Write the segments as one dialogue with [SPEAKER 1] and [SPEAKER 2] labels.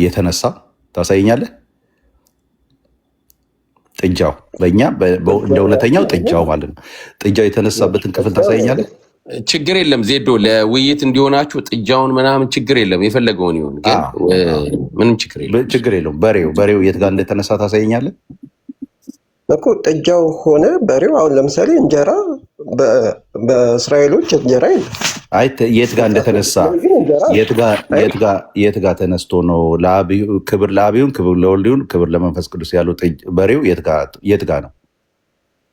[SPEAKER 1] የተነሳ ታሳየኛለህ። ጥጃው በእኛ እንደ እውነተኛው ጥጃው ማለት ነው። ጥጃው የተነሳበትን ክፍል ታሳየኛለህ።
[SPEAKER 2] ችግር የለም ዜዶ፣ ለውይይት እንዲሆናችሁ ጥጃውን ምናምን ችግር የለም፣ የፈለገውን ይሁን፣ ግን ምንም
[SPEAKER 1] ችግር የለውም። በሬው የት ጋር እንደተነሳ ታሳየኛለህ
[SPEAKER 3] እኮ። ጥጃው ሆነ በሬው። አሁን ለምሳሌ እንጀራ በእስራኤሎች እንጀራ የለም።
[SPEAKER 1] አይ የት ጋር እንደተነሳ የት ጋር ተነስቶ ነው? ክብር ለአብ ይሁን፣ ክብር ለወልድ ይሁን፣ ክብር ለመንፈስ ቅዱስ ያለው በሬው የት ጋር ነው?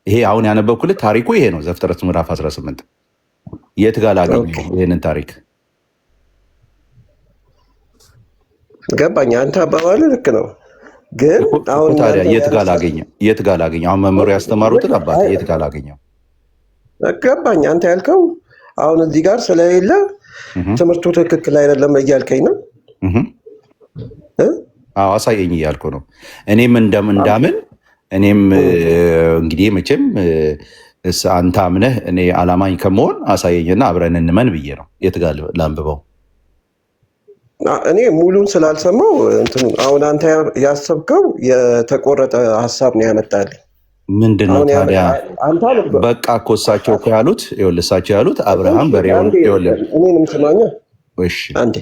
[SPEAKER 1] ይሄ አሁን ያነበብኩልህ ታሪኩ ይሄ ነው። ዘፍጥረት ምዕራፍ 18 የት ጋር ላገኘው ይሄንን ታሪክ?
[SPEAKER 3] ገባኝ። አንተ አባባል ልክ ነው፣ ግን አሁን
[SPEAKER 1] ታዲያ የት ጋር ላገኘው? አሁን መምህሩ ያስተማሩትን አባት የት ጋር ላገኘው?
[SPEAKER 3] ገባኝ። አንተ ያልከው አሁን እዚህ ጋር ስለሌለ ትምህርቱ ትክክል አይደለም እያልከኝ ነው።
[SPEAKER 1] አሳየኝ እያልኩ ነው። እኔም እንዳምን እኔም እንግዲህ መቼም አንተ አምነህ እኔ አላማኝ ከመሆን አሳየኝና አብረን እንመን ብዬ ነው። የት ጋር ላንብበው?
[SPEAKER 3] እኔ ሙሉን ስላልሰማው አሁን አንተ ያሰብከው የተቆረጠ ሀሳብ ነው ያመጣልኝ።
[SPEAKER 1] ምንድን ነው ታዲያ? በቃ እኮ እሳቸው እኮ ያሉት እሳቸው ያሉት አብርሃም በሬውን
[SPEAKER 3] እኔንም ስማኛ አንዴ።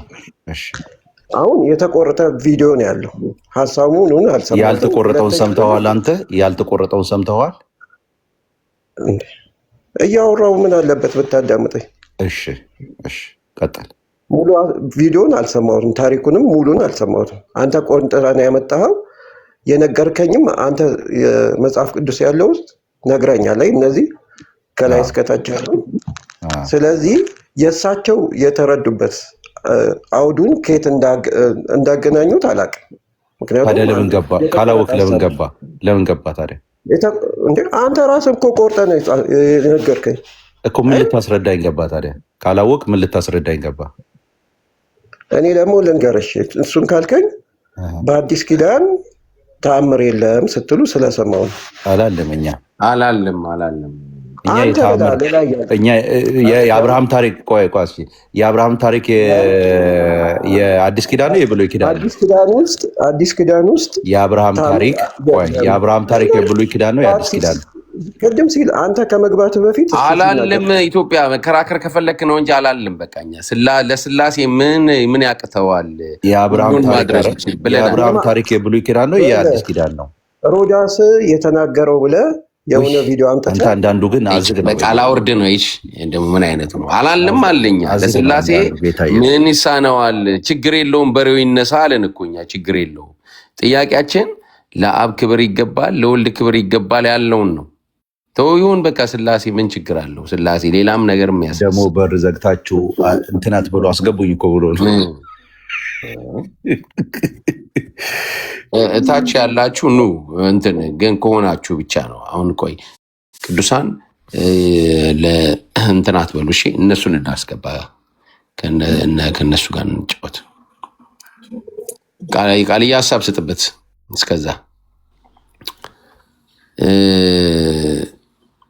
[SPEAKER 3] አሁን የተቆረጠ ቪዲዮ ነው ያለው። ሀሳቡን አልሰማሁም።
[SPEAKER 1] ያልተቆረጠውን ሰምተዋል? አንተ ያልተቆረጠውን ሰምተዋል?
[SPEAKER 3] እያወራው ምን አለበት ብታዳምጠኝ?
[SPEAKER 1] እሺ ቀጥል።
[SPEAKER 3] ሙሉ ቪዲዮን አልሰማሁትም፣ ታሪኩንም ሙሉን አልሰማሁትም። አንተ ቆንጥረህ ነው ያመጣኸው። የነገርከኝም አንተ የመጽሐፍ ቅዱስ ያለው ውስጥ ነግረኛለህ፣ እነዚህ ከላይ እስከታች ያሉ። ስለዚህ የእሳቸው የተረዱበት አውዱን ከየት እንዳገናኙት አላውቅም።
[SPEAKER 1] ምክንያቱም ለምን ገባ ካላወቅ ለምን ገባ ታዲያ?
[SPEAKER 3] አንተ ራስህ እኮ ቆርጠህ ነው የነገርከኝ
[SPEAKER 1] እኮ። ምን ልታስረዳኝ ገባ ታዲያ? ካላወቅ ምን ልታስረዳኝ ገባ?
[SPEAKER 3] እኔ ደግሞ ልንገርሽ፣ እሱን ካልከኝ በአዲስ ኪዳን ተአምር የለም ስትሉ ስለሰማው ነው።
[SPEAKER 2] አላለም።
[SPEAKER 1] የአብርሃም ታሪክ የአብርሃም ታሪክ የአዲስ ኪዳን ነው የብሉይ ኪዳን?
[SPEAKER 3] አዲስ ኪዳን ውስጥ
[SPEAKER 1] የአብርሃም ታሪክ የብሉይ ኪዳን ነው የአዲስ ኪዳን?
[SPEAKER 3] ቅድም ሲል አንተ ከመግባት በፊት
[SPEAKER 2] አላለም። ኢትዮጵያ መከራከር ከፈለክ ነው እንጂ አላለም። በቃኛ ለስላሴ ምን ያቅተዋል?
[SPEAKER 1] የአብርሃም ታሪክ የብሉይ ኪዳን ነው የአዲስ ኪዳን ነው?
[SPEAKER 3] ሮዳስ የተናገረው ብለህ የሆነ ቪዲዮ አምጥተህ
[SPEAKER 1] አንዳንዱ ግን አዝግ ነው።
[SPEAKER 2] በቃ አላውርድ ነው። ይሽ እንደው ምን አይነት ነው? አላለም አለኛ። ለስላሴ ምን ይሳነዋል? ችግር የለውም በሬው ይነሳ አለን እኮ እኛ። ችግር የለውም። ጥያቄያችን ለአብ ክብር ይገባል፣ ለወልድ ክብር ይገባል ያለውን ነው። ተውዩን በቃ ስላሴ ምን ችግር አለው? ስላሴ ሌላም ነገር የሚያስ
[SPEAKER 1] ደግሞ በር ዘግታችሁ እንትናት ብሎ አስገቡኝ እኮ ብሎ ነው።
[SPEAKER 2] እታች ያላችሁ ኑ እንትን ግን ከሆናችሁ ብቻ ነው። አሁን ቆይ ቅዱሳን ለእንትናት በሉ እሺ፣ እነሱን እናስገባ፣ ከእነሱ ጋር እንጫወት። ቃልዬ ሀሳብ ስጥበት። እስከዛ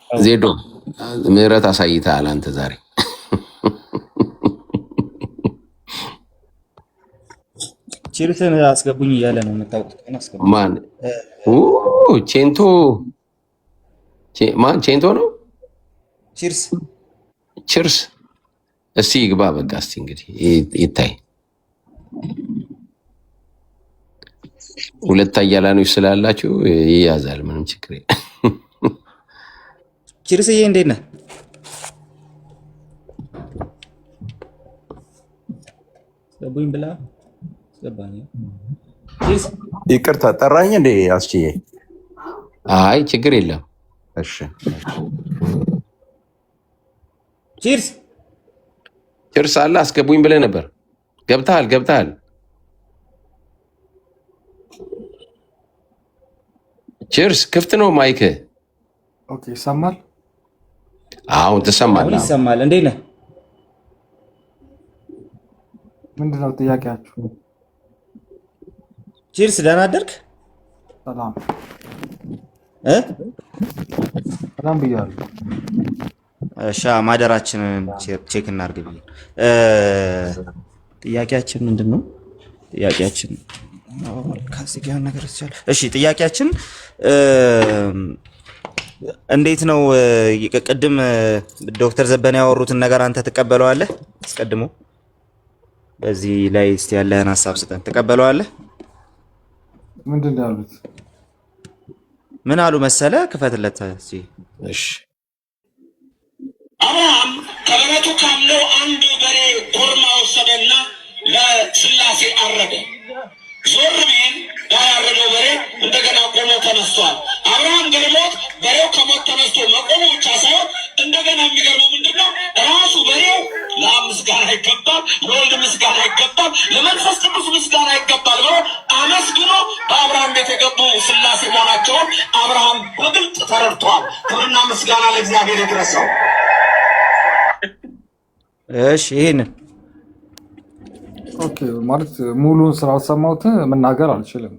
[SPEAKER 2] ዜዶ ምህረት አሳይተሃል አንተ ዛሬ።
[SPEAKER 4] ቺርስን አስገቡኝ እያለ ነው የምታውቁት።
[SPEAKER 2] ማን ቼንቶ? ማን ቼንቶ ነው? ቺርስ እስቲ ይግባ። በቃ እስቲ እንግዲህ ይታይ። ሁለት አያላኖች ስላላችሁ ይያዛል፣ ምንም ችግር የለም።
[SPEAKER 4] ቺርስዬ እንዴት ነህ? ገቡኝ ብላ ገባኝ።
[SPEAKER 1] ይቅርታ ጠራኝ እንዴ አስችዬ?
[SPEAKER 2] አይ ችግር የለም።
[SPEAKER 1] እሺ
[SPEAKER 2] ቺርስ አለ አስገቡኝ ብለህ ነበር። ገብተሃል። ቺርስ ክፍት ነው ማይክ።
[SPEAKER 5] ኦኬ ይሰማል?
[SPEAKER 2] አሁን ትሰማለህ?
[SPEAKER 4] ይሰማል። እንዴት ነህ?
[SPEAKER 5] ምንድነው ጥያቄያችሁ?
[SPEAKER 4] ቺርስ ደህና አደርክ?
[SPEAKER 5] ሰላም ብያለሁ።
[SPEAKER 4] እሺ ማደራችንን ቼክ እናድርግ ብዬ። ጥያቄያችን ምንድን ነው? ጥያቄያችን ከዚህ ጋር ነገር ይቻላል። እሺ ጥያቄያችን እንዴት ነው? ቅድም ዶክተር ዘበነ ያወሩትን ነገር አንተ ትቀበለዋለህ? አስቀድሞ በዚህ ላይ እስቲ ያለህን ሀሳብ ስጠን። ትቀበለዋለህ?
[SPEAKER 5] ምንድን ነው ያሉት?
[SPEAKER 4] ምን አሉ መሰለ? ክፈትለት እስቲ።
[SPEAKER 2] እሺ
[SPEAKER 6] አብርሃም ከበረቱ ካለው አንድ በሬ ኮርማ ወሰደና ለስላሴ አረደ። ዞር ቢል ያረደው በሬ እንደገና ቆሞ ተነስቷል። አብርሃም ገርሞት በሬው ከሞት ተነስቶ መቆሙ ብቻ ሳይሆን እንደገና የሚገርመው ምንድነው? ራሱ በሬው ለአብ ምስጋና ይገባል፣ ለወልድ ምስጋና ይገባል፣ ለመንፈስ ቅዱስ ምስጋና ይገባል ብሎ አመስግኖ በአብርሃም ቤት የገቡ ስላሴ መሆናቸውን አብርሃም በግልጥ ተረድቷል። ክብርና ምስጋና ለእግዚአብሔር ይድረሰው።
[SPEAKER 4] እሺ ይሄንን
[SPEAKER 5] ኦኬ ማለት ሙሉን ስላልሰማሁት መናገር አልችልም።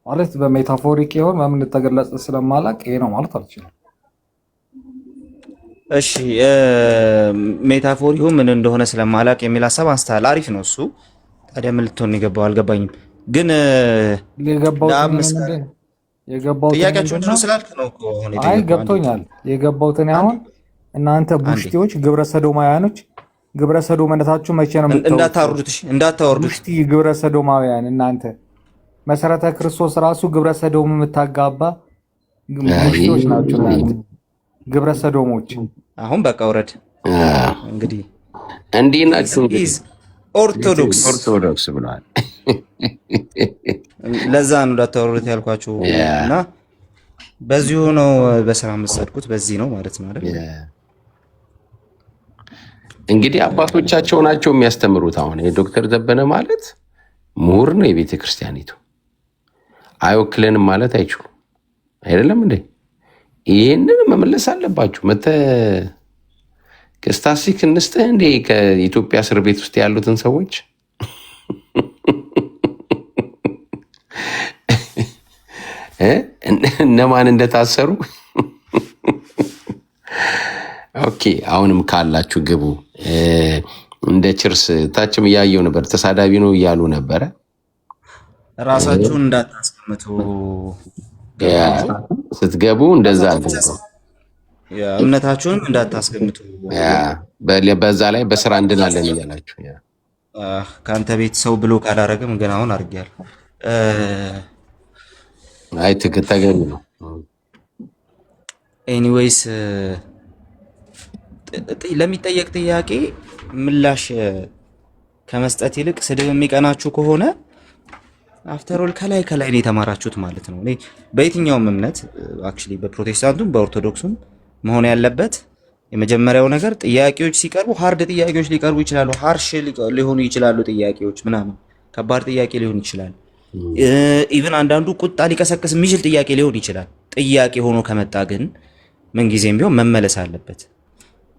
[SPEAKER 5] ማለት በሜታፎሪክ ይሆን በምን ተገለጸ ስለማላቅ ይሄ ነው ማለት አልችልም።
[SPEAKER 4] እሺ ሜታፎሪው ምን እንደሆነ ስለማላቅ የሚል ሀሳብ አንስተሃል። አሪፍ ነው እሱ። ታዲያ ምን ልትሆን ይገባው? አልገባኝም። ግን ጥያቄያችሁን ስላልክ ነው እኮ አሁን።
[SPEAKER 5] አይ ገብቶኛል። የገባሁትን አሁን እናንተ ቡሽቲዎች ግብረ ሰዶማውያኖች ግብረ ሰዶምነታችሁ መቼ ነው
[SPEAKER 4] እንዳታወርዱት?
[SPEAKER 5] ቡሽቲ ግብረ ሰዶማውያን እናንተ መሰረተ ክርስቶስ ራሱ ግብረ ሰዶም የምታጋባ ቡሽቲዎች ናቸው። ግብረ ሰዶሞች
[SPEAKER 4] አሁን በቃ ወረድ። እንግዲህ
[SPEAKER 2] እንዲህ ናችሁ።
[SPEAKER 4] ኦርቶዶክስ
[SPEAKER 2] ብለዋል።
[SPEAKER 4] ለዛ ነው እንዳታወርዱት ያልኳችሁ። እና በዚሁ ነው በስራ የምትሰድኩት፣ በዚህ ነው ማለት ነው አይደል?
[SPEAKER 2] እንግዲህ አባቶቻቸው ናቸው የሚያስተምሩት። አሁን የዶክተር ዘበነ ማለት ምሁር ነው የቤተ ክርስቲያኒቱ። አይወክለንም ማለት አይችሉም። አይደለም እንዴ? ይህንን መመለስ አለባችሁ። ከስታሲክ እንስጥህ እንዴ ከኢትዮጵያ እስር ቤት ውስጥ ያሉትን ሰዎች እነማን እንደታሰሩ። ኦኬ አሁንም ካላችሁ ግቡ። እንደ ችርስ ታችም እያየው ነበር። ተሳዳቢ ነው እያሉ ነበረ።
[SPEAKER 4] ራሳችሁን እንዳታስቀምጡ
[SPEAKER 2] ስትገቡ፣ እንደዛ
[SPEAKER 4] እምነታችሁንም እንዳታስቀምጡ።
[SPEAKER 2] በዛ ላይ በስራ እንድናለን እያላችሁ
[SPEAKER 4] ከአንተ ቤት ሰው ብሎ ካላረግም ግን አሁን አድርጌያለሁ።
[SPEAKER 2] አይ ተገቢ ነው።
[SPEAKER 4] ኤኒዌይስ ለሚጠየቅ ጥያቄ ምላሽ ከመስጠት ይልቅ ስድብ የሚቀናችሁ ከሆነ አፍተሮል ከላይ ነው የተማራችሁት ማለት ነው። እኔ በየትኛውም እምነት አክቹሊ በፕሮቴስታንቱም በኦርቶዶክሱም መሆን ያለበት የመጀመሪያው ነገር ጥያቄዎች ሲቀርቡ ሃርድ ጥያቄዎች ሊቀርቡ ይችላሉ፣ ሃርሽ ሊሆኑ ይችላሉ ጥያቄዎች ምናምን፣ ከባድ ጥያቄ ሊሆን ይችላል። ኢቭን አንዳንዱ ቁጣ ሊቀሰቅስ የሚችል ጥያቄ ሊሆን ይችላል። ጥያቄ ሆኖ ከመጣ ግን ምንጊዜም ቢሆን መመለስ አለበት።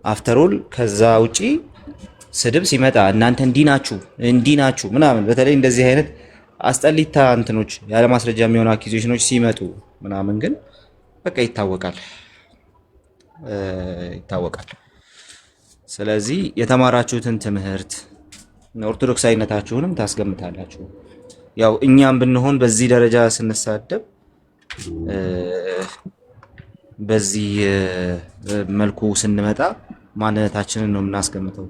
[SPEAKER 4] አፍተሮል ከዛ ውጪ ስድብ ሲመጣ እናንተ እንዲህ ናችሁ ምናምን፣ በተለይ እንደዚህ አይነት አስጠሊታ እንትኖች ያለ ማስረጃ የሚሆኑ አኪዜሽኖች ሲመጡ ምናምን ግን በቃ ይታወቃል። ስለዚህ የተማራችሁትን ትምህርት ኦርቶዶክሳዊነታችሁንም ታስገምታላችሁ። ያው እኛም ብንሆን በዚህ ደረጃ ስንሳደብ በዚህ መልኩ ስንመጣ ማንነታችንን ነው የምናስቀምጠው።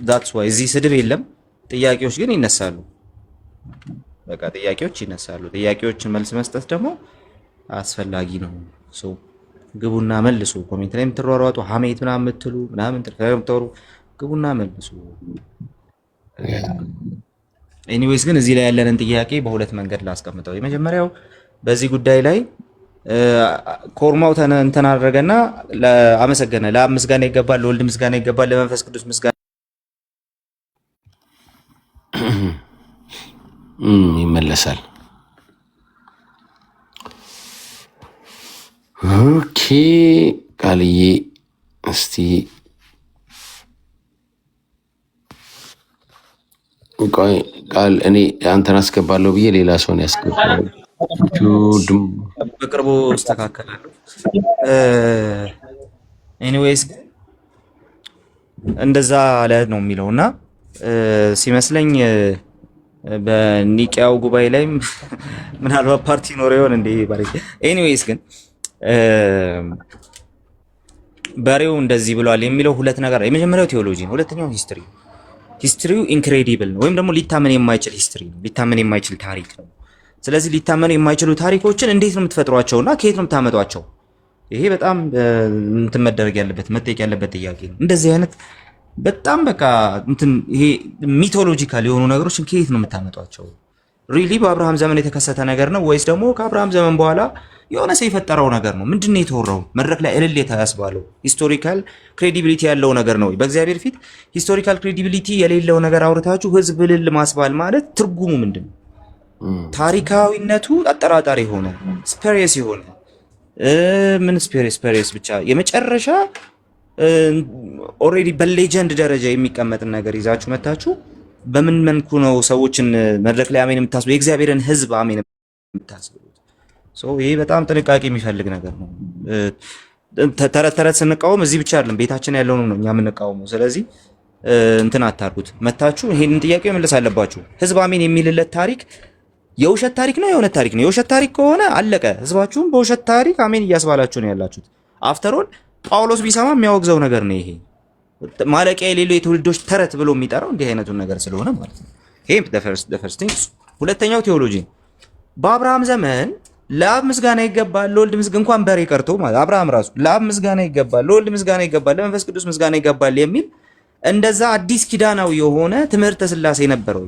[SPEAKER 4] ዛትስ ዋይ እዚህ ስድብ የለም። ጥያቄዎች ግን ይነሳሉ። በቃ ጥያቄዎች ይነሳሉ። ጥያቄዎችን መልስ መስጠት ደግሞ አስፈላጊ ነው። ግቡና መልሱ። ኮሜንት ላይ የምትሯሯጡ ሀሜት ምናምን የምትሉ ምናምን ተከምተሩ ግቡና መልሱ። ኤኒዌይስ ግን እዚህ ላይ ያለንን ጥያቄ በሁለት መንገድ ላስቀምጠው። የመጀመሪያው በዚህ ጉዳይ ላይ ኮርማው እንትን አደረገና አመሰገነ። ለአብ ምስጋና ይገባል፣ ለወልድ ምስጋና ይገባል፣ ለመንፈስ ቅዱስ ምስጋና
[SPEAKER 2] ይመለሳል። ኦኬ ቃልዬ እስቲ ቃል እኔ አንተን አስገባለሁ ብዬ ሌላ ሰውን ያስገባል።
[SPEAKER 4] በቅርቡ እስተካከላለሁ። ኤኒዌይስ እንደዛ አለ ነው የሚለውና ሲመስለኝ በኒቂያው ጉባኤ ላይም ምናልባት ፓርቲ ኖር ይሆን እንዴ ባሪ። ኤኒዌይስ ግን በሬው እንደዚህ ብሏል የሚለው ሁለት ነገር፣ የመጀመሪያው ቴዎሎጂ ነው፣ ሁለተኛው ሂስትሪ። ሂስትሪው ኢንክሬዲብል ነው ወይም ደግሞ ሊታመን የማይችል ሂስትሪ ነው፣ ሊታመን የማይችል ታሪክ ነው። ስለዚህ ሊታመን የማይችሉ ታሪኮችን እንዴት ነው የምትፈጥሯቸውና ከየት ነው የምታመጧቸው? ይሄ በጣም እንትን መደረግ ያለበት መጠየቅ ያለበት ጥያቄ ነው። እንደዚህ አይነት በጣም በቃ እንትን ይሄ ሚቶሎጂካል የሆኑ ነገሮችን ከየት ነው የምታመጧቸው? ሪሊ በአብርሃም ዘመን የተከሰተ ነገር ነው ወይስ ደግሞ ከአብርሃም ዘመን በኋላ የሆነ ሰው የፈጠረው ነገር ነው? ምንድነው የተወራው? መድረክ ላይ እልል ያስባለው ሂስቶሪካል ክሬዲቢሊቲ ያለው ነገር ነው? በእግዚአብሔር ፊት ሂስቶሪካል ክሬዲቢሊቲ የሌለው ነገር አውርታችሁ ህዝብ እልል ማስባል ማለት ትርጉሙ ምንድነው? ታሪካዊነቱ አጠራጣሪ ሆነ ስፔሪየስ የሆነ ምን ስፔሪየስ ብቻ የመጨረሻ ኦልሬዲ በሌጀንድ ደረጃ የሚቀመጥን ነገር ይዛችሁ መታችሁ በምን መልኩ ነው ሰዎችን መድረክ ላይ አሜን የምታስቡ የእግዚአብሔርን ህዝብ አሜን የምታስቡት? ይሄ በጣም ጥንቃቄ የሚፈልግ ነገር ነው። ተረት ተረት ስንቃወም እዚህ ብቻ አይደለም ቤታችን ያለውን ነው እኛ የምንቃወመው። ስለዚህ እንትን አታርጉት። መታችሁ ይሄንን ጥያቄ መመለስ አለባችሁ። ህዝብ አሜን የሚልለት ታሪክ የውሸት ታሪክ ነው የእውነት ታሪክ ነው? የውሸት ታሪክ ከሆነ አለቀ። ህዝባችሁም በውሸት ታሪክ አሜን እያስባላችሁ ነው ያላችሁት። አፍተሮል ጳውሎስ ቢሰማ የሚያወግዘው ነገር ነው። ይሄ ማለቂያ የሌለው የትውልዶች ተረት ብሎ የሚጠራው እንዲህ አይነቱን ነገር ስለሆነ ማለት ነው። ይሄ the first thing። ሁለተኛው ቴዎሎጂ ነው። በአብርሃም ዘመን ለአብ ምስጋና ይገባል፣ ለወልድ ምስጋና እንኳን በሬ ቀርቶ ማለት አብርሃም ራሱ ለአብ ምስጋና ይገባል፣ ለወልድ ምስጋና ይገባል፣ ለመንፈስ ቅዱስ ምስጋና ይገባል የሚል እንደዛ አዲስ ኪዳናዊ የሆነ ትምህርተ ሥላሴ ነበረው።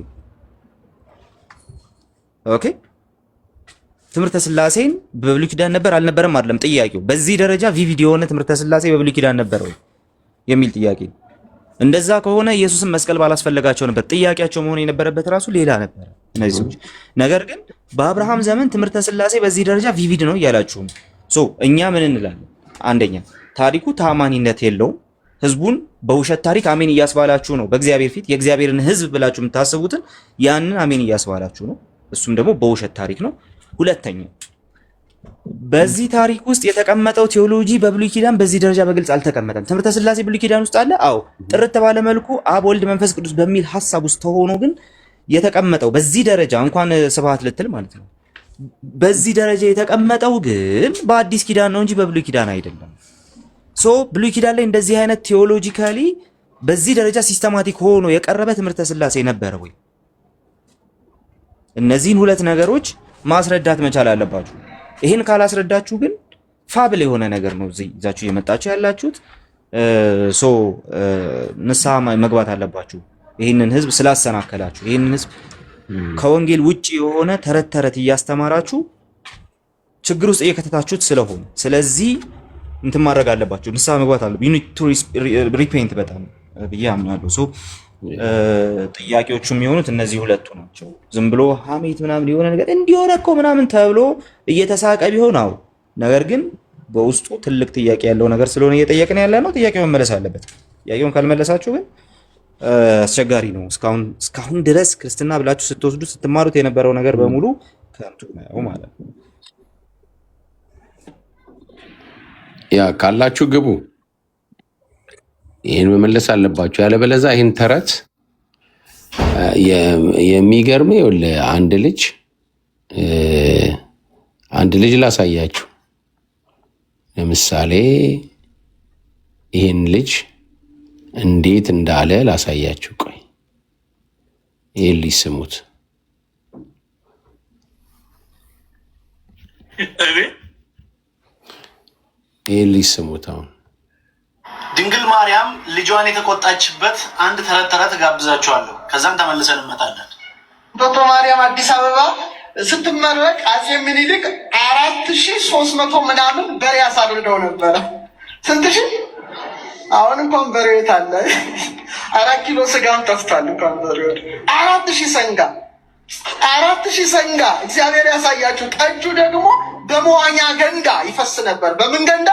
[SPEAKER 4] ኦኬ ትምህርተ ሥላሴን በብሉይ ኪዳን ነበር አልነበረም አይደለም ጥያቄው። በዚህ ደረጃ ቪቪድ የሆነ ትምህርተ ሥላሴ በብሉይ ኪዳን ነበረው የሚል ጥያቄ። እንደዛ ከሆነ ኢየሱስን መስቀል ባላስፈለጋቸው ነበር። ጥያቄያቸው መሆን የነበረበት ራሱ ሌላ ነበር እነዚህ ሰዎች። ነገር ግን በአብርሃም ዘመን ትምህርተ ሥላሴ በዚህ ደረጃ ቪቪድ ነው እያላችሁ እኛ ምን እንላለን? አንደኛ ታሪኩ ታማኒነት የለውም። ህዝቡን በውሸት ታሪክ አሜን እያስባላችሁ ነው። በእግዚአብሔር ፊት የእግዚአብሔርን ህዝብ ብላችሁ የምታስቡትን ያንን አሜን እያስባላችሁ ነው። እሱም ደግሞ በውሸት ታሪክ ነው። ሁለተኛ በዚህ ታሪክ ውስጥ የተቀመጠው ቴዎሎጂ በብሉይ ኪዳን በዚህ ደረጃ በግልጽ አልተቀመጠም። ትምህርተ ሥላሴ ብሉይ ኪዳን ውስጥ አለ። አዎ ጥርት ባለ መልኩ አብ፣ ወልድ፣ መንፈስ ቅዱስ በሚል ሐሳብ ውስጥ ተሆኖ ግን የተቀመጠው በዚህ ደረጃ እንኳን ስብሐት ልትል ማለት ነው። በዚህ ደረጃ የተቀመጠው ግን በአዲስ ኪዳን ነው እንጂ በብሉይ ኪዳን አይደለም። ብሉይ ኪዳን ላይ እንደዚህ አይነት ቴዎሎጂካሊ በዚህ ደረጃ ሲስተማቲክ ሆኖ የቀረበ ትምህርተ ሥላሴ ነበረ ወይ? እነዚህን ሁለት ነገሮች ማስረዳት መቻል አለባችሁ። ይሄን ካላስረዳችሁ ግን ፋብል የሆነ ነገር ነው እዚህ ይዛችሁ የመጣችሁ ያላችሁት። ንስሐ መግባት አለባችሁ። ይህንን ህዝብ ስላሰናከላችሁ፣ ይህንን ህዝብ ከወንጌል ውጪ የሆነ ተረት ተረት እያስተማራችሁ ችግር ውስጥ እየከተታችሁት ስለሆነ ስለዚህ እንትን ማድረግ አለባችሁ። ንስሐ መግባት አለባችሁ። you need to repent በጣም ብዬ አምናለሁ። ጥያቄዎቹ የሚሆኑት እነዚህ ሁለቱ ናቸው። ዝም ብሎ ሐሜት ምናምን የሆነ ነገር እንዲሆነ እኮ ምናምን ተብሎ እየተሳቀ ቢሆን አው፣ ነገር ግን በውስጡ ትልቅ ጥያቄ ያለው ነገር ስለሆነ እየጠየቅን ያለ ነው። ጥያቄው መመለስ አለበት። ጥያቄውን ካልመለሳችሁ ግን አስቸጋሪ ነው። እስካሁን ድረስ ክርስትና ብላችሁ ስትወስዱ ስትማሩት የነበረው ነገር በሙሉ ከንቱ ነው ማለት ነው።
[SPEAKER 2] ያ ካላችሁ ግቡ። ይሄን መመለስ አለባችሁ። ያለበለዚያ ይሄን ተረት የሚገርመው ይኸውልህ አንድ ልጅ ላሳያችሁ። ለምሳሌ ይሄን ልጅ እንዴት እንዳለ ላሳያችሁ። ቆይ ይሄን ልጅ ስሙት። ይሄን ልጅ ስሙት። አሁን
[SPEAKER 7] ድንግል ማርያም ልጇን የተቆጣችበት አንድ ተረት ተረት ጋብዛችኋለሁ። ከዛም ተመልሰን እንመጣለን። ዶቶ ማርያም አዲስ አበባ ስትመረቅ አጼ ምኒልክ 4300 ምናምን በሬ አሳርደው ነበረ። ስንት ሺህ? አሁን እንኳን በሬው የት አለ? 4 ኪሎ ስጋም ጠፍቷል። እንኳን በሬው 4000 ሰንጋ 4000 ሰንጋ እግዚአብሔር ያሳያችሁ። ጠጁ ደግሞ በመዋኛ ገንዳ ይፈስ ነበር። በምን ገንዳ?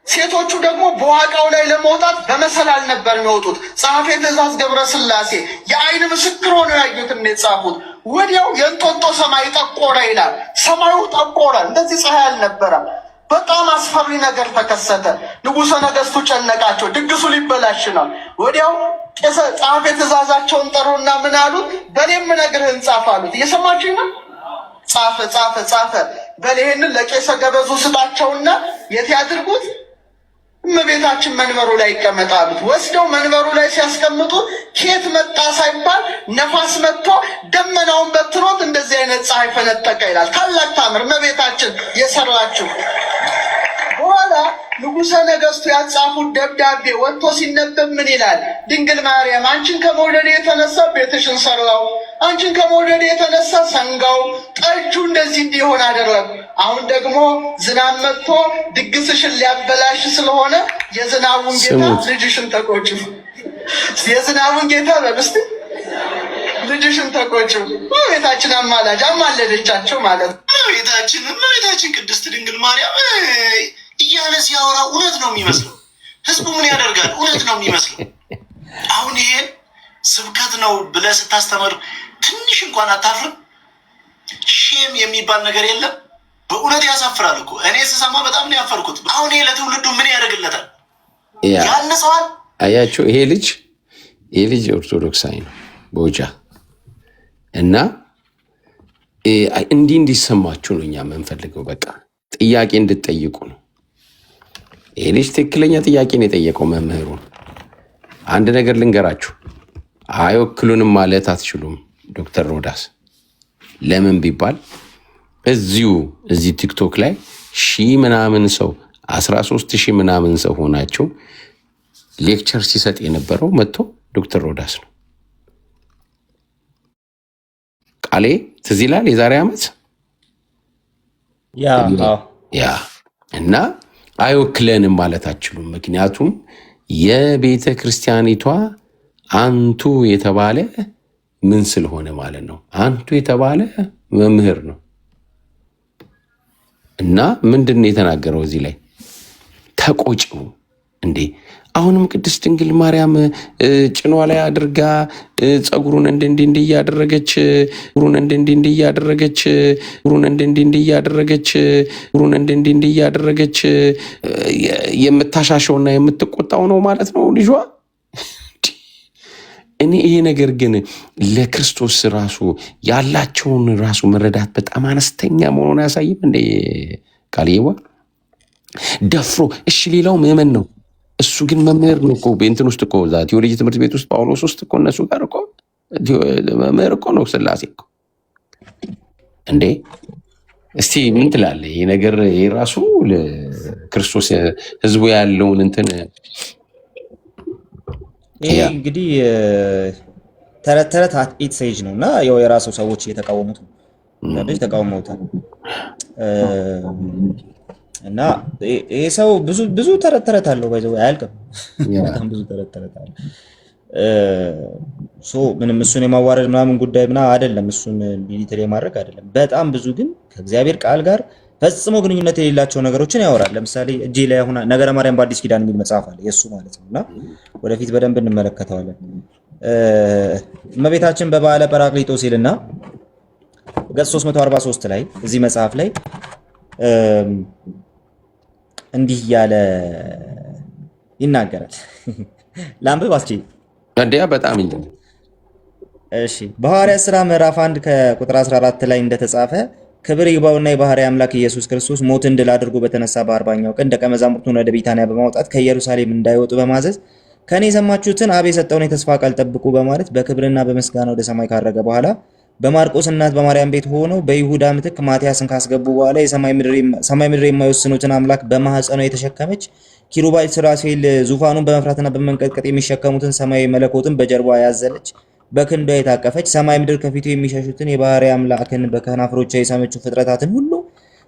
[SPEAKER 7] ሴቶቹ ደግሞ በዋቃው ላይ ለመውጣት በመሰላል ነበር የሚወጡት። ጸሐፌ ትእዛዝ ገብረ ሥላሴ የአይን ምስክር ሆነው ያዩትን ነው የጻፉት። ወዲያው የእንጦጦ ሰማይ ጠቆረ ይላል። ሰማዩ ጠቆረ፣ እንደዚህ ፀሐይ አልነበረም። በጣም አስፈሪ ነገር ተከሰተ። ንጉሠ ነገሥቱ ጨነቃቸው፣ ድግሱ ሊበላሽ ነው። ወዲያው ጸሐፌ ትእዛዛቸውን ጠሩና ምን አሉት? በእኔም ነግርህን ጻፍ አሉት። እየሰማችሁ ነው? ጻፈ። በል ይሄንን ለቄሰ ገበዙ ስጣቸውና የት ያድርጉት? እመቤታችን መንበሩ ላይ ይቀመጣሉት። ወስደው መንበሩ ላይ ሲያስቀምጡ ኬት መጣ ሳይባል ነፋስ መጥቶ ደመናውን በትኖት እንደዚህ አይነት ፀሐይ ፈነጠቀ ይላል። ታላቅ ታምር እመቤታችን የሰራችው። በኋላ ንጉሠ ነገሥቱ ያጻፉት ደብዳቤ ወጥቶ ሲነበብ ምን ይላል? ድንግል ማርያም አንቺን ከመውደድ የተነሳ ቤትሽን ሰራው፣ አንቺን ከመውደድ የተነሳ ሰንጋው ጠጁ እንደዚህ እንዲሆን አደረግ። አሁን ደግሞ ዝናብ መጥቶ ድግስሽን ሊያበላሽ ስለሆነ የዝናቡን ጌታ ልጅሽን ተቆጩ። የዝናቡን ጌታ በምስት ልጅሽን ተቆጩ። እመቤታችን አማላጅ አማለደቻቸው ማለት ነው።
[SPEAKER 6] እመቤታችን ቅድስት ድንግል ማርያም እያለ ሲያወራ እውነት ነው የሚመስለው። ህዝቡ ምን ያደርጋል? እውነት ነው የሚመስለው። አሁን ይሄን ስብከት ነው ብለህ ስታስተምር ትንሽ እንኳን አታፍርም? ሼም የሚባል ነገር የለም። በእውነት ያሳፍራል እኮ። እኔ ስሰማ በጣም ነው ያፈርኩት። አሁን ይሄ ለትውልዱ ምን ያደርግለታል? ያንጸዋል።
[SPEAKER 2] አያችሁ፣ ይሄ ልጅ ኦርቶዶክሳዊ ነው ቦጃ እና እንዲሰማችሁ ነው እኛ የምንፈልገው። በቃ ጥያቄ እንድትጠይቁ ነው። ይሄ ልጅ ትክክለኛ ጥያቄ ነው የጠየቀው መምህሩን። አንድ ነገር ልንገራችሁ፣ አይወክሉንም ማለት አትችሉም ዶክተር ሮዳስ። ለምን ቢባል እዚህ ቲክቶክ ላይ 1000 ምናምን ሰው 13,000 ምናምን ሰው ሆናቸው ሌክቸር ሲሰጥ የነበረው መጥቶ ዶክተር ሮዳስ ነው። ቃሌ ትዝ ይላል የዛሬ ዓመት ያ እና አይወክለንም ማለት አትችሉም። ምክንያቱም የቤተ ክርስቲያኒቷ አንቱ የተባለ ምን ስለሆነ ማለት ነው። አንቱ የተባለ መምህር ነው እና ምንድን ነው የተናገረው እዚህ ላይ? ተቆጭው እንዴ! አሁንም ቅድስት ድንግል ማርያም ጭኗ ላይ አድርጋ ጸጉሩን እንዲህ እያደረገች የምታሻሸውና የምትቆጣው ነው ማለት ነው ልጇ። እኔ ይሄ ነገር ግን ለክርስቶስ ራሱ ያላቸውን ራሱ መረዳት በጣም አነስተኛ መሆኑን አያሳይም እንዴ? ቃልየዋ ደፍሮ እሺ፣ ሌላው ምዕመን ነው፣ እሱ ግን መምህር ነው እኮ በእንትን ውስጥ እኮ እዛ ቴዎሎጂ ትምህርት ቤት ውስጥ ጳውሎስ ውስጥ እኮ እነሱ ጋር እኮ መምህር እኮ ነው ስላሴ እኮ እንዴ። እስቲ ምን ትላለህ? ይሄ ነገር ይሄ ራሱ ለክርስቶስ ህዝቡ ያለውን እንትን
[SPEAKER 4] ይሄ እንግዲህ ተረት ኢት ሴጅ ነው እና ያው የራሱ ሰዎች እየተቃወሙት ነው። ልጅ ተቃውመውታል እና ይሄ ሰው ብዙ ተረት አለው ባይዘው አያልቅም። በጣም ብዙ ተረት አለው። ምንም እሱን የማዋረድ ምናምን ጉዳይ አይደለም፣ እሱን ሚሊተሪ የማድረግ አይደለም። በጣም ብዙ ግን ከእግዚአብሔር ቃል ጋር ፈጽሞ ግንኙነት የሌላቸው ነገሮችን ያወራል። ለምሳሌ እጄ ላይ አሁን ነገረ ማርያም በአዲስ ኪዳን የሚል መጽሐፍ አለ የእሱ ማለት ነው እና ወደፊት በደንብ እንመለከተዋለን። እመቤታችን በበዓለ ጰራቅሊጦስ ይልና ገጽ 343 ላይ እዚህ መጽሐፍ ላይ እንዲህ እያለ ይናገራል። ላንብብ አስቼ
[SPEAKER 2] እንዲያ በጣም እንጂ
[SPEAKER 4] እሺ። በሐዋርያት ሥራ ምዕራፍ 1 ከቁጥር 14 ላይ እንደተጻፈ ክብር ይግባውና የባህሪ አምላክ ኢየሱስ ክርስቶስ ሞትን ድል አድርጎ በተነሳ በ40ኛው ቀን ደቀ መዛሙርቱን ወደ ቢታንያ በማውጣት ከኢየሩሳሌም እንዳይወጡ በማዘዝ ከኔ የሰማችሁትን አብ የሰጠውን የተስፋ ቃል ጠብቁ በማለት በክብርና በምስጋና ወደ ሰማይ ካረገ በኋላ በማርቆስ እናት በማርያም ቤት ሆነው በይሁዳ ምትክ ማቲያስን ካስገቡ በኋላ የሰማይ ምድር የማይወስኑትን አምላክ በማህፀኗ የተሸከመች ኪሩባል ሱራፌል ዙፋኑን በመፍራትና በመንቀጥቀጥ የሚሸከሙትን ሰማያዊ መለኮትን በጀርባዋ ያዘለች በክንዷ የታቀፈች ሰማይ ምድር ከፊቱ የሚሸሹትን የባህሪ አምላክን በከናፍሮቿ የሳመችው ፍጥረታትን ሁሉ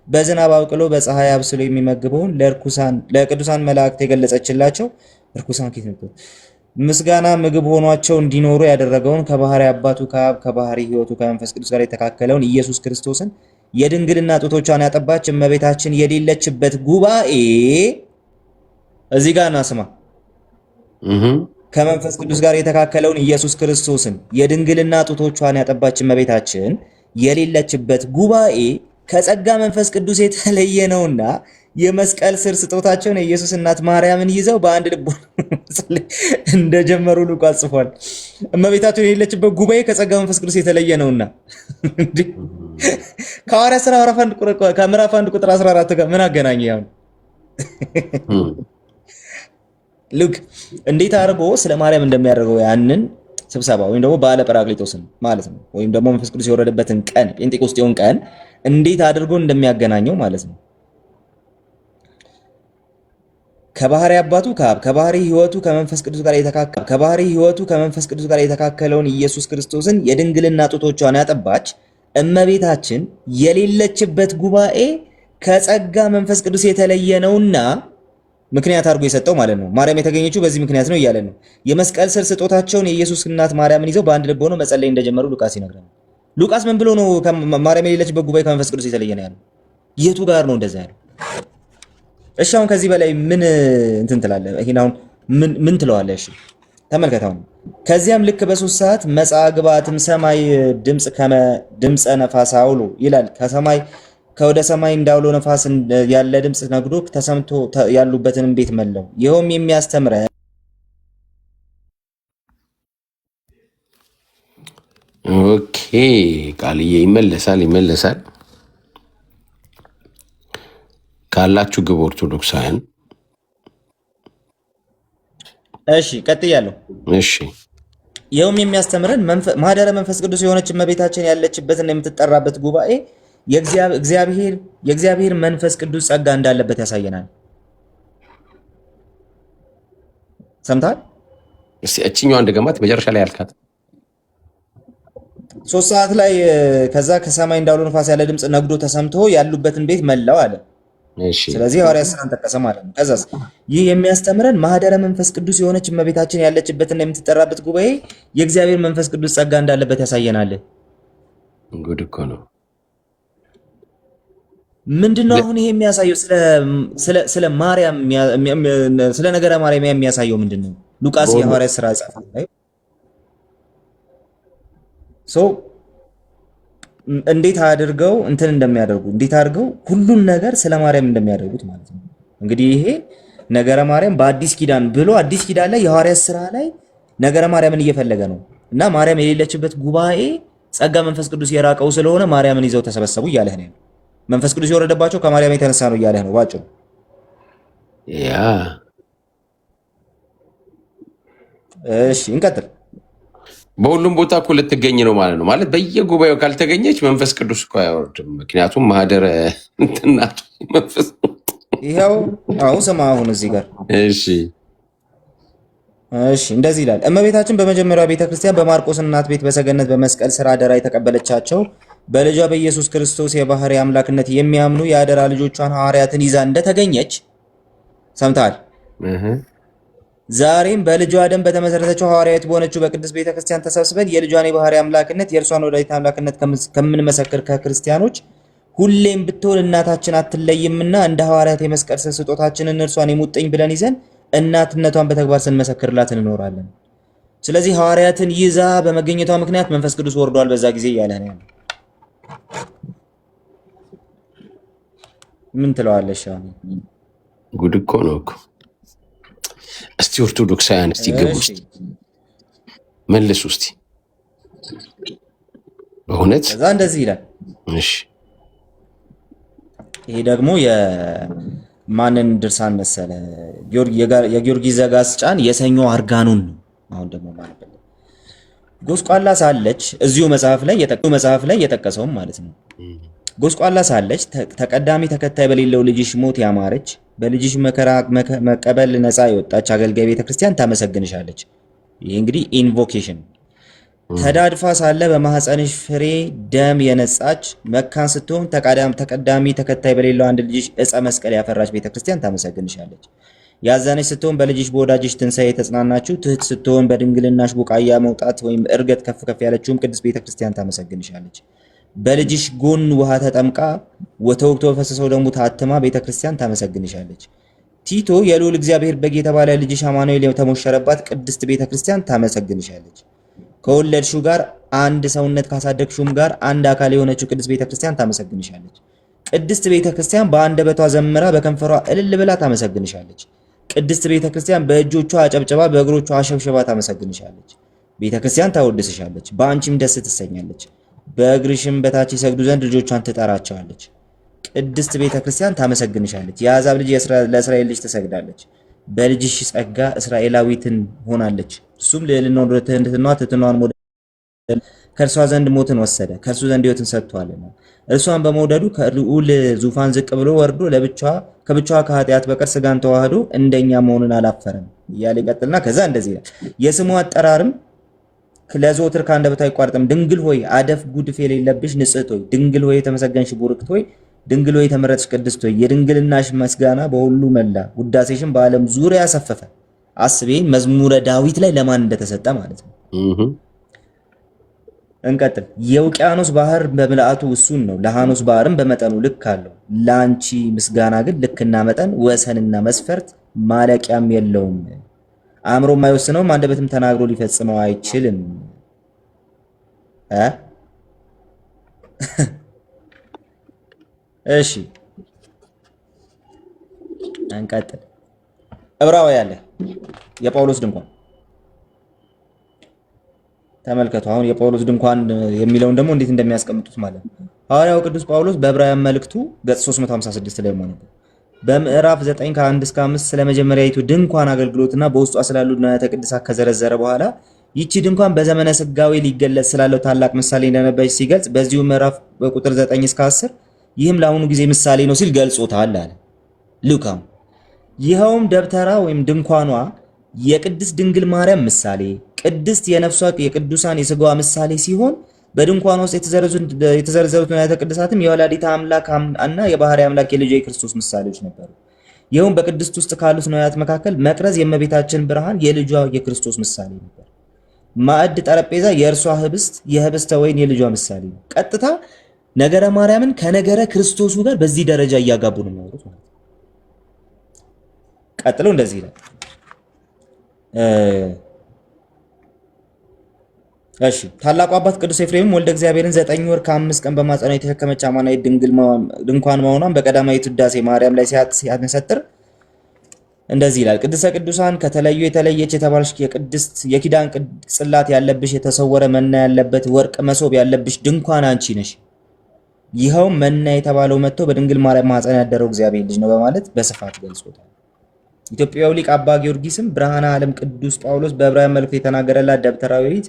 [SPEAKER 4] በዝናብ አብቅሎ በፀሐይ አብስሎ የሚመግበውን ለቅዱሳን መላእክት የገለጸችላቸው ርኩሳን ኪትነቱ ምስጋና ምግብ ሆኗቸው እንዲኖሩ ያደረገውን ከባህሪ አባቱ ከአብ ከባህሪ ሕይወቱ ከመንፈስ ቅዱስ ጋር የተካከለውን ኢየሱስ ክርስቶስን የድንግልና ጡቶቿን ያጠባች እመቤታችን የሌለችበት ጉባኤ እዚህ ጋር ናስማ ከመንፈስ ቅዱስ ጋር የተካከለውን ኢየሱስ ክርስቶስን የድንግልና ጡቶቿን ያጠባች እመቤታችን የሌለችበት ጉባኤ ከጸጋ መንፈስ ቅዱስ የተለየ ነውና የመስቀል ስር ስጦታቸውን የኢየሱስ እናት ማርያምን ይዘው በአንድ ልብ እንደጀመሩ ሉቃስ ጽፏል። እመቤታችን የሌለችበት ጉባኤ ከጸጋ መንፈስ ቅዱስ የተለየ ነውና ከሐዋርያት ሥራ ከምዕራፍ 1 ቁጥር 14 ጋር ምን አገናኘ? ያው ልክ እንዴት አድርጎ ስለ ማርያም እንደሚያደርገው ያንን ስብሰባ ወይም ደግሞ በዓለ ጰራቅሊጦስን ማለት ነው፣ ወይም ደግሞ መንፈስ ቅዱስ የወረደበትን ቀን ጴንጤቆስጤውን ቀን እንዴት አድርጎ እንደሚያገናኘው ማለት ነው። ከባህሪ አባቱ ከአብ ከባህሪ ሕይወቱ ከመንፈስ ቅዱስ ጋር የተካከለውን ኢየሱስ ክርስቶስን የድንግልና ጡቶቿን ያጠባች እመቤታችን የሌለችበት ጉባኤ ከጸጋ መንፈስ ቅዱስ የተለየ ነውና ምክንያት አድርጎ የሰጠው ማለት ነው። ማርያም የተገኘችው በዚህ ምክንያት ነው እያለን ነው። የመስቀል ስር ስጦታቸውን የኢየሱስ እናት ማርያምን ይዘው በአንድ ልብ ሆነው መጸለይ እንደጀመሩ ሉቃስ ይነግረናል። ሉቃስ ምን ብሎ ነው ማርያም የሌለችበት ጉባኤ ከመንፈስ ቅዱስ የተለየ ነው ያለው? የቱ ጋር ነው እንደዛ ያለው? እሺ አሁን ከዚህ በላይ ምን እንትን ትላለህ? ይሄን አሁን ምን ትለዋለህ? እሺ ተመልከት። አሁን ከዚያም ልክ በ3 ሰዓት መጽአ ግባትም ሰማይ ድምፀ ነፋስ አውሎ ይላል። ከሰማይ ከወደ ሰማይ እንዳውሎ ነፋስ ያለ ድምፅ ነግዶ ተሰምቶ ያሉበትንም ቤት መለው። ይኸውም የሚያስተምረን
[SPEAKER 2] ኦኬ ቃልዬ ይመለሳል ካላችሁ ግብ ኦርቶዶክሳውያን።
[SPEAKER 4] እሺ ቀጥያለሁ።
[SPEAKER 2] እሺ
[SPEAKER 4] ይኸውም የሚያስተምረን ማህደረ መንፈስ ቅዱስ የሆነች እመቤታችን ያለችበትና የምትጠራበት ጉባኤ የእግዚአብሔር መንፈስ ቅዱስ ጸጋ እንዳለበት ያሳየናል። ሰምታል?
[SPEAKER 2] እስቲ እቺኛው አንድ ገማት መጨረሻ ላይ ያልካት
[SPEAKER 4] 3 ሰዓት ላይ ከዛ ከሰማይ እንዳውሎ ነፋስ ያለ ድምፅ ነግዶ ተሰምቶ ያሉበትን ቤት መላው አለ።
[SPEAKER 2] እሺ
[SPEAKER 4] ስለዚህ ሐዋርያት ሥራን ጠቀሰ ማለት ነው። ከዛስ ይህ የሚያስተምረን ማህደረ መንፈስ ቅዱስ የሆነች እመቤታችን ያለችበትና የምትጠራበት ጉባኤ የእግዚአብሔር መንፈስ ቅዱስ ጸጋ እንዳለበት ያሳየናል።
[SPEAKER 2] ጉድ እኮ ነው።
[SPEAKER 4] ምንድነው አሁን ይሄ የሚያሳየው? ስለ ማርያም ስለ ነገረ ማርያም የሚያሳየው ምንድነው? ሉቃስ የሐዋርያት ሥራ ጻፈው ላይ እንዴት አድርገው እንትን እንደሚያደርጉ እንዴት አድርገው ሁሉን ነገር ስለ ማርያም እንደሚያደርጉት ማለት ነው። እንግዲህ ይሄ ነገረ ማርያም በአዲስ ኪዳን ብሎ አዲስ ኪዳን ላይ የሐዋርያት ሥራ ላይ ነገረ ማርያምን እየፈለገ ነው እና ማርያም የሌለችበት ጉባኤ ጸጋ መንፈስ ቅዱስ የራቀው ስለሆነ ማርያምን ይዘው ተሰበሰቡ እያለህ ነው። መንፈስ ቅዱስ የወረደባቸው ከማርያም የተነሳ ነው እያለህ ነው ባጭሩ።
[SPEAKER 2] ያ
[SPEAKER 4] እሺ እንቀጥል።
[SPEAKER 2] በሁሉም ቦታ እኮ ልትገኝ ነው ማለት ነው። ማለት በየጉባኤው ካልተገኘች መንፈስ ቅዱስ እኮ አይወርድም። ምክንያቱም ማህደረ እንትናቱ መንፈስ
[SPEAKER 4] ይኸው አሁን ስማ፣ አሁን እዚህ ጋር
[SPEAKER 2] እሺ
[SPEAKER 4] እንደዚህ ይላል። እመቤታችን በመጀመሪያው ቤተክርስቲያን በማርቆስ እናት ቤት በሰገነት በመስቀል ስራ አደራ የተቀበለቻቸው በልጇ በኢየሱስ ክርስቶስ የባህሪ አምላክነት የሚያምኑ የአደራ ልጆቿን ሐዋርያትን ይዛ እንደተገኘች ሰምተሃል። ዛሬም በልጇ ደም በተመሰረተችው ሐዋርያዊት በሆነችው በቅድስት ቤተክርስቲያን ተሰብስበን የልጇን የባህሪ አምላክነት የእርሷን ወላዲተ አምላክነት ከምንመሰክር ከክርስቲያኖች ሁሌም ብትሆን እናታችን አትለይምና እንደ ሐዋርያት የመስቀል ስር ስጦታችንን እርሷን የሙጥኝ ብለን ይዘን እናትነቷን በተግባር ስንመሰክርላት እንኖራለን። ስለዚህ ሐዋርያትን ይዛ በመገኘቷ ምክንያት መንፈስ ቅዱስ ወርዷል በዛ ጊዜ እያለ ነው። ምን ትለዋለሽ?
[SPEAKER 2] ጉድ እኮ ነው እኮ። እስቲ ኦርቶዶክሳውያን እስቲ ግቡ፣ እስቲ መልሱ፣ እስቲ በእውነት
[SPEAKER 4] ከዛ እንደዚህ ይላል።
[SPEAKER 2] እሺ
[SPEAKER 4] ይሄ ደግሞ የማንን ድርሳን መሰለ? የጊዮርጊስ ዘጋስጫን የሰኞ አርጋኑን ነው። አሁን ደግሞ ማለት ጎስቋላ ሳለች እዚሁ መጽሐፍ ላይ የጠቀሰውም ማለት ነው። ጎስቋላ ሳለች ተቀዳሚ ተከታይ በሌለው ልጅሽ ሞት ያማረች በልጅሽ መከራ መቀበል ነፃ የወጣች አገልጋይ ቤተክርስቲያን ታመሰግንሻለች። ይሄ እንግዲህ ኢንቮኬሽን። ተዳድፋ ሳለ በማህፀንሽ ፍሬ ደም የነጻች መካን ስትሆን ተቀዳሚ ተከታይ በሌለው አንድ ልጅሽ ዕፀ መስቀል ያፈራች ቤተክርስቲያን ታመሰግንሻለች። ያዘነች ስትሆን በልጅሽ በወዳጅሽ ትንሣኤ የተጽናናችሁ፣ ትህት ስትሆን በድንግልናሽ ቡቃያ መውጣት ወይም እርገት ከፍ ከፍ ያለችውም ቅድስት ቤተክርስቲያን ታመሰግንሻለች። በልጅሽ ጎን ውሃ ተጠምቃ ወተወግቶ በፈሰሰው ደሙ ታትማ ቤተክርስቲያን ታመሰግንሻለች። ቲቶ የልዑል እግዚአብሔር በግ የተባለ ልጅሽ አማኑኤል የተሞሸረባት ቅድስት ቤተክርስቲያን ታመሰግንሻለች። ከወለድሽው ጋር አንድ ሰውነት ካሳደግሽውም ጋር አንድ አካል የሆነችው ቅድስት ቤተክርስቲያን ታመሰግንሻለች። ቅድስት ቤተ ክርስቲያን በአንደበቷ ዘምራ በከንፈሯ እልል ብላ ታመሰግንሻለች። ቅድስት ቤተ ክርስቲያን በእጆቿ አጨብጭባ በእግሮቿ አሸብሽባ ታመሰግንሻለች። ቤተ ክርስቲያን ታወድስሻለች፣ በአንቺም ደስ ትሰኛለች። በእግርሽም በታች ይሰግዱ ዘንድ ልጆቿን ትጠራቸዋለች። ቅድስት ቤተ ክርስቲያን ታመሰግንሻለች። የአሕዛብ ልጅ ለእስራኤል ልጅ ትሰግዳለች። በልጅሽ ጸጋ እስራኤላዊትን ሆናለች። እሱም ልዕልናው ትሕትናዋን ሞደል ከእርሷ ዘንድ ሞትን ወሰደ፣ ከእርሱ ዘንድ ሕይወትን ሰጥቷልና። እርሷን በመውደዱ ከልዑል ዙፋን ዝቅ ብሎ ወርዶ ከብቻዋ ከኃጢአት በቀር ሥጋን ተዋህዶ እንደኛ መሆኑን አላፈረም እያለ ይቀጥልና ከዛ እንደዚህ ይላል። የስሙ አጠራርም ለዘወትር ከአንደበቷ አይቋረጥም። ድንግል ሆይ አደፍ ጉድፍ የሌለብሽ ንጽሕት ሆይ፣ ድንግል ሆይ የተመሰገንሽ ቡርክት ሆይ፣ ድንግል ሆይ የተመረጥሽ ቅድስት ሆይ፣ የድንግልናሽ ምስጋና በሁሉ መላ፣ ውዳሴሽን በዓለም ዙሪያ ሰፈፈ። አስቤ መዝሙረ ዳዊት ላይ ለማን እንደተሰጠ ማለት ነው። እንቀጥል። የውቅያኖስ ባህር በምልአቱ እሱን ነው፣ ለሐኖስ ባህርም በመጠኑ ልክ አለው። ለአንቺ ምስጋና ግን ልክና መጠን ወሰንና መስፈርት ማለቂያም የለውም። አእምሮ የማይወስነውም አንደበትም ተናግሮ ሊፈጽመው አይችልም። እሺ እንቀጥል። ዕብራውያን ላይ የጳውሎስ ድንኳን ተመልከቱ። አሁን የጳውሎስ ድንኳን የሚለውን ደግሞ እንዴት እንደሚያስቀምጡት ማለት ነው። ሐዋርያው ቅዱስ ጳውሎስ በዕብራውያን መልእክቱ ገጽ 356 ላይ ማለት ነው በምዕራፍ 9 ከ1 እስከ 5 ስለ መጀመሪያይቱ ድንኳን አገልግሎትና በውስጧ ስላሉ ንዋያተ ቅድሳት ከዘረዘረ በኋላ ይቺ ድንኳን በዘመነ ስጋዌ ሊገለጽ ስላለው ታላቅ ምሳሌ እንደነበረች ሲገልጽ በዚሁ ምዕራፍ በቁጥር 9 እስከ 10 ይህም ለአሁኑ ጊዜ ምሳሌ ነው ሲል ገልጾታል አለ ሉቃም። ይኸውም ደብተራ ወይም ድንኳኗ የቅድስት ድንግል ማርያም ምሳሌ፣ ቅድስት የነፍሷ የቅዱሳን የስጋዋ ምሳሌ ሲሆን በድንኳኗ ውስጥ የተዘረዘሩት ንዋያተ ቅድሳትም የወላዲተ አምላክ እና የባህሪ አምላክ የልጇ የክርስቶስ ምሳሌዎች ነበሩ። ይኸውም በቅድስት ውስጥ ካሉት ንዋያት መካከል መቅረዝ የእመቤታችን ብርሃን የልጇ የክርስቶስ ምሳሌ ነበር። ማዕድ፣ ጠረጴዛ የእርሷ ህብስት የህብስተ ወይን የልጇ ምሳሌ ነው። ቀጥታ ነገረ ማርያምን ከነገረ ክርስቶሱ ጋር በዚህ ደረጃ እያጋቡ ነው የሚያወሩት ማለት ነው። ቀጥሎ እንደዚህ ይላል። እሺ ታላቁ አባት ቅዱስ ኤፍሬምም ወልደ እግዚአብሔርን 9 ወር ከ5 ቀን በማጸኗ የተሸከመች አማናዊት ድንግል ድንኳን መሆኗን በቀዳማዊት ውዳሴ ማርያም ላይ ሲያመሰጥር እንደዚህ ይላል። ቅድስተ ቅዱሳን ከተለዩ የተለየች የተባለች የኪዳን ጽላት ያለብሽ የተሰወረ መና ያለበት ወርቅ መሶብ ያለብሽ ድንኳን አንቺ ነሽ። ይኸውም መና የተባለው መጥቶ በድንግል ማርያም ማኅፀን ያደረው እግዚአብሔር ልጅ ነው በማለት በስፋት ገልጾታል። ኢትዮጵያዊ ሊቅ አባ ጊዮርጊስም ብርሃነ ዓለም ቅዱስ ጳውሎስ በዕብራውያን መልእክት የተናገረላት ደብተራዊት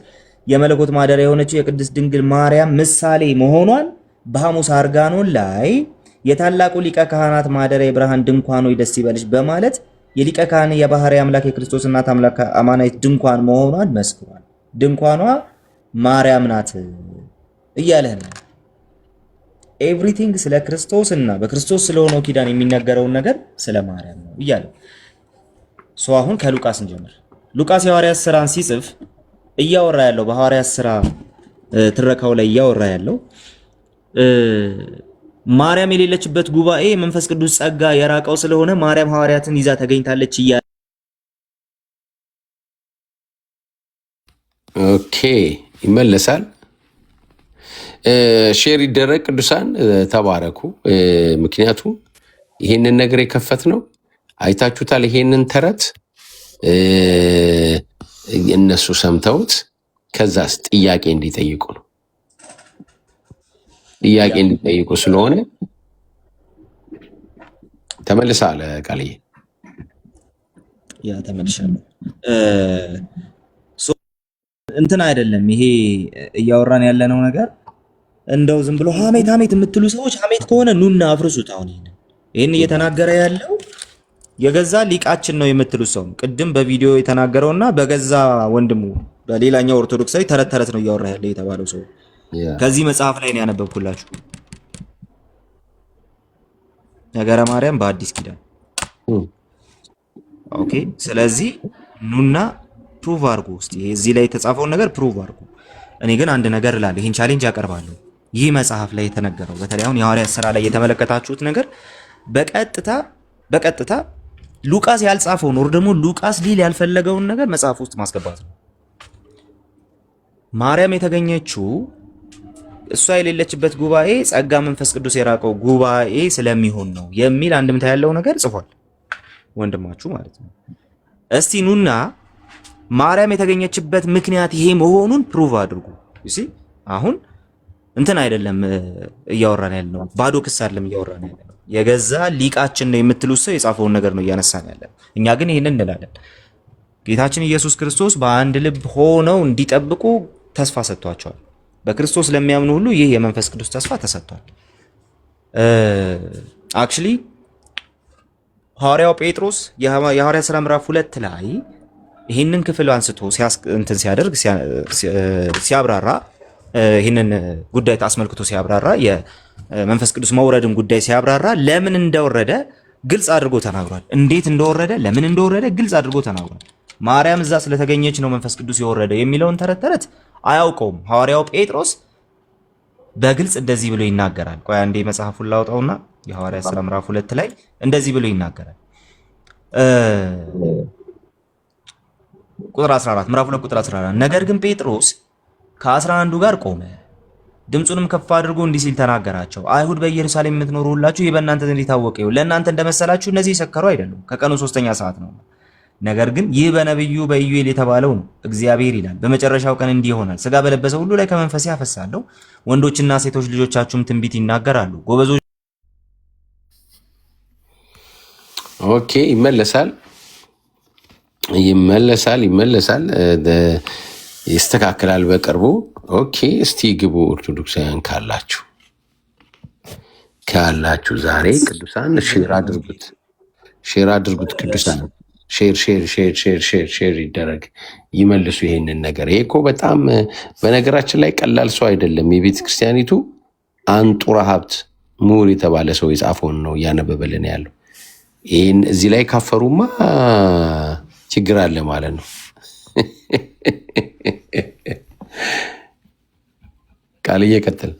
[SPEAKER 4] የመለኮት ማደሪያ የሆነችው የቅድስት ድንግል ማርያም ምሳሌ መሆኗን በሐሙስ አርጋኖን ላይ የታላቁ ሊቀ ካህናት ማደሪያ የብርሃን ድንኳን ሆይ ደስ ይበልሽ በማለት የሊቀ ካህን የባህሪ አምላክ የክርስቶስ እናት አምላክ አማናዊት ድንኳን መሆኗን መስክሯል። ድንኳኗ ማርያም ናት እያለህ ነው። ኤቭሪቲንግ ስለ ክርስቶስ እና በክርስቶስ ስለሆነው ኪዳን የሚነገረውን ነገር ስለ ማርያም ነው እያለ አሁን ከሉቃስ እንጀምር። ሉቃስ የሐዋርያት ሥራን ሲጽፍ እያወራ ያለው በሐዋርያት ሥራ ትረካው ላይ እያወራ ያለው ማርያም የሌለችበት ጉባኤ መንፈስ ቅዱስ ጸጋ የራቀው ስለሆነ ማርያም ሐዋርያትን ይዛ ተገኝታለች እያለ
[SPEAKER 2] ኦኬ ይመለሳል። ሼር ይደረግ። ቅዱሳን ተባረኩ። ምክንያቱም ይሄንን ነገር የከፈት ነው አይታችሁታል። ይሄንን ተረት እነሱ ሰምተውት ከዛስ ጥያቄ እንዲጠይቁ ነው። ጥያቄ እንዲጠይቁ ስለሆነ ተመልሳለ ቃልዬ።
[SPEAKER 4] ያ ተመልሻለሁ። እንትን አይደለም ይሄ እያወራን ያለነው ነገር እንደው ዝም ብሎ ሀሜት የምትሉ ሰዎች ሀሜት ከሆነ ኑና አፍርሱት። አሁን ይሄን እየተናገረ ያለው የገዛ ሊቃችን ነው የምትሉት ሰው ቅድም በቪዲዮ የተናገረውና በገዛ ወንድሙ በሌላኛው ኦርቶዶክሳዊ ተረት ነው እያወራ ያለ የተባለው ሰው ከዚህ መጽሐፍ ላይ ነው ያነበብኩላችሁ። ነገረ ማርያም በአዲስ ኪዳን። ኦኬ ስለዚህ ኑና ፕሩቭ አድርጉ እስቲ እዚህ ላይ የተጻፈውን ነገር ፕሩቭ አድርጉ። እኔ ግን አንድ ነገር እላለሁ፣ ይሄን ቻሌንጅ ያቀርባለሁ። ይህ መጽሐፍ ላይ የተነገረው በተለይ አሁን የሐዋርያት ሥራ ላይ የተመለከታችሁት ነገር በቀጥታ ሉቃስ ያልጻፈውን ወር ደግሞ ሉቃስ ሊል ያልፈለገውን ነገር መጽሐፍ ውስጥ ማስገባት ነው። ማርያም የተገኘችው እሷ የሌለችበት ጉባኤ ጸጋ መንፈስ ቅዱስ የራቀው ጉባኤ ስለሚሆን ነው የሚል አንድምታ ያለው ነገር ጽፏል ወንድማችሁ ማለት ነው። እስቲ ኑና ማርያም የተገኘችበት ምክንያት ይሄ መሆኑን ፕሩቭ አድርጉ። እሺ አሁን እንትን አይደለም እያወራን ያለነው፣ ባዶ ክስ አይደለም እያወራን ያለነው። የገዛ ሊቃችን ነው የምትሉት ሰው የጻፈውን ነገር ነው እያነሳን ያለን። እኛ ግን ይሄንን እንላለን። ጌታችን ኢየሱስ ክርስቶስ በአንድ ልብ ሆነው እንዲጠብቁ ተስፋ ሰጥቷቸዋል። በክርስቶስ ለሚያምኑ ሁሉ ይህ የመንፈስ ቅዱስ ተስፋ ተሰጥቷል። አክቹሊ ሐዋርያው ጴጥሮስ የሐዋርያ ሥራ ምዕራፍ 2 ላይ ይህንን ክፍል አንስቶ እንትን ሲያደርግ ሲያብራራ ይህንን ጉዳይ አስመልክቶ ሲያብራራ የመንፈስ ቅዱስ መውረድን ጉዳይ ሲያብራራ ለምን እንደወረደ ግልጽ አድርጎ ተናግሯል። እንዴት እንደወረደ ለምን እንደወረደ ግልጽ አድርጎ ተናግሯል። ማርያም እዛ ስለተገኘች ነው መንፈስ ቅዱስ የወረደ የሚለውን ተረት አያውቀውም። ሐዋርያው ጴጥሮስ በግልጽ እንደዚህ ብሎ ይናገራል። ቆይ አንዴ መጽሐፉን ላውጣውና የሐዋርያ ሥራ ምዕራፍ 2 ላይ እንደዚህ ብሎ ይናገራል። ቁጥር 14 ምዕራፍ 2 ቁጥር 14 ነገር ግን ጴጥሮስ ከ11 ጋር ቆመ፣ ድምፁንም ከፍ አድርጎ እንዲህ ሲል ተናገራቸው። አይሁድ በኢየሩሳሌም የምትኖሩ ሁላችሁ ይህ በእናንተ ዘንድ የታወቀ ይሁን። ለእናንተ እንደመሰላችሁ እነዚህ የሰከሩ አይደሉም፣ ከቀኑ 3ኛ ሰዓት ነው። ነገር ግን ይህ በነቢዩ በኢዩኤል የተባለው ነው። እግዚአብሔር ይላል በመጨረሻው ቀን እንዲህ ይሆናል፣ ሥጋ በለበሰ ሁሉ ላይ ከመንፈሴ አፈሳለሁ፣ ወንዶችና ሴቶች ልጆቻችሁም ትንቢት ይናገራሉ፣ ጎበዞች።
[SPEAKER 2] ኦኬ፣ ይመለሳል ይስተካከላል በቅርቡ። ኦኬ፣ እስቲ ግቡ ኦርቶዶክሳውያን ካላችሁ ዛሬ ቅዱሳን ሼር አድርጉት ቅዱሳን ሼር ይደረግ፣ ይመልሱ ይሄንን ነገር። ይሄ እኮ በጣም በነገራችን ላይ ቀላል ሰው አይደለም። የቤተ ክርስቲያኒቱ አንጡራ ሀብት ምሁር የተባለ ሰው የጻፈውን ነው እያነበበልን ያለው። ይህን እዚህ ላይ ካፈሩማ ችግር አለ ማለት ነው። ቃልዬ ቀጥል።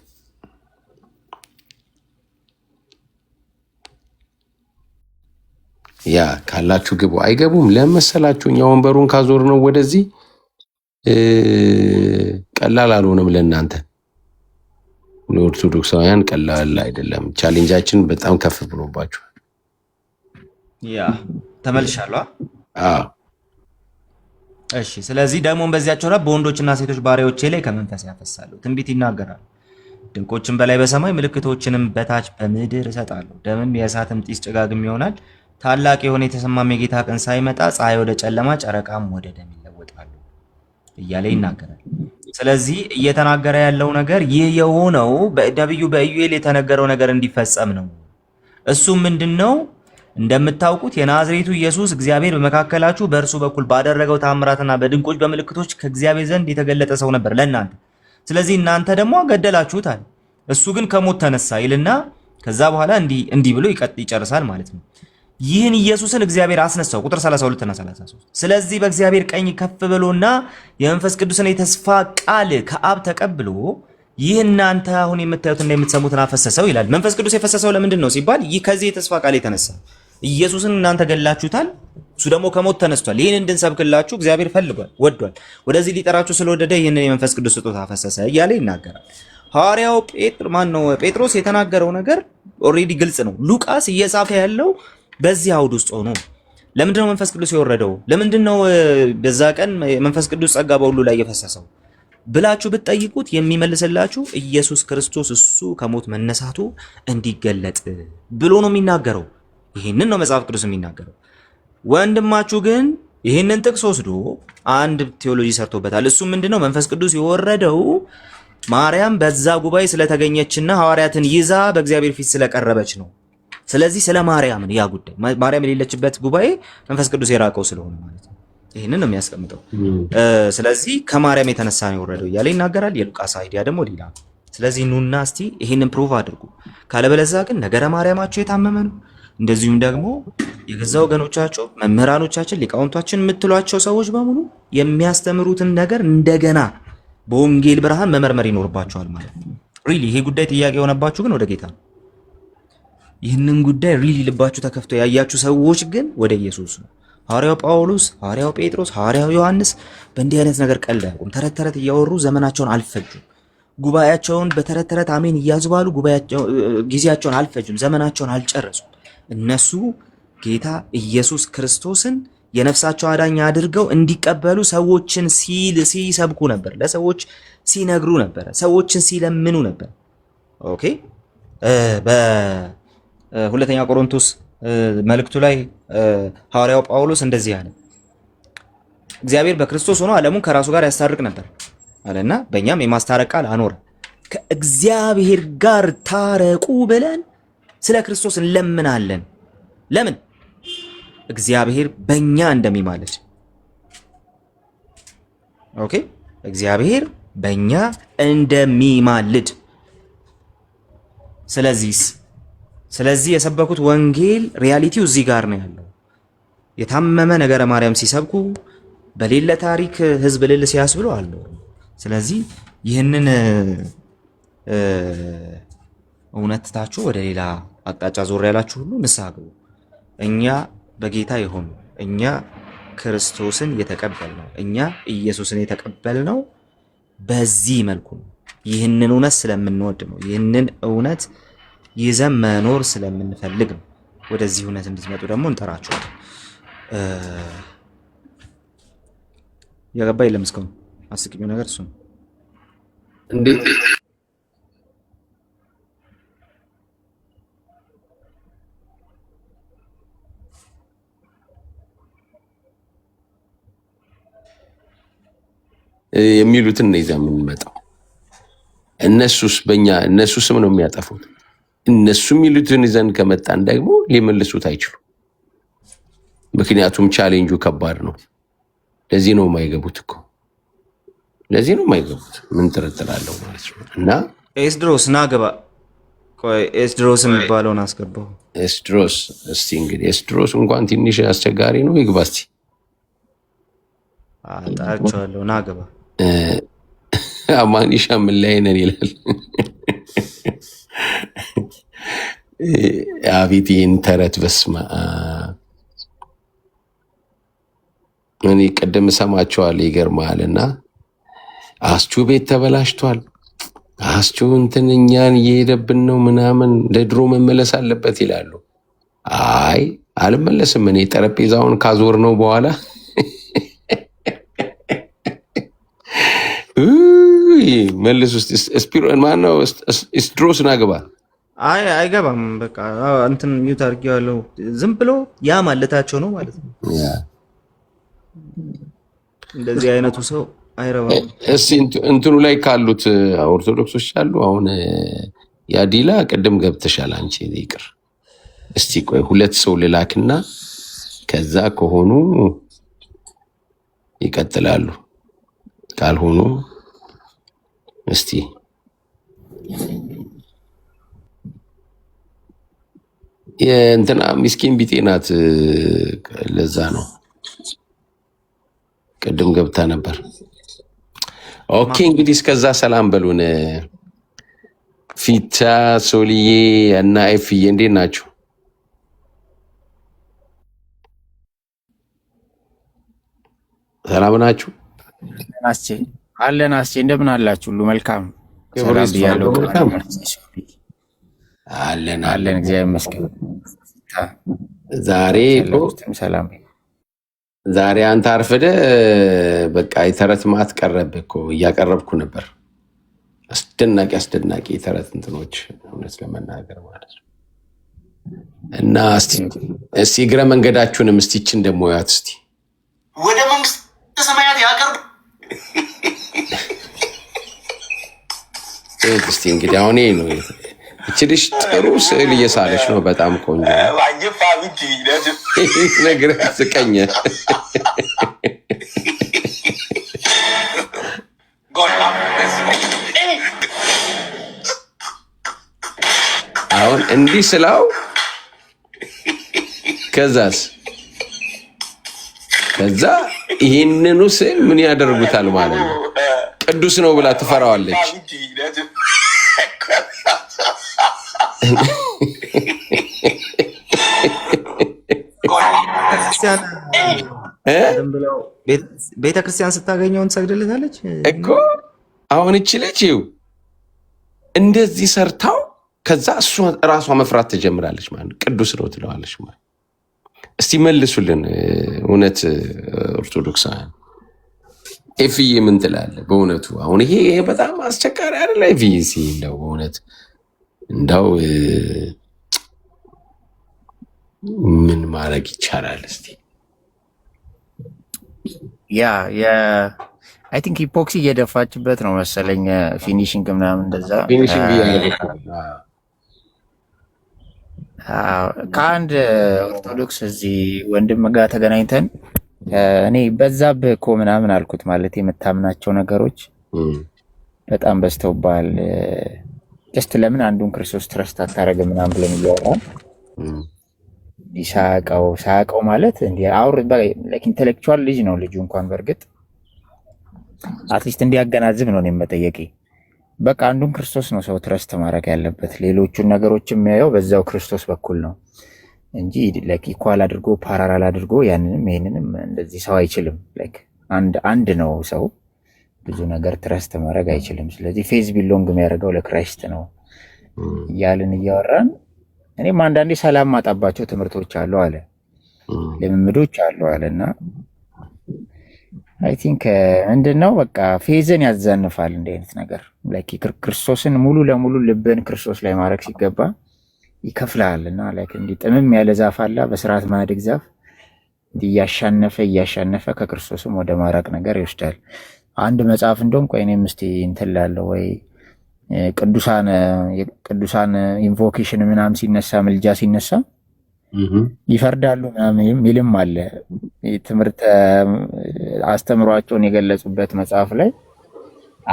[SPEAKER 2] ያ ካላችሁ ግቡ። አይገቡም ለመሰላችሁ እኛ ወንበሩን ካዞር ነው ወደዚህ ቀላል አልሆነም ለእናንተ ለኦርቶዶክሳውያን ቀላል አይደለም። ቻሌንጃችን በጣም ከፍ ብሎባችኋል።
[SPEAKER 4] ያ ተመልሻለሁ።
[SPEAKER 2] አዎ
[SPEAKER 4] እሺ። ስለዚህ ደግሞ በዚያቸው ላይ በወንዶችና ሴቶች ባሪያዎቼ ላይ ከመንፈስ ያፈሳሉ፣ ትንቢት ይናገራሉ፣ ድንቆችን በላይ በሰማይ ምልክቶችንም በታች በምድር እሰጣለሁ። ደምም የእሳትም ጢስ ጭጋግም ይሆናል። ታላቅ የሆነ የተሰማም የጌታ ቀን ሳይመጣ ፀሐይ ወደ ጨለማ ጨረቃም ወደ ደም ይለወጣሉ እያለ ይናገራል። ስለዚህ እየተናገረ ያለው ነገር ይህ የሆነው በነቢዩ በኢዩኤል የተነገረው ነገር እንዲፈጸም ነው። እሱም ምንድነው? እንደምታውቁት የናዝሬቱ ኢየሱስ እግዚአብሔር በመካከላችሁ በእርሱ በኩል ባደረገው ታምራትና በድንቆች በምልክቶች ከእግዚአብሔር ዘንድ የተገለጠ ሰው ነበር ለእናንተ። ስለዚህ እናንተ ደግሞ ገደላችሁታል፣ እሱ ግን ከሞት ተነሳ ይልና ከዛ በኋላ እንዲህ ብሎ ይጨርሳል ማለት ነው። ይህን ኢየሱስን እግዚአብሔር አስነሳው። ቁጥር 32 እና 33 ስለዚህ በእግዚአብሔር ቀኝ ከፍ ብሎና የመንፈስ ቅዱስን የተስፋ ቃል ከአብ ተቀብሎ ይህ እናንተ አሁን የምታዩትና የምትሰሙትን አፈሰሰው ይላል። መንፈስ ቅዱስ የፈሰሰው ለምንድን ነው ሲባል ይህ ከዚህ የተስፋ ቃል የተነሳ ኢየሱስን እናንተ ገላችሁታል፣ እሱ ደግሞ ከሞት ተነስቷል። ይህን እንድንሰብክላችሁ እግዚአብሔር ፈልጓል፣ ወዷል። ወደዚህ ሊጠራችሁ ስለወደደ ይህንን የመንፈስ ቅዱስ ስጦታ አፈሰሰ እያለ ይናገራል። ሐዋርያው ጴጥሮስ የተናገረው ነገር ኦልሬዲ ግልጽ ነው። ሉቃስ እየጻፈ ያለው በዚህ አውድ ውስጥ ሆኖ ለምንድነው መንፈስ ቅዱስ የወረደው? ለምንድነው በዛ ቀን መንፈስ ቅዱስ ጸጋ በሁሉ ላይ የፈሰሰው ብላችሁ ብትጠይቁት የሚመልስላችሁ ኢየሱስ ክርስቶስ እሱ ከሞት መነሳቱ እንዲገለጥ ብሎ ነው የሚናገረው። ይህንን ነው መጽሐፍ ቅዱስ የሚናገረው። ወንድማችሁ ግን ይህንን ጥቅስ ወስዶ አንድ ቴዎሎጂ ሰርቶበታል። እሱ ምንድነው? መንፈስ ቅዱስ የወረደው ማርያም በዛ ጉባኤ ስለተገኘችና ሐዋርያትን ይዛ በእግዚአብሔር ፊት ስለቀረበች ነው። ስለዚህ ስለ ማርያም ያ ጉዳይ ማርያም የሌለችበት ጉባኤ መንፈስ ቅዱስ የራቀው ስለሆነ ማለት ነው። ይህንን ነው የሚያስቀምጠው። ስለዚህ ከማርያም የተነሳ ነው የወረደው እያለ ይናገራል። የሉቃስ አይዲያ ደግሞ ሌላ። ስለዚህ ኑና እስቲ ይህንን ፕሩቭ አድርጉ። ካለበለዚያ ግን ነገረ ማርያማቸው የታመመ ነው። እንደዚሁም ደግሞ የገዛ ወገኖቻቸው መምህራኖቻችን፣ ሊቃውንቶቻችን የምትሏቸው ሰዎች በሙሉ የሚያስተምሩትን ነገር እንደገና በወንጌል ብርሃን መመርመር ይኖርባቸዋል ማለት ነው። ሪሊ ይሄ ጉዳይ ጥያቄ የሆነባችሁ ግን ወደ ጌታ ነው። ይህንን ጉዳይ ሪሊ ልባችሁ ተከፍቶ ያያችሁ ሰዎች ግን ወደ ኢየሱስ ነው። ሐዋርያው ጳውሎስ፣ ሐዋርያው ጴጥሮስ፣ ሐዋርያው ዮሐንስ በእንዲህ አይነት ነገር ቀልድ አያውቁም። ተረት ተረት እያወሩ ዘመናቸውን አልፈጁም። ጉባኤያቸውን በተረት ተረት አሜን እያዙ ባሉ ጊዜያቸውን አልፈጁም፣ ዘመናቸውን አልጨረሱም። እነሱ ጌታ ኢየሱስ ክርስቶስን የነፍሳቸው አዳኝ አድርገው እንዲቀበሉ ሰዎችን ሲሰብኩ ነበር፣ ለሰዎች ሲነግሩ ነበር፣ ሰዎችን ሲለምኑ ነበር። ኦኬ በሁለተኛ ቆሮንቶስ መልእክቱ ላይ ሐዋርያው ጳውሎስ እንደዚህ አለ፣ እግዚአብሔር በክርስቶስ ሆኖ ዓለሙን ከራሱ ጋር ያስታርቅ ነበር አለና በእኛም የማስታረቅ ቃል አኖረ። ከእግዚአብሔር ጋር ታረቁ ብለን ስለ ክርስቶስ እንለምናለን። ለምን? እግዚአብሔር በእኛ እንደሚማልድ። ኦኬ እግዚአብሔር በእኛ እንደሚማልድ። ስለዚህ የሰበኩት ወንጌል ሪያሊቲው እዚህ ጋር ነው ያለው። የታመመ ነገረ ማርያም ሲሰብኩ በሌለ ታሪክ ህዝብ ልል ሲያስብሉ አሉ። ስለዚህ ይህንን እውነት ትታችሁ ወደ ሌላ አቅጣጫ ዞር ያላችሁ ሁሉ ንስሐ ግቡ። እኛ በጌታ የሆኑ እኛ ክርስቶስን የተቀበልነው እኛ ኢየሱስን የተቀበልነው በዚህ መልኩ ነው። ይህንን እውነት ስለምንወድ ነው። ይህንን እውነት ይዘን መኖር ስለምንፈልግ ነው። ወደዚህ እውነት እንድትመጡ ደግሞ እንጠራችኋለን። የገባ የለም እስካሁን አስቂኙ ነገር እሱ ነው።
[SPEAKER 2] እንዴት የሚሉትን ነው ይዛ የምንመጣው። እነሱስ እነሱ ስም ነው የሚያጠፉት። እነሱ የሚሉትን ይዘን ከመጣን ደግሞ ሊመልሱት አይችሉም። ምክንያቱም ቻሌንጁ ከባድ ነው። ለዚህ ነው የማይገቡት እኮ ለዚህ ነው የማይገቡት። ምን ጥርጥር አለው ማለት ነው። እና
[SPEAKER 4] ኤስድሮስ ና ግባ። ቆይ ኤስድሮስ የሚባለውን አስገባው።
[SPEAKER 2] ኤስድሮስ እስቲ እንግዲህ ኤስድሮስ እንኳን ትንሽ አስቸጋሪ ነው። ይግባ እስቲ።
[SPEAKER 4] አጣርቻለሁ። ና ግባ።
[SPEAKER 2] አማኒሻ ምን ላይ ነን ይላል። አቤት ይህን ተረት በስማ እኔ ቅድም ሰማቸዋለሁ። ይገርማል። እና አስቹ ቤት ተበላሽቷል፣ አስቹ እንትን እኛን እየሄደብን ነው ምናምን ለድሮ መመለስ አለበት ይላሉ። አይ አልመለስም። እኔ ጠረጴዛውን ካዞር ነው በኋላ መልስ ውስጥ ማነው ኤስድሮስ ናግባ።
[SPEAKER 4] አይ አይገባም። በቃ እንትን ሚውት አድርጌዋለሁ። ዝም ብሎ ያ ማለታቸው ነው ማለት ነው። እንደዚህ አይነቱ ሰው አይረባም።
[SPEAKER 2] እስቲ እንትኑ ላይ ካሉት ኦርቶዶክሶች አሉ። አሁን ያዲላ ቅድም ገብተሻል አንቺ ይቅር። እስቲ ቆይ ሁለት ሰው ልላክና ከዛ ከሆኑ ይቀጥላሉ፣ ካልሆኑ እስቲ የእንትና ሚስኪን ቢጤ ናት። ለዛ ነው ቅድም ገብታ ነበር። ኦኬ እንግዲህ እስከዛ ሰላም በሉን። ፊታ ሶልዬ እና ኤፍዬ እንዴት ናችሁ? ሰላም ናችሁ?
[SPEAKER 8] አለን አስቼ እንደምን አላችሁ? ሁሉ መልካም አለን እግዚአብሔር ይመስገን።
[SPEAKER 2] ዛሬ አንተ አርፍደ በቃ የተረት ማት ቀረብህ እኮ። እያቀረብኩ ነበር አስደናቂ የተረት እንትኖች እውነት ለመናገር ማለት ነው። እና እስቲ እግረ መንገዳችሁንም እስቲ ይችን ደግሞ ያት እስቲ
[SPEAKER 7] ወደ መንግስተ ሰማያት ያቀርቡ
[SPEAKER 2] እስቲ እንግዲህ አሁን ይሄ ነው። እቺ ልጅ ጥሩ ስዕል እየሳለች ነው። በጣም ቆንጆ ነገር ስቀኘ አሁን እንዲህ ስላው ከዛ ይህንኑ ስዕል ምን ያደርጉታል ማለት ነው። ቅዱስ ነው ብላ ትፈራዋለች።
[SPEAKER 4] ቤተክርስቲያን ስታገኘውን ትሰግድለታለች
[SPEAKER 2] እኮ። አሁን እቺ ልጅ እንደዚህ ሰርታው ከዛ እሷ ራሷ መፍራት ትጀምራለች ማለት ቅዱስ ነው ትለዋለች ማለት። እስቲ መልሱልን እውነት ኦርቶዶክሳውያን ኤፍዬ ምን ትላለህ? በእውነቱ አሁን ይሄ በጣም አስቸጋሪ አይደለ? ኤፍዬ ሲለው በእውነት እንዳው ምን ማድረግ ይቻላል? እስቲ
[SPEAKER 8] አይ ቲንክ ኢፖክሲ እየደፋችበት ነው መሰለኝ ፊኒሽንግ ምናምን እንደዛ ከአንድ ኦርቶዶክስ እዚህ ወንድም ጋር ተገናኝተን እኔ በዛብህ እኮ ምናምን አልኩት። ማለት የምታምናቸው ነገሮች በጣም በዝተውብሃል፣ ጀስት ለምን አንዱን ክርስቶስ ትረስት አታደርግም ምናምን ብለን እያወራን ሳያውቀው ማለት ኢንቴሌክቹዋል ልጅ ነው ልጁ እንኳን በእርግጥ አትሊስት እንዲያገናዝብ ነው መጠየቂ። በቃ አንዱን ክርስቶስ ነው ሰው ትረስት ማድረግ ያለበት። ሌሎቹን ነገሮች የሚያየው በዛው ክርስቶስ በኩል ነው እንጂ ኢኳል አድርጎ ፓራራል አድርጎ ያንንም ይሄንንም እንደዚህ ሰው አይችልም። አንድ ነው ሰው ብዙ ነገር ትረስት ማድረግ አይችልም። ስለዚህ ፌዝ ቢሎንግ የሚያደርገው ለክራይስት ነው እያልን እያወራን እኔም አንዳንዴ ሰላም ማጣባቸው ትምህርቶች አሉ አለ፣ ልምምዶች አሉ አለና አይ ቲንክ ምንድነው በቃ ፌዝን ያዛንፋል እንዲህ አይነት ነገር። ክርስቶስን ሙሉ ለሙሉ ልብን ክርስቶስ ላይ ማድረግ ሲገባ ይከፍላል እና እንዲህ ጥምም ያለ ዛፍ አለ በስርዓት ማደግ ዛፍ እንዲህ እያሻነፈ ከክርስቶስም ወደ ማራቅ ነገር ይወስዳል። አንድ መጽሐፍ እንደውም ቆይ እኔም እስቲ እንትን ላለው ወይ ቅዱሳን ኢንቮኬሽን ምናምን ሲነሳ ምልጃ ሲነሳ ይፈርዳሉ ምናምን የሚልም አለ። ትምህርት አስተምሯቸውን የገለጹበት መጽሐፍ ላይ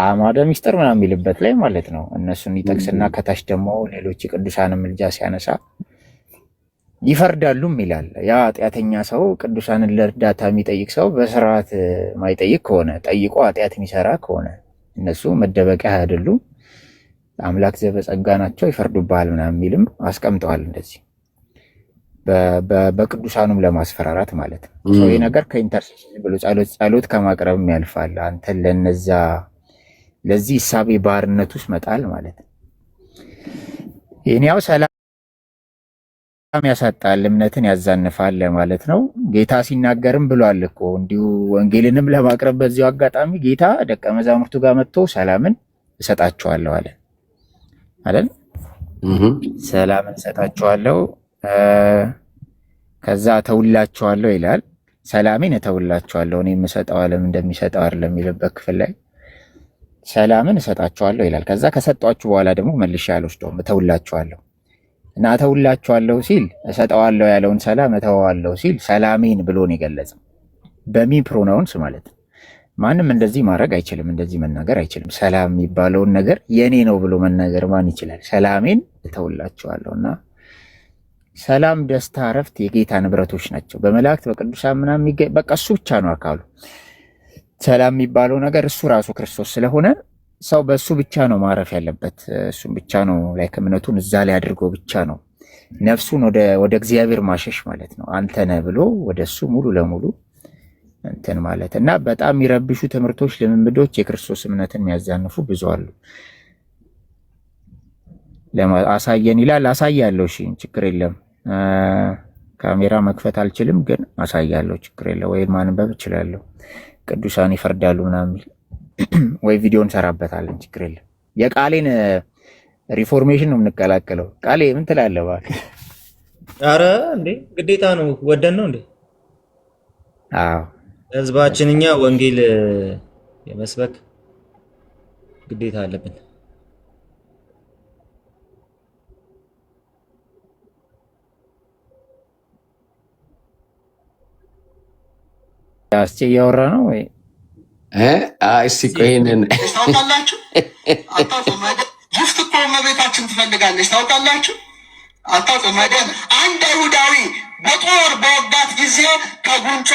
[SPEAKER 8] አማደ ሚስጥር ምናምን የሚልበት ላይ ማለት ነው። እነሱን ይጠቅስና ከታች ደግሞ ሌሎች የቅዱሳን ምልጃ ሲያነሳ ይፈርዳሉም ይላል። ያ ኃጢአተኛ ሰው ቅዱሳንን ለእርዳታ የሚጠይቅ ሰው በስርዓት ማይጠይቅ ከሆነ ጠይቆ ኃጢአት የሚሰራ ከሆነ እነሱ መደበቂያ አይደሉም፣ አምላክ ዘበጸጋ ናቸው፣ ይፈርዱብሃል ምናምን የሚልም አስቀምጠዋል። እንደዚህ በቅዱሳኑም ለማስፈራራት ማለት ነው። ሰው ይህ ነገር ከኢንተርሴሽን ብሎ ጸሎት ከማቅረብም ያልፋል። አንተን ለዚህ እሳቤ ባርነት ውስጥ መጣል ማለት ነው። ይህን ያው ሰላም ያሳጣል፣ እምነትን ያዛንፋል ማለት ነው። ጌታ ሲናገርም ብሏል እኮ እንዲሁ ወንጌልንም ለማቅረብ በዚሁ አጋጣሚ ጌታ ደቀ መዛሙርቱ ጋር መጥቶ ሰላምን እሰጣቸዋለሁ አለ አይደል? ሰላምን እሰጣቸዋለሁ ከዛ እተውላቸዋለሁ ይላል። ሰላሜን እተውላቸዋለሁ እኔ የምሰጠው ዓለም እንደሚሰጠው አይደለም የሚልበት ክፍል ላይ ሰላምን እሰጣቸዋለሁ ይላል። ከዛ ከሰጧችሁ በኋላ ደግሞ መልሼ አልወስደውም እተውላቸዋለሁ እና እተውላቸዋለሁ ሲል እሰጠዋለሁ ያለውን ሰላም እተዋለሁ ሲል ሰላሜን ብሎ ነው የገለጸው። በሚ ፕሮናውንስ ማለት ነው። ማንም እንደዚህ ማድረግ አይችልም፣ እንደዚህ መናገር አይችልም። ሰላም የሚባለውን ነገር የኔ ነው ብሎ መናገር ማን ይችላል? ሰላሜን እተውላቸዋለሁ እና ሰላም፣ ደስታ፣ እረፍት የጌታ ንብረቶች ናቸው። በመላእክት በቅዱሳን ምናምን የሚገኝ በቃ እሱ ብቻ ነው አካሉ። ሰላም የሚባለው ነገር እሱ ራሱ ክርስቶስ ስለሆነ ሰው በእሱ ብቻ ነው ማረፍ ያለበት። እሱም ብቻ ነው ላይ እምነቱን እዛ ላይ አድርጎ ብቻ ነው ነፍሱን ወደ እግዚአብሔር ማሸሽ ማለት ነው። አንተ ነህ ብሎ ወደ እሱ ሙሉ ለሙሉ እንትን ማለት እና በጣም የሚረብሹ ትምህርቶች፣ ልምምዶች የክርስቶስ እምነትን የሚያዛንፉ ብዙ አሉ። አሳየን ይላል። አሳያለሁ። እሺ ችግር የለም። ካሜራ መክፈት አልችልም፣ ግን አሳያለሁ። ችግር የለም። ወይ ማንበብ እችላለሁ። ቅዱሳን ይፈርዳሉ ምናምን ወይ ቪዲዮ እንሰራበታለን። ችግር የለም። የቃሌን ሪፎርሜሽን ነው የምንቀላቀለው። ቃሌ ምን ትላለህ? እባክህ።
[SPEAKER 4] ኧረ እንዴ ግዴታ ነው። ወደን ነው እንዴ?
[SPEAKER 8] አዎ
[SPEAKER 4] ህዝባችን እኛ ወንጌል የመስበክ ግዴታ አለብን።
[SPEAKER 8] እስኪ እያወራ ነው ወይ?
[SPEAKER 2] እስኪ ቆይንን
[SPEAKER 7] ታውቃላችሁ? ጊፍት እኮ እመቤታችን ትፈልጋለች። ታውቃላችሁ? አታውቅም አይደል? አንድ አይሁዳዊ በጦር በወጋት ጊዜ ከጉንጯ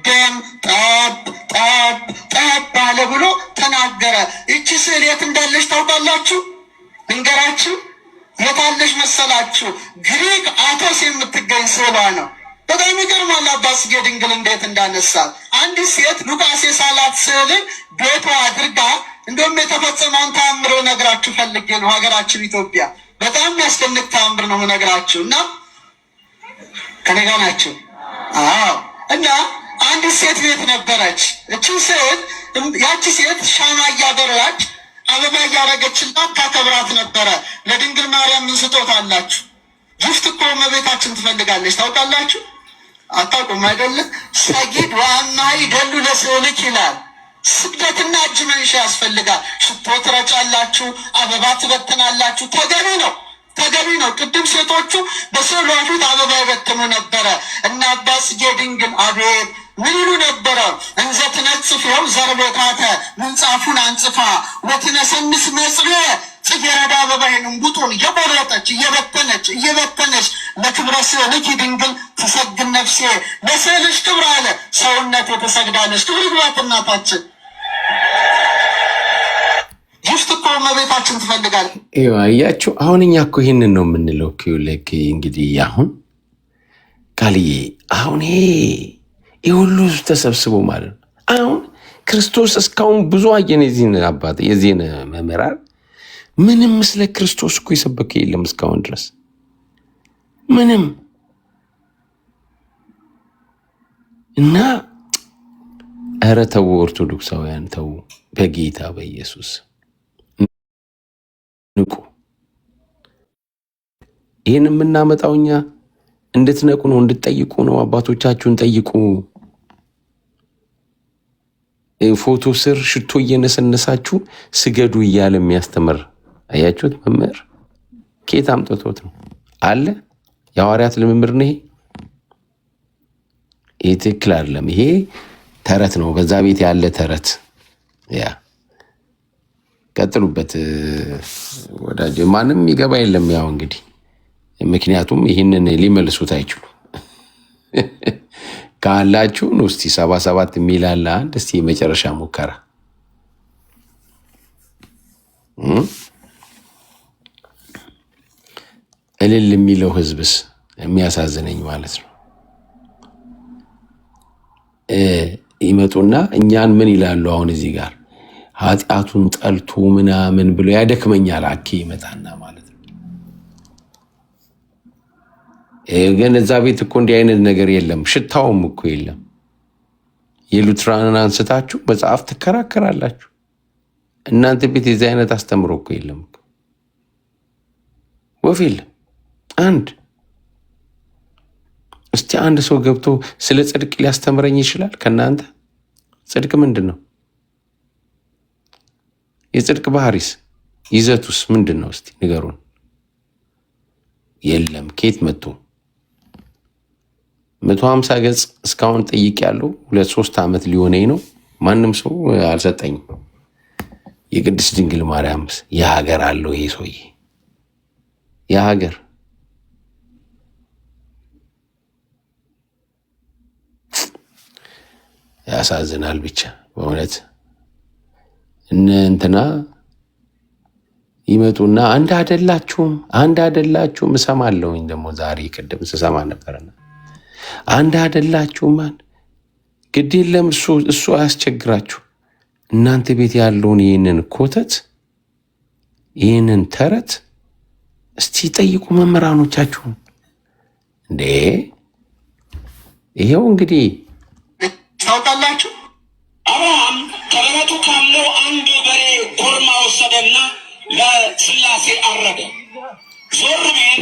[SPEAKER 7] ደም ጠብ ጠብ ጠብ አለ ብሎ ተናገረ። ይቺ ስዕል የት እንዳለች ታውቃላችሁ? ልንገራችሁ። የታለች መሰላችሁ? ግሪክ አቶስ የምትገኝ ስዕሏ ነው። በጣም ይገርማል። አባ ጽጌ ድንግል እንዴት እንዳነሳት። አንዲት ሴት ሉቃስ የሳላት ስዕልን ቤቷ አድርጋ እንደውም የተፈጸመውን ተአምር ነግራችሁ ፈልጌ ነው። ሀገራችን ኢትዮጵያ በጣም የሚያስደንቅ ተአምር ነው ነግራችሁ እና ከኔ ጋር ናቸው። አዎ። እና አንዲት ሴት ቤት ነበረች። እቺ ሴት ያቺ ሴት ሻማ እያበራች አበባ እያረገችላት ታከብራት ነበረ። ለድንግል ማርያም ምን ስጦታ አላችሁ? ጊፍት እኮ እመቤታችን ትፈልጋለች። ታውቃላችሁ? አታውቁም አይደለም? ሰጊድ ዋና ይደሉ ለስዕልክ ይላል። ስግደትና እጅ መንሻ ያስፈልጋል። ሽቶ ትረጫላችሁ፣ አበባ ትበትናላችሁ። ተገቢ ነው፣ ተገቢ ነው። ቅድም ሴቶቹ በስዕሏ ፊት አበባ ይበትኑ ነበረ እና አባ ጽጌ ድንግል አቤት ምን ይሉ ነበረ? እንዘ ትነጽፍው ዘርቤታተ ምንጻፉን አንጽፋ ወትነሰንስ መጽሬ ጽጌረዳ አበባዬን እንቡጡን እየቆረጠች እየበተነች ለክብረ ስዕልኪ ድንግል ትሰግድ ነፍሴ፣ ለስዕልሽ ክብር አለ ሰውነቴ ትሰግዳለች። ክብር ይግባት እናታችን። ጊፍት እኮ እመቤታችን ትፈልጋለች።
[SPEAKER 2] አያችሁ፣ አሁን እኛ እኮ ይህንን ነው የምንለው። ልክ እንግዲህ አሁን ቃልዬ አሁን ይህ ሁሉ ተሰብስቦ ማለት ነው። አሁን ክርስቶስ እስካሁን ብዙ አየን። የዚህን አባት የዚህን መምህራን ምንም ስለ ክርስቶስ እኮ የሰበከ የለም እስካሁን ድረስ ምንም። እና ኧረ ተው ኦርቶዶክሳውያን ተው፣ በጌታ በኢየሱስ ንቁ። ይህን የምናመጣው እኛ እንድትነቁ ነው፣ እንድትጠይቁ ነው። አባቶቻችሁን ጠይቁ። ፎቶ ስር ሽቶ እየነሰነሳችሁ ስገዱ እያለ የሚያስተምር አያችሁት? መምህር ኬት አምጥቶት ነው አለ? የሐዋርያት ልምምድ ነው ይሄ ትክክል አይደለም። ይሄ ተረት ነው፣ በዛ ቤት ያለ ተረት። ያ ቀጥሉበት ወዳጅ፣ ማንም ይገባ የለም። ያው እንግዲህ ምክንያቱም ይህንን ሊመልሱት አይችሉ ካላችሁ ነው። እስቲ 77 የሚል አለ አንድ። እስቲ የመጨረሻ ሙከራ እልል የሚለው ህዝብስ የሚያሳዝነኝ ማለት ነው። ይመጡና እኛን ምን ይላሉ? አሁን እዚህ ጋር ኃጢአቱን ጠልቶ ምናምን ብሎ ያደክመኛል። አኬ ይመጣና ማለት ነው። ግን እዛ ቤት እኮ እንዲህ አይነት ነገር የለም፣ ሽታውም እኮ የለም። የሉትራንን አንስታችሁ መጽሐፍ ትከራከራላችሁ። እናንተ ቤት የዚህ አይነት አስተምሮ እኮ የለም፣ ወፍ የለም። እስቲ አንድ ሰው ገብቶ ስለ ጽድቅ ሊያስተምረኝ ይችላል? ከእናንተ ጽድቅ ምንድን ነው? የጽድቅ ባህሪስ ይዘቱስ ምንድን ነው? እስቲ ንገሩን። የለም። ኬት መጥቶ 150 ገጽ እስካሁን ጠይቅ ያለው 2-3 ዓመት ሊሆነኝ ነው። ማንም ሰው አልሰጠኝም። የቅድስት ድንግል ማርያም የሀገር አለው ይሄ ሰውዬ የሀገር ያሳዝናል። ብቻ በእውነት እንትና ይመጡና አንድ አይደላችሁም እሰማለሁኝ። ደግሞ ዛሬ ቅድም ስሰማ ነበርና አንድ አይደላችሁም፣ ግድ የለም እሱ አያስቸግራችሁ። እናንተ ቤት ያለውን ይህንን ኮተት ይህንን ተረት እስቲ ጠይቁ መምህራኖቻችሁን። እንዴ ይሄው እንግዲህ
[SPEAKER 7] ታውቃላችሁ፣ አብርሃም ከበረቱ ካለው አንድ በሬ ኮርማ ወሰደና ለስላሴ አረደ። ዞር ቢል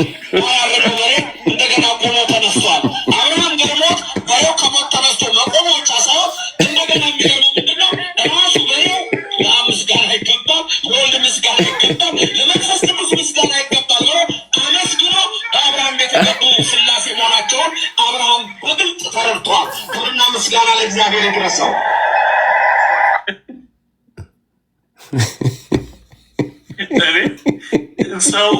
[SPEAKER 7] ያረደው በሬ እንደገና ቆሞ ተነስቷል። አብርሃም ገርሞት በሬው ከሞት ተነስቶ መቆሙ ብቻ ሳይሆን እንደገና የሚገርመው ምንድነው? ራሱ በሬው ለምስጋና ይገባል፣ ለወልድ ምስጋና ይገባል፣ ለመንፈስ ቅዱስ ምስጋና ይገባል ብሎ አመስግኖ በአብርሃም ቤት የገቡ ስላሴ መሆናቸውን አብርሃም በግልጽ ተረድቷል። ክብርና ምስጋና ለእግዚአብሔር ይድረሰው። ሰው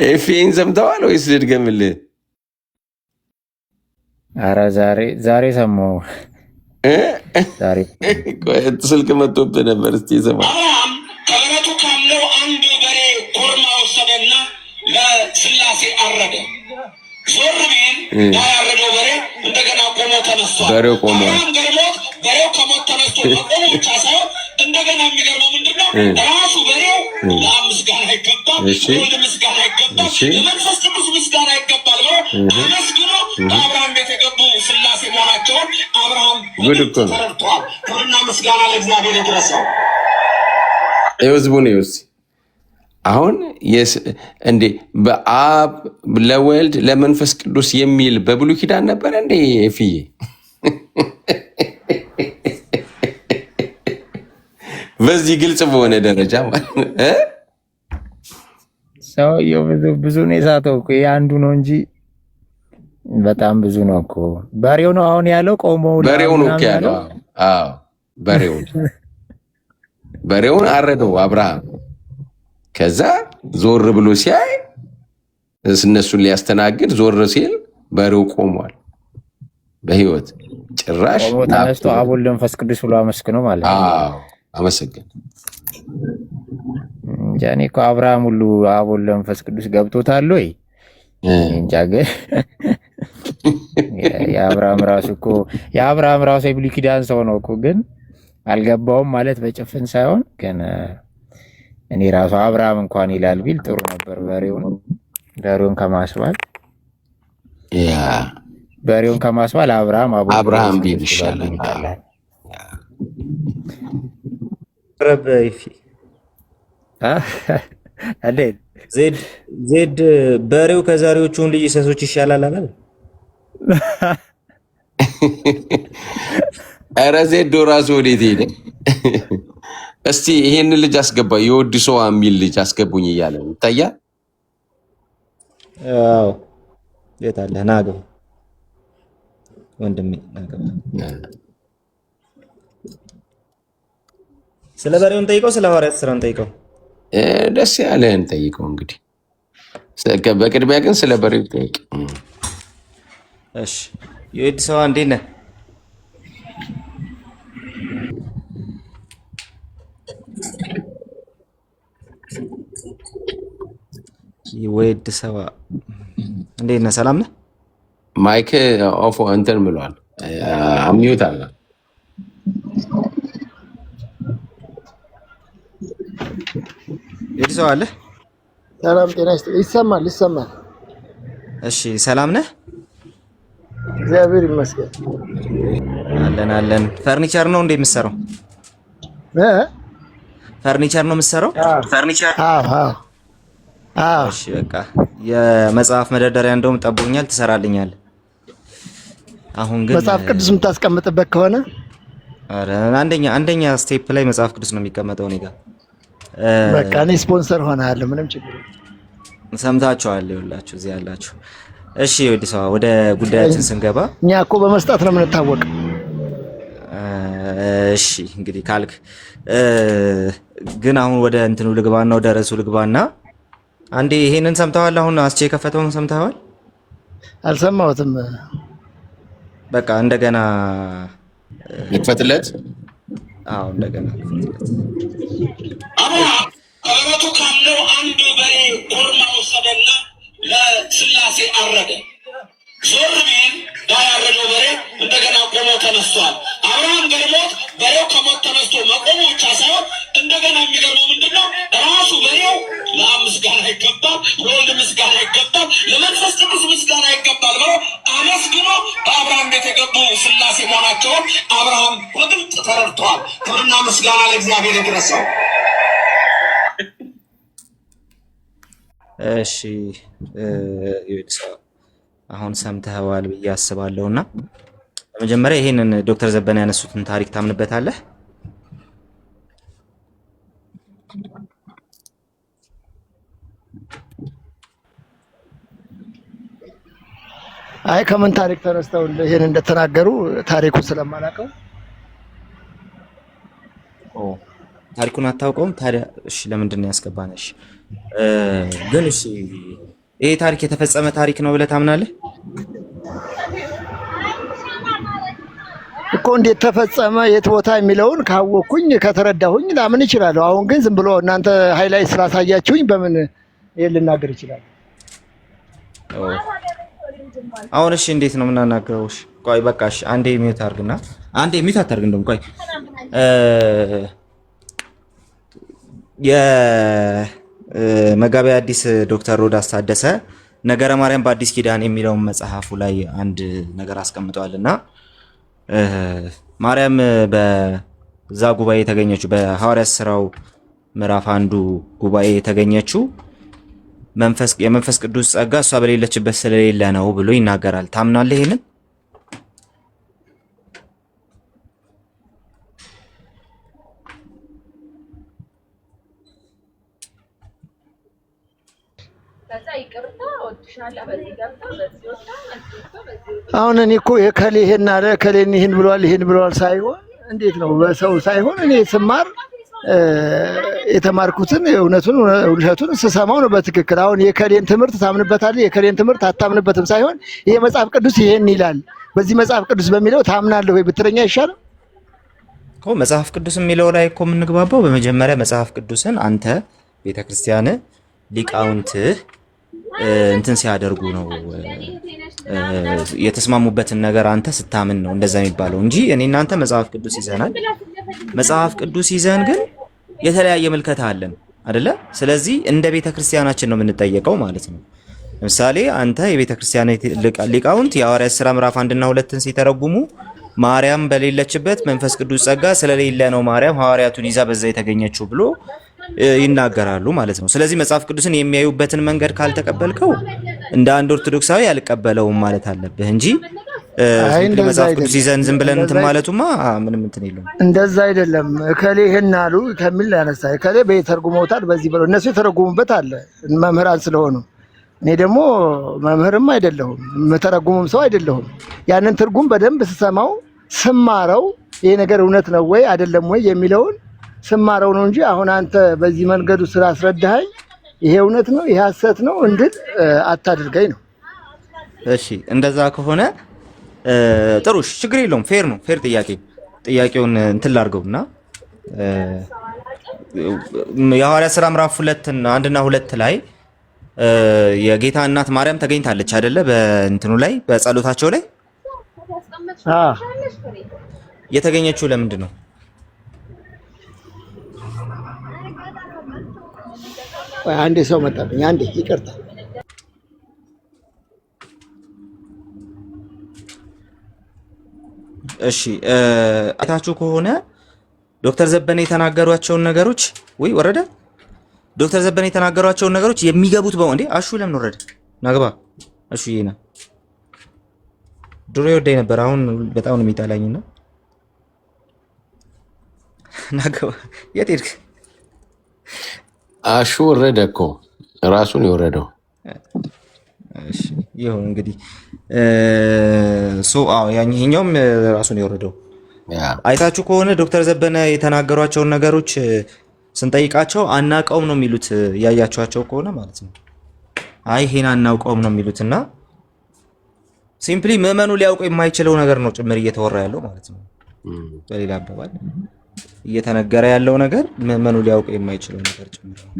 [SPEAKER 2] ኤፌን ሰምተዋል ወይስ ልድገምልህ?
[SPEAKER 8] ኧረ ዛሬ ሰማሁ።
[SPEAKER 2] ስልክ መጥቶብህ ነበር። እስኪ ሰማ።
[SPEAKER 6] አብርሃም ከበረቱ ካለው አንድ በሬ ኮርማ ወሰደና ለስላሴ አረደ። ዞር ቢል ያረደው በሬ እንደገና ቆሞ ተነስቷል። ተነስቷል።
[SPEAKER 2] በሬው ቆሟል።
[SPEAKER 6] አብርሃም ገርሞት በሬው ከሞት ተነስቶ መቆሙ ብቻ ሳይሆን እንደገና የሚገርመው ምንድነው? ራሱ በሬው ለአብ ምስጋና ይገባል፣ ለወልድ ምስጋና ይገባል፣ ለመንፈስ ቅዱስ ምስጋና ይገባል ብሎ አመስግኖ በአብርሃም ቤት የገቡ ስላሴ መሆናቸውን አብርሃም ተረድቷል። ክብርና ምስጋና ለእግዚአብሔር ይድረሰው።
[SPEAKER 2] ህዝቡን ይውስ አሁን እንዴ በአብ ለወልድ ለመንፈስ ቅዱስ የሚል በብሉይ ኪዳን ነበረ እንዴ? ፍዬ በዚህ ግልጽ በሆነ ደረጃ
[SPEAKER 8] ሰውየው ብዙ ነው የሳተው እኮ አንዱ ነው እንጂ በጣም ብዙ ነው እኮ። በሬው ነው አሁን ያለው ቆሞ
[SPEAKER 2] በሬው ነው ያለው። አዎ በሬውን አረደው አብርሃም። ከዛ ዞር ብሎ ሲያይ እነሱን ሊያስተናግድ ዞር ሲል በሬው ቆሟል። በህይወት ጭራሽ
[SPEAKER 8] ተነስቶ አብ ወልድ መንፈስ ቅዱስ ብሎ አመስግነው ማለት ነው።
[SPEAKER 2] አዎ አመሰግን
[SPEAKER 8] እንጃ እኔ እኮ አብርሃም ሁሉ አብ ወልድ መንፈስ ቅዱስ ገብቶታል ወይ እንጃ። ግን የአብርሃም ራሱ የብሉይ ኪዳን ሰው ነው እኮ ግን አልገባውም ማለት በጭፍን ሳይሆን ግን እኔ ራሱ አብርሃም እንኳን ይላል ቢል ጥሩ ነበር። በሬውን ከማስባል አብርሃም
[SPEAKER 2] ቢል ይሻላል።
[SPEAKER 4] ዜድ በሬው ከዛሬዎቹ ልጅ ሰሶች ይሻላል አላል?
[SPEAKER 2] ኧረ ዜዶ ራሱ ወዴት ሄደ? እስቲ ይሄን ልጅ አስገባ፣ የወድሶ የሚል ልጅ አስገቡኝ እያለ ይታያል።
[SPEAKER 4] አዎ የት አለ? ና ግባ ወንድሜ ና ግባ። ስለ በሬውን ጠይቀው፣ ስለ ሐዋርያት ሥራን ጠይቀው፣
[SPEAKER 2] ደስ ያለህን ጠይቀው። እንግዲህ በቅድሚያ ግን ስለ በሬው ጠይቅ።
[SPEAKER 4] እሺ የወድሶ እንዴት ነህ? ወይድ ሰዋ እንዴት ነህ? ሰላም ነህ?
[SPEAKER 2] ማይክ ኦፍ እንትን ብሏል። አሚዩት አለ።
[SPEAKER 4] ወይድ ሰዋ አለ።
[SPEAKER 9] ሰላም ጤና ይስጥልኝ። ይሰማል። እሺ
[SPEAKER 4] ሰላም ነህ?
[SPEAKER 9] እግዚአብሔር ይመስገን።
[SPEAKER 4] አለን። ፈርኒቸር ነው እንዴ የምትሰራው? ፈርኒቸር ነው የምትሰራው? ፈርኒቸር? አዎ። እሺ በቃ የመጽሐፍ መደርደሪያ እንደውም ጠቦኛል፣ ትሰራልኛለህ። አሁን ግን
[SPEAKER 9] መጽሐፍ ቅዱስ የምታስቀምጥበት ከሆነ
[SPEAKER 4] አረ አንደኛ ስቴፕ ላይ መጽሐፍ ቅዱስ ነው የሚቀመጠው እኔ ጋር።
[SPEAKER 9] በቃ እኔ ስፖንሰር ሆናለሁ፣ ምንም ችግር
[SPEAKER 4] ሰምታችኋል ይኸውላችሁ እዚህ ያላችሁ። እሺ ወደ ጉዳያችን ስንገባ
[SPEAKER 9] እኛ እኮ በመስጠት ነው የምንታወቅ።
[SPEAKER 4] እሺ እንግዲህ ካልክ ግን አሁን ወደ እንትኑ ልግባና ወደ ርዕሱ ልግባና አንዴ ይሄንን ሰምተዋል? አሁን አስቼ የከፈተውን ሰምተዋል?
[SPEAKER 9] አልሰማሁትም።
[SPEAKER 4] በቃ እንደገና
[SPEAKER 2] ይክፈትለት።
[SPEAKER 4] አዎ እንደገና ይክፈትለት።
[SPEAKER 6] ከበረቱ ካለው አንድ በሬ ኮርማ ወሰደና ለስላሴ አረደ። ዞር ቢል ያረደው በሬ እንደገና ቆሞ ተነስቷል። አብርሃም ገርሞት በሬው ከሞት ተነስቶ መቆሙ ብቻ ሳይሆን እንደገና የሚገርመው ምንድነው? ራሱ በሬው ለአብ ምስጋና ይገባል፣ ለወልድ ምስጋና ይገባል፣ ለመንፈስ ቅዱስ ምስጋና ይገባል ብሎ አመስግኖ በአብርሃም ቤት የገቡ ስላሴ መሆናቸውን አብርሃም በግልጽ ተረድቷል። ክብርና ምስጋና ለእግዚአብሔር ይድረሰው።
[SPEAKER 4] እሺ አሁን ሰምተኸዋል ብዬ አስባለሁና በመጀመሪያ ይሄንን ዶክተር ዘበነ ያነሱትን ታሪክ ታምንበታለህ?
[SPEAKER 9] አይ ከምን ታሪክ ተነስተው ይሄን እንደተናገሩ ታሪኩን ስለማላውቀው።
[SPEAKER 4] ታሪኩን አታውቀውም? ታዲያ እሺ ለምንድን ነው ያስገባነሽ? ግን እሺ ይሄ ታሪክ የተፈጸመ ታሪክ ነው ብለህ ታምናለህ?
[SPEAKER 9] እኮ እንዴት ተፈጸመ የት ቦታ የሚለውን ካወቅኩኝ ከተረዳሁኝ ላምን እችላለሁ። አሁን ግን ዝም ብሎ እናንተ ሃይላይት ስላሳያችሁኝ በምን ይሄን ልናገር እችላለሁ?
[SPEAKER 4] አሁን እሺ እንዴት ነው የምናናገረው? እሺ ቆይ በቃሽ፣ አንዴ ሚውት አድርግና አንዴ ሚውት አታርግ። እንደውም ቆይ የመጋቢ አዲስ ዶክተር ሮዳስ ታደሰ ነገረ ማርያም በአዲስ ኪዳን የሚለውን መጽሐፉ ላይ አንድ ነገር አስቀምጠዋልና ማርያም በዛ ጉባኤ የተገኘችው በሐዋርያት ሥራው ምዕራፍ 1 ጉባኤ የተገኘችው የመንፈስ ቅዱስ ጸጋ እሷ በሌለችበት ስለሌለ ነው ብሎ ይናገራል። ታምናለህ ይሄንን?
[SPEAKER 9] አሁን እኔ እኮ የከሌ ይሄን አለ ከሌን ይሄን ብሏል ሳይሆን እንዴት ነው በሰው ሳይሆን እኔ ስማር የተማርኩትን እውነቱን ስሰማው ነው በትክክል። አሁን የከሌን ትምህርት ታምንበታለህ የከሌን ትምህርት አታምንበትም ሳይሆን ይሄ መጽሐፍ ቅዱስ ይሄን ይላል በዚህ መጽሐፍ ቅዱስ በሚለው ታምናለህ ወይ ብትለኛ ይሻላል
[SPEAKER 4] እኮ። መጽሐፍ ቅዱስ የሚለው ላይ እኮ የምንግባባው በመጀመሪያ መጽሐፍ ቅዱስን አንተ ቤተክርስቲያን ሊቃውንትህ እንትን ሲያደርጉ ነው የተስማሙበትን ነገር አንተ ስታምን ነው እንደዛ የሚባለው እንጂ እኔ እናንተ መጽሐፍ ቅዱስ ይዘናል። መጽሐፍ ቅዱስ ይዘን ግን የተለያየ ምልከታ አለን አይደለ? ስለዚህ እንደ ቤተክርስቲያናችን ነው የምንጠየቀው ማለት ነው። ለምሳሌ አንተ የቤተክርስቲያን ሊቃውንት የሐዋርያት ሥራ ምዕራፍ 1 እና 2ን ሲተረጉሙ ማርያም በሌለችበት መንፈስ ቅዱስ ጸጋ ስለሌለ ነው ማርያም ሐዋርያቱን ይዛ በዛ የተገኘችው ብሎ ይናገራሉ ማለት ነው። ስለዚህ መጽሐፍ ቅዱስን የሚያዩበትን መንገድ ካልተቀበልከው እንደ አንድ ኦርቶዶክሳዊ አልቀበለውም ማለት አለብህ እንጂ መጽሐፍ ቅዱስ ይዘን ዝም ብለን እንትን ማለቱማ ምንም እንትን የለውም።
[SPEAKER 9] እንደዛ አይደለም። እከሌ ይሄን አሉ ከሚል ያነሳ እከሌ በተርጉመውታል በዚህ ብለው እነሱ የተረጉሙበት አለ መምህራን ስለሆኑ፣ እኔ ደግሞ መምህርም አይደለሁም የምተረጉሙም ሰው አይደለሁም። ያንን ትርጉም በደንብ ስሰማው ስማረው ይሄ ነገር እውነት ነው ወይ አይደለም ወይ የሚለውን ስማረው ነው እንጂ አሁን አንተ በዚህ መንገዱ ስላስረዳኸኝ ይሄ እውነት ነው ይሄ ሐሰት ነው እንድል አታድርገኝ ነው።
[SPEAKER 4] እሺ እንደዛ ከሆነ ጥሩሽ ችግር የለውም። ፌር ነው። ፌር ጥያቄውን እንትን ላድርገውና የሐዋርያት ሥራ ምዕራፍ 1 እና 2 ላይ የጌታ እናት ማርያም ተገኝታለች አይደለ? በእንትኑ ላይ በጸሎታቸው ላይ የተገኘችው ለምንድን ነው?
[SPEAKER 9] አንዴ ሰው መጣብኝ። አንዴ ይቅርታ።
[SPEAKER 4] እሺ አይታችሁ ከሆነ ዶክተር ዘበነ የተናገሯቸውን ነገሮች ወይ ወረደ ዶክተር ዘበነ የተናገሯቸውን ነገሮች የሚገቡት እንዴ አሹ ለምን ወረደ? ናግባ አሹ ይሄና ድሮ ይወደኝ ነበር፣ አሁን በጣም ነው የሚጣላኝና ናግባ የት ሄድክ?
[SPEAKER 2] አሹ ወረደ እኮ ራሱን የወረደው።
[SPEAKER 4] እሺ ይሁን እንግዲህ ያኛውም ራሱን የወረደው። አይታችሁ ከሆነ ዶክተር ዘበነ የተናገሯቸውን ነገሮች ስንጠይቃቸው አናውቀውም ነው የሚሉት። ያያችኋቸው ከሆነ ማለት ነው። አይ ይሄን አናውቀውም ነው የሚሉትና ሲምፕሊ ምዕመኑ ሊያውቁ የማይችለው ነገር ነው ጭምር እየተወራ ያለው ማለት ነው። በሌላ አባባል እየተነገረ ያለው ነገር ምዕመኑ ሊያውቁ የማይችለው ነገር ጭምር ነው።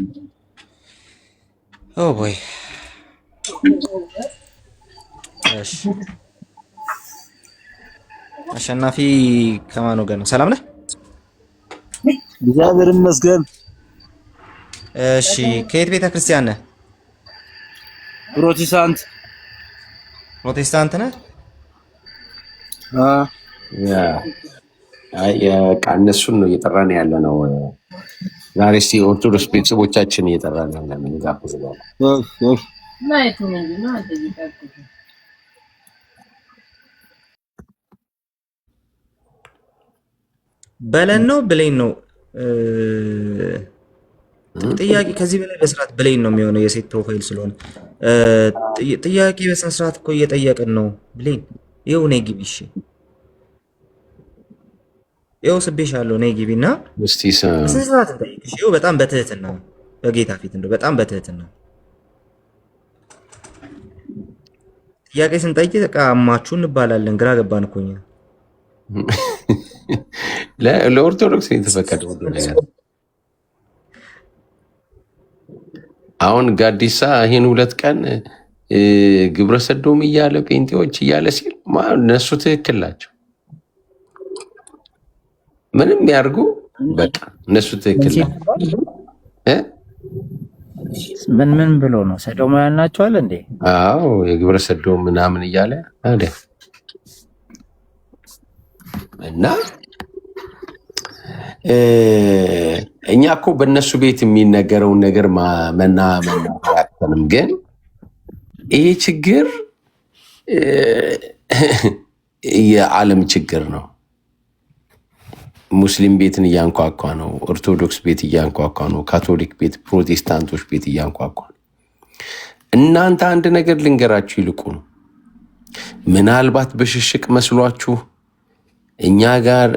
[SPEAKER 4] ኦ ቦይ እሺ አሸናፊ ከማን ወገን ነው? ሰላም ነህ?
[SPEAKER 10] እግዚአብሔር ይመስገን።
[SPEAKER 4] እሺ ከየት ቤተክርስቲያን ነህ? ፕሮቴስታንት ነህ?
[SPEAKER 2] እነሱን ነው እየጠራን ያለ ነው ዛሬ። እስኪ ኦርቶዶክስ ቤተሰቦቻችን እየጠራን ያለ ነው።
[SPEAKER 4] በለን ነው ብሌን ነው ጥያቄ። ከዚህ በላይ በስርዓት ብሌን ነው የሚሆነው የሴት ፕሮፋይል ስለሆነ ጥያቄ በስነ ስርዓት እኮ እየጠየቅን ነው። ብሌን ይኸው ነይ ግቢ። እሺ ይኸው ስቤሻለሁ፣ ነይ ግቢና
[SPEAKER 2] እስቲ
[SPEAKER 4] በስነ ስርዓት እንጠይቅሽ። ይኸው በጣም በትህትና በጌታ ፊት እንደው በጣም በትህትና ጥያቄ ስንጠይቅ ተቃማችሁ እንባላለን። ግራ ገባን እኮ እኛ።
[SPEAKER 2] ለኦርቶዶክስ የተፈቀደው ነገር አሁን ጋዲሳ ይሄን 2 ቀን ግብረ ሰዶም እያለ ጴንጤዎች እያለ ሲል እነሱ ትክክል ናቸው። ምንም ያርጉ በቃ እነሱ ትክክል ናቸው።
[SPEAKER 8] ምን ብሎ ነው ሰዶማውያን ናቸዋል እንዴ?
[SPEAKER 2] አዎ የግብረ ሰዶም ምናምን እያለ አይደል? እና እኛ እኮ በእነሱ ቤት የሚነገረውን ነገር መናገራችንም፣ ግን ይሄ ችግር የዓለም ችግር ነው። ሙስሊም ቤትን እያንኳኳ ነው። ኦርቶዶክስ ቤት እያንኳኳ ነው። ካቶሊክ ቤት፣ ፕሮቴስታንቶች ቤት እያንኳኳ ነው። እናንተ አንድ ነገር ልንገራችሁ፣ ይልቁ ነው ምናልባት በሽሽቅ መስሏችሁ እኛ ጋር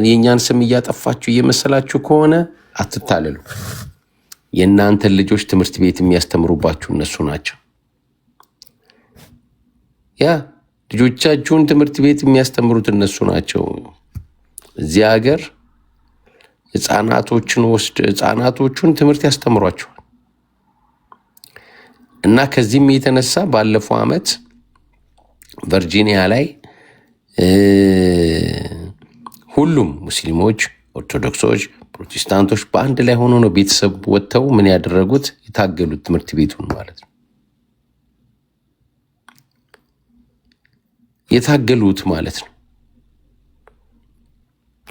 [SPEAKER 2] የእኛን ስም እያጠፋችሁ እየመሰላችሁ ከሆነ አትታለሉ። የእናንተን ልጆች ትምህርት ቤት የሚያስተምሩባችሁ እነሱ ናቸው። ያ ልጆቻችሁን ትምህርት ቤት የሚያስተምሩት እነሱ ናቸው። እዚህ ሀገር ህፃናቶቹን ትምህርት ያስተምሯቸዋል። እና ከዚህም የተነሳ ባለፈው ዓመት ቨርጂኒያ ላይ ሁሉም ሙስሊሞች፣ ኦርቶዶክሶች፣ ፕሮቴስታንቶች በአንድ ላይ ሆኖ ነው ቤተሰብ ወጥተው ምን ያደረጉት? የታገሉት ትምህርት ቤቱን ማለት ነው። የታገሉት ማለት ነው።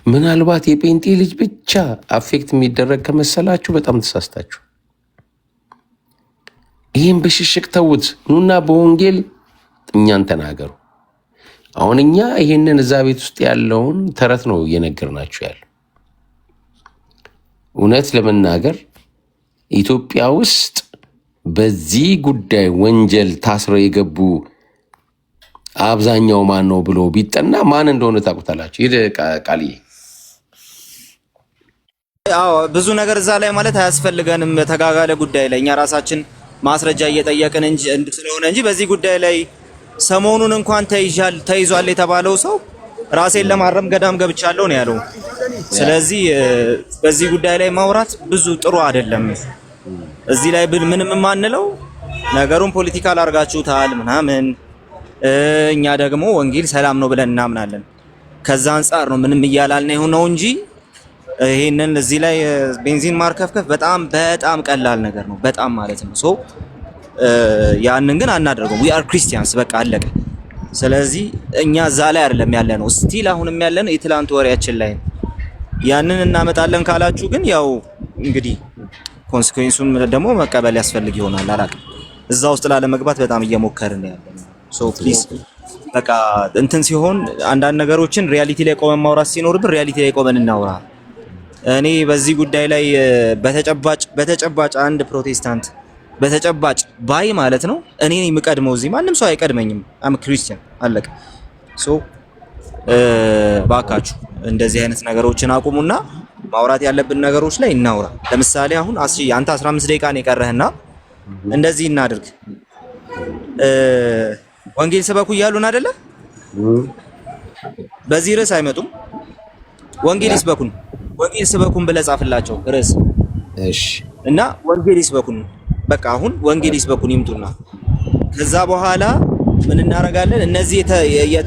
[SPEAKER 2] ምናልባት የጴንጤ ልጅ ብቻ አፌክት የሚደረግ ከመሰላችሁ በጣም ተሳስታችሁ። ይህም በሽሽቅ ተውት። ኑና በወንጌል እኛን ተናገሩ። አሁን እኛ ይህንን እዛ ቤት ውስጥ ያለውን ተረት ነው እየነገርናችሁ ያለው። እውነት ለመናገር ኢትዮጵያ ውስጥ በዚህ ጉዳይ ወንጀል ታስረው የገቡ አብዛኛው ማን ነው ብሎ ቢጠና ማን እንደሆነ ታውቁታላችሁ። ይሄ ቃልዬ
[SPEAKER 4] ብዙ ነገር እዛ ላይ ማለት አያስፈልገንም። ተጋጋለ ጉዳይ ላይ እኛ ራሳችን ማስረጃ እየጠየቅን እንጂ ስለሆነ እንጂ በዚህ ጉዳይ ላይ ሰሞኑን እንኳን ተይዟል የተባለው ሰው ራሴን ለማረም ገዳም ገብቻለሁ ነው ያለው። ስለዚህ በዚህ ጉዳይ ላይ ማውራት ብዙ ጥሩ አይደለም። እዚህ ላይ ምንም የማንለው ነገሩን ፖለቲካል አድርጋችሁታል ምናምን። እኛ ደግሞ ወንጌል ሰላም ነው ብለን እናምናለን። ከዛ አንጻር ነው ምንም እያላልን ነው እንጂ ይሄንን እዚህ ላይ ቤንዚን ማርከፍከፍ በጣም በጣም ቀላል ነገር ነው፣ በጣም ማለት ነው። ሶ ያንን ግን አናደርገው። ዊ አር ክሪስቲያንስ በቃ አለቀ። ስለዚህ እኛ እዛ ላይ አይደለም ያለ ነው። ስቲል አሁንም ያለን የትላንት ወሬያችን ላይ ነው። ያንን እናመጣለን ካላችሁ ግን ያው እንግዲህ ኮንሲኩዌንሱን ደግሞ መቀበል ያስፈልግ ይሆናል። አላውቅም። እዛ ውስጥ ላለመግባት በጣም እየሞከርን ያለን። ሶ ፕሊዝ በቃ እንትን ሲሆን አንዳንድ ነገሮችን ሪያሊቲ ላይ ቆመን ማውራት ሲኖርብን ሪያሊቲ ላይ ቆመን እናውራ። እኔ በዚህ ጉዳይ ላይ በተጨባጭ አንድ ፕሮቴስታንት በተጨባጭ ባይ ማለት ነው እኔ ነኝ የምቀድመው። እዚህ ማንም ሰው አይቀድመኝም። አም ክርስቲያን አለቀ። ሶ ባካችሁ እንደዚህ አይነት ነገሮችን አቁሙና ማውራት ያለብን ነገሮች ላይ እናውራ። ለምሳሌ አሁን አንተ 15 ደቂቃ ነው የቀረህና እንደዚህ እናድርግ። ወንጌል ስበኩ እያሉን አይደለ? በዚህ ርዕስ አይመጡም። ወንጌል ስበኩን ብለህ ጻፍላቸው ርዕስ።
[SPEAKER 2] እሺ።
[SPEAKER 4] እና ወንጌል ይስበኩን በቃ አሁን ወንጌል ይስበኩን ይምጡና ከዛ በኋላ ምን እናደርጋለን? እነዚህ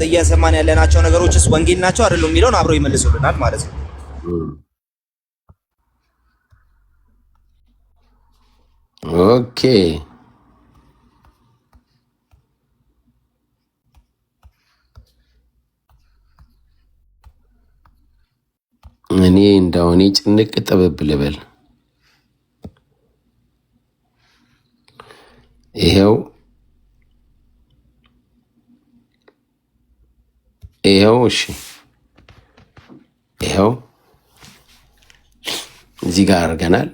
[SPEAKER 4] እየሰማን ያለናቸው ነገሮችስ ወንጌል ናቸው አይደሉም የሚለውን አብረው ይመልሱልናል ማለት ነው።
[SPEAKER 2] ኦኬ። እኔ እንደውኔ ጭንቅ ጥብብ ልበል። ይሄው እሺ፣ ይሄው እዚህ ጋር አድርገናል።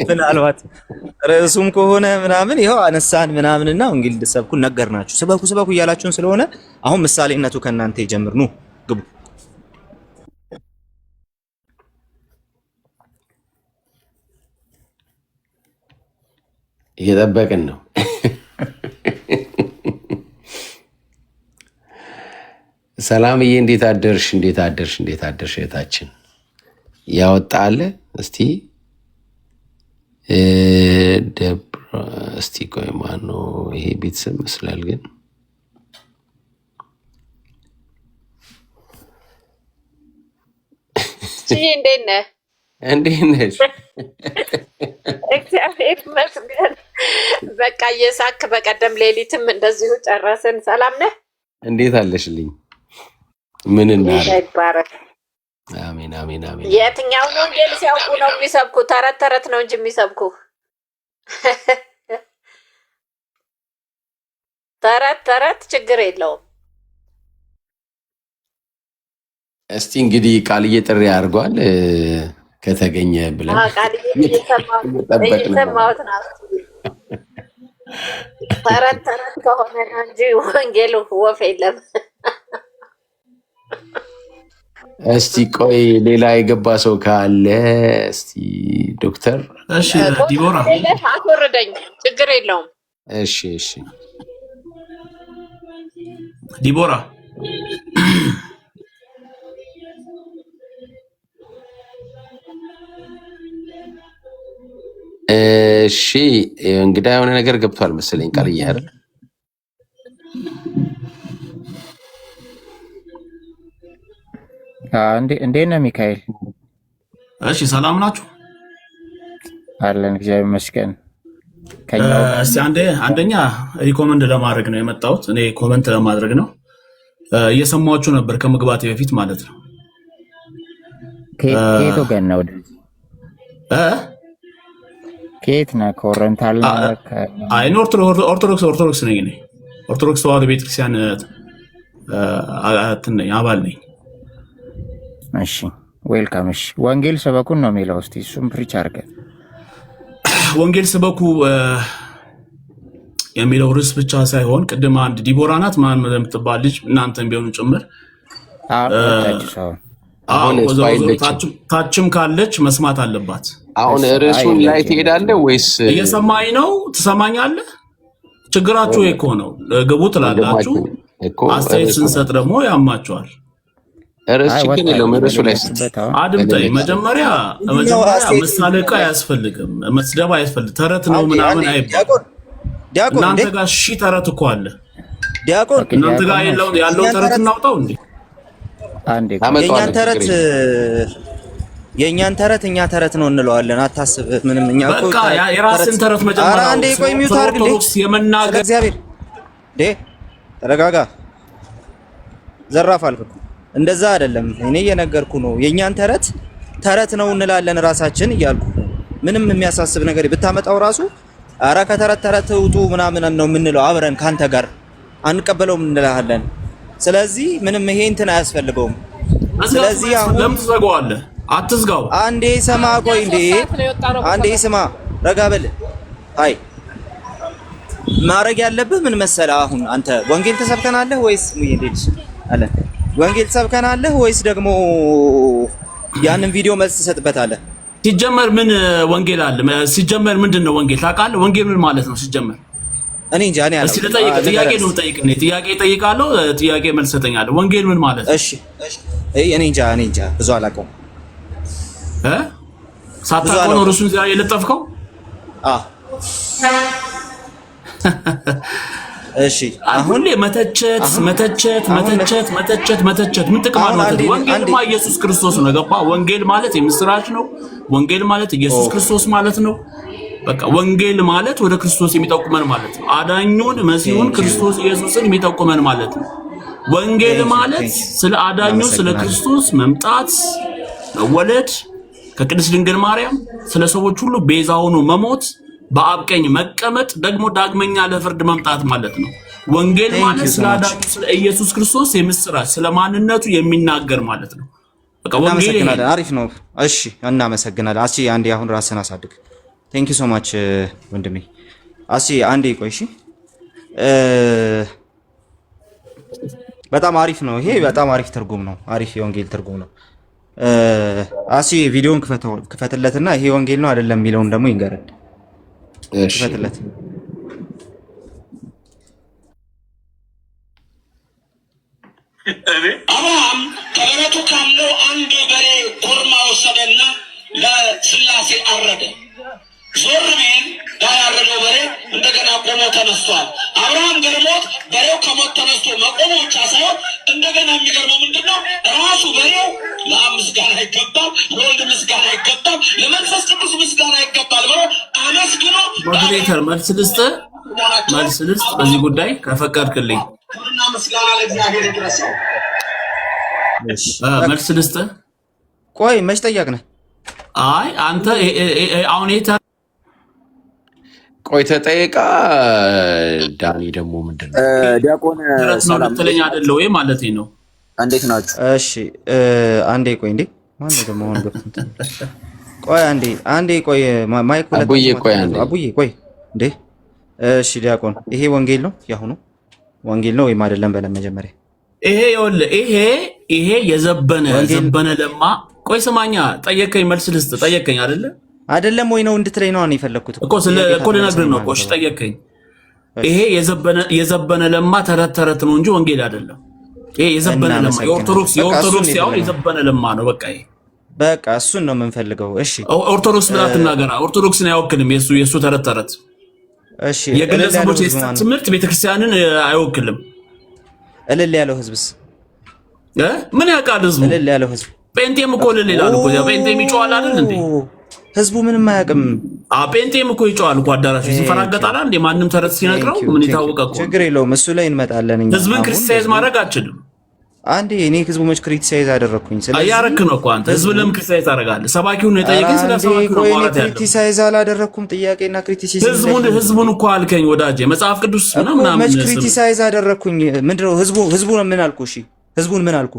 [SPEAKER 4] ምናልባት ርዕሱም ከሆነ ምናምን ይኸው አነሳን ምናምንና እንግዲህ ሰብኩን ነገርናችሁ። ስበኩ እያላችሁን ስለሆነ አሁን ምሳሌነቱ ከእናንተ ይጀምር። ኑ ግቡ።
[SPEAKER 2] እየጠበቅን ነው። ሰላምዬ እንዴት አደርሽ? እህታችን ያወጣለ እስቲ ደብረ እስቲ ቆይ ማነው ይሄ ቤተሰብ መስላል ግን
[SPEAKER 10] እንዴት ነህ?
[SPEAKER 2] እንዴት ነሽ?
[SPEAKER 10] እግዚአብሔር ይመስገን። በቃ እየሳክ በቀደም ሌሊትም እንደዚሁ ጨረስን። ሰላም ነህ?
[SPEAKER 2] እንዴት አለሽልኝ? ምን እናድርግ?
[SPEAKER 10] ይባረክ።
[SPEAKER 2] አሜን አሜን አሜን።
[SPEAKER 10] የትኛውን ወንጌል ሲያውቁ ነው የሚሰብኩ? ተረት ተረት ነው እንጂ የሚሰብኩ ተረት ተረት ችግር የለውም።
[SPEAKER 2] እስቲ እንግዲህ ቃልዬ ጥሪ አድርጓል ከተገኘ ብለን
[SPEAKER 10] ቃልዬ እየሰማሁት ነው። ተረት ተረት ከሆነ ነው እንጂ ወንጌል ወፍ የለም።
[SPEAKER 2] እስቲ ቆይ ሌላ የገባ ሰው ካለ እስቲ ዶክተር።
[SPEAKER 10] እሺ ዲቦራ አትወርደኝ፣ ችግር የለውም።
[SPEAKER 2] እሺ እሺ
[SPEAKER 11] ዲቦራ
[SPEAKER 2] እሺ እንግዳ የሆነ ነገር ገብቷል መሰለኝ ቃልዬ አይደል?
[SPEAKER 8] እንዴት ነህ ሚካኤል?
[SPEAKER 11] እሺ ሰላም ናችሁ?
[SPEAKER 8] አለን እግዚአብሔር ይመስገን።
[SPEAKER 11] እስቲ አንደኛ ሪኮመንድ ለማድረግ ነው የመጣሁት። እኔ ኮመንት ለማድረግ ነው። እየሰማችሁ ነበር ከመግባቴ በፊት ማለት ነው።
[SPEAKER 8] ከየት ወገን ነው? ከየት ነህ? ከኦሪየንታል ነህ?
[SPEAKER 11] አይ ኦርቶዶክስ ነኝ እኔ። ኦርቶዶክስ ተዋህዶ ቤተክርስቲያን አባል ነኝ።
[SPEAKER 8] እሺ ዌልካም። እሺ ወንጌል ስበኩን ነው የሚለው። እስቲ እሱም ፕሪች አድርገን
[SPEAKER 11] ወንጌል ስበኩ የሚለው ርዕስ ብቻ ሳይሆን ቅድም አንድ ዲቦራ ናት ማን የምትባል ልጅ እናንተም ቢሆኑ ጭምር ታችም ካለች መስማት አለባት።
[SPEAKER 2] አሁን ርዕሱን ላይ ትሄዳለህ ወይስ
[SPEAKER 11] እየሰማኝ ነው? ትሰማኛለህ? ችግራችሁ እኮ ነው። ግቡ ትላላችሁ፣ አስተያየት ስንሰጥ ደግሞ ያማችኋል።
[SPEAKER 2] ርዕስ ችግር የለውም። ርዕሱ ላይ
[SPEAKER 11] አድምጠኝ። መጀመሪያ መሳለቅ አያስፈልግም፣ መስደብ አያስፈልግም። ተረት ነው ምናምን አይባልም። እናንተ ጋር ሺህ ተረት እኮ አለ።
[SPEAKER 4] ዲያቆን
[SPEAKER 11] እናንተ ጋር ያለውን ተረት እናውጣው እንዴ?
[SPEAKER 4] የእኛን ተረት እኛ ተረት ነው እንለዋለን። አታስብ ምንም። እኛ
[SPEAKER 11] በቃ የራስን ተረት መጀመሪያ
[SPEAKER 4] አንዴ ቆይ ሚውት አድርግልኝ።
[SPEAKER 11] የመናገር
[SPEAKER 4] እግዚአብሔር ተረጋጋ። ዘራፍ አልኩ። እንደዛ አይደለም። እኔ እየነገርኩ ነው። የእኛን ተረት ነው እንላለን ራሳችን እያልኩ ምንም የሚያሳስብ ነገር ብታመጣው ራሱ አራ ከተረት ውጡ ምናምን ነው የምንለው። አብረን ካንተ ጋር አንቀበለውም እንላለን። ስለዚህ ምንም ይሄ እንትን አያስፈልገውም። ስለዚህ አሁን
[SPEAKER 11] ለምን ትዘጋዋለህ? አትዝጋው።
[SPEAKER 4] አንዴ ስማ፣ ቆይ አንዴ ስማ፣ ረጋ በል። አይ ማድረግ ያለብህ ምን መሰለህ? አሁን አንተ ወንጌል ተሰብከናለህ ወይስ ሙይዴልሽ አለ ወንጌል ተሰብከናለህ ወይስ ደግሞ ያንን ቪዲዮ መልስ ትሰጥበታለህ?
[SPEAKER 11] ሲጀመር ምን ወንጌል አለ? ሲጀመር ምንድነው ወንጌል ታውቃለህ? ወንጌል ምን ማለት ነው ሲጀመር?
[SPEAKER 4] እኔ እንጃ። እኔ
[SPEAKER 11] እስቲ ልጠይቅ፣ ጥያቄ ነው የምጠይቅ። እኔ ጥያቄ እጠይቃለሁ፣ ጥያቄ መልስ ሰጠኛለሁ። ወንጌል ምን ማለት ነው?
[SPEAKER 4] እሺ እኔ እንጃ ብዙ አላውቀውም።
[SPEAKER 11] ሳታውቀው ነው እርሱን የለጠፍከው?
[SPEAKER 4] እሺ
[SPEAKER 11] አሁን መተቸት ምን ጥቅም አለው? ወንጌልማ ኢየሱስ ክርስቶስ ነው። ገባ? ወንጌል ማለት የምስራች ነው። ወንጌል ማለት ኢየሱስ ክርስቶስ ማለት ነው። በቃ ወንጌል ማለት ወደ ክርስቶስ የሚጠቁመን ማለት ነው። አዳኙን መሲሁን ክርስቶስ ኢየሱስን የሚጠቁመን ማለት ነው። ወንጌል ማለት ስለ አዳኙ ስለ ክርስቶስ መምጣት፣ መወለድ ከቅድስት ድንግል ማርያም ስለ ሰዎች ሁሉ ቤዛ ሆኖ መሞት፣ በአብ ቀኝ መቀመጥ፣ ደግሞ ዳግመኛ ለፍርድ መምጣት ማለት ነው። ወንጌል ማለት ስለ አዳኙ ስለ ኢየሱስ ክርስቶስ የምስራች ስለ ማንነቱ የሚናገር ማለት ነው። በቃ ወንጌል
[SPEAKER 4] አሪፍ ነው። እሺ እናመሰግናለን። አሲ አንዴ አሁን ራስን አሳድግ። ቴንክ ዩ ሶ ማች ወንድሜ። አሲ አንዴ ቆይ። እሺ በጣም አሪፍ ነው። ይሄ በጣም አሪፍ ትርጉም ነው። አሪፍ የወንጌል ትርጉም ነው። አሲ ቪዲዮን ክፈትለትና ይሄ ወንጌል ነው አይደለም የሚለውን ደግሞ ይንገረን።
[SPEAKER 2] እሺ
[SPEAKER 4] ክፈትለት።
[SPEAKER 6] አብርሃም ከበረቱ ካለው አንድ በሬ ኮርማ ወሰደና ለስላሴ አረደ። ዞር ቢል ያ ያረደው በሬ እንደገና ቆሞ ተነስቷል። አብርሃም ገርሞት በሬው ከሞት ተነስቶ መቆሙ ብቻ ሳይሆን እንደገና የሚገርመው ምንድነው? ራሱ በሬው ለአብ ምስጋና ይገባል፣ ለወልድ ምስጋና ይገባል፣ ለመንፈስ ቅዱስ ምስጋና ይገባል ብሎ አመስግኖ
[SPEAKER 11] ሞዴሬተር መልስ ልስጥ በዚህ ጉዳይ ከፈቀድክልኝ
[SPEAKER 6] ክብርና ምስጋና ለእግዚአብሔር ይድረሰው።
[SPEAKER 11] መልስ ልስጥ።
[SPEAKER 4] ቆይ መች ጠያቅነህ?
[SPEAKER 11] አይ አንተ አሁን
[SPEAKER 2] ቆይ ተጠየቃ። ዳኒ ደግሞ ምንድን ነው
[SPEAKER 12] ዲያቆን
[SPEAKER 11] ምትለኝ አይደለ ወይ ማለት ነው?
[SPEAKER 12] እንዴት ናችሁ?
[SPEAKER 4] እሺ አንዴ ቆይ። እንዴ ማነው ደግሞ አሁን ገብቶ? ቆይ አንዴ ቆይ። ማይክ
[SPEAKER 2] አቡዬ ቆይ አንዴ
[SPEAKER 4] አቡዬ ቆይ። እንዴ እሺ ዲያቆን ይሄ ወንጌል ነው? ያሁኑ ወንጌል ነው ወይም አይደለም? በለም መጀመሪያ
[SPEAKER 11] ይሄ የዘበነ ለማ። ቆይ ስማኛ፣ ጠየቀኝ፣ መልስ ልስጥ። ጠየቀኝ አይደለም ወይ ነው እንድትለኝ ነው የፈለኩት እኮ ልነግርህ ነው። እሺ ጠየቀኝ። ይሄ የዘበነ ለማ ተረት ነው እንጂ ወንጌል አይደለም። ይሄ የዘበነ ለማ የኦርቶዶክስ ያው የዘበነ ለማ ነው። በቃ
[SPEAKER 4] እሱን ነው የምንፈልገው። እሺ
[SPEAKER 11] ኦርቶዶክስ ብላ ትናገራ። ኦርቶዶክስን አይወክልም የሱ ተረት። እሺ የግለሰቦች ትምህርት ቤተክርስቲያንን አይወክልም።
[SPEAKER 4] እልል ያለው ህዝብስ
[SPEAKER 11] ምን ያውቃል? ህዝቡ
[SPEAKER 4] እልል ያለው ህዝብ
[SPEAKER 11] ጴንጤም እኮ እልል ይላል እኮ። ጴንጤም ይጮሃል አይደል እንዴ?
[SPEAKER 4] ህዝቡ ምንም አያውቅም።
[SPEAKER 11] ጴንጤም እኮ ይጮሃል እኮ። አዳራሽ ሲፈራገጣል እንዴ? ማንም ተረት ሲነግረው ምን የታወቀ እኮ።
[SPEAKER 4] ችግር የለውም እሱ ላይ እንመጣለን።
[SPEAKER 11] ህዝብን ክሪቲሳይዝ ማድረግ አችልም።
[SPEAKER 4] አንዴ እኔ ህዝቡ መች ክሪቲሳይዝ አደረኩኝ? ስለዚህ
[SPEAKER 11] እያረክ ነው እኮ አንተ። ህዝብን ለምን ክሪቲሳይዝ ታደርጋለህ? ሰባኪውን ነው የጠየቀኝ። ስለ ሰባኪው ነው ማለት ያለው።
[SPEAKER 4] ክሪቲሳይዝ አላደረኩም። ጥያቄና ክሪቲሲዝም
[SPEAKER 11] ህዝቡን እኮ አልከኝ ወዳጄ። መጽሐፍ ቅዱስ ምናምን
[SPEAKER 4] መች ክሪቲሳይዝ አደረኩኝ? ምንድነው ህዝቡ ምን አልኩ? እሺ ህዝቡን ምን አልኩ?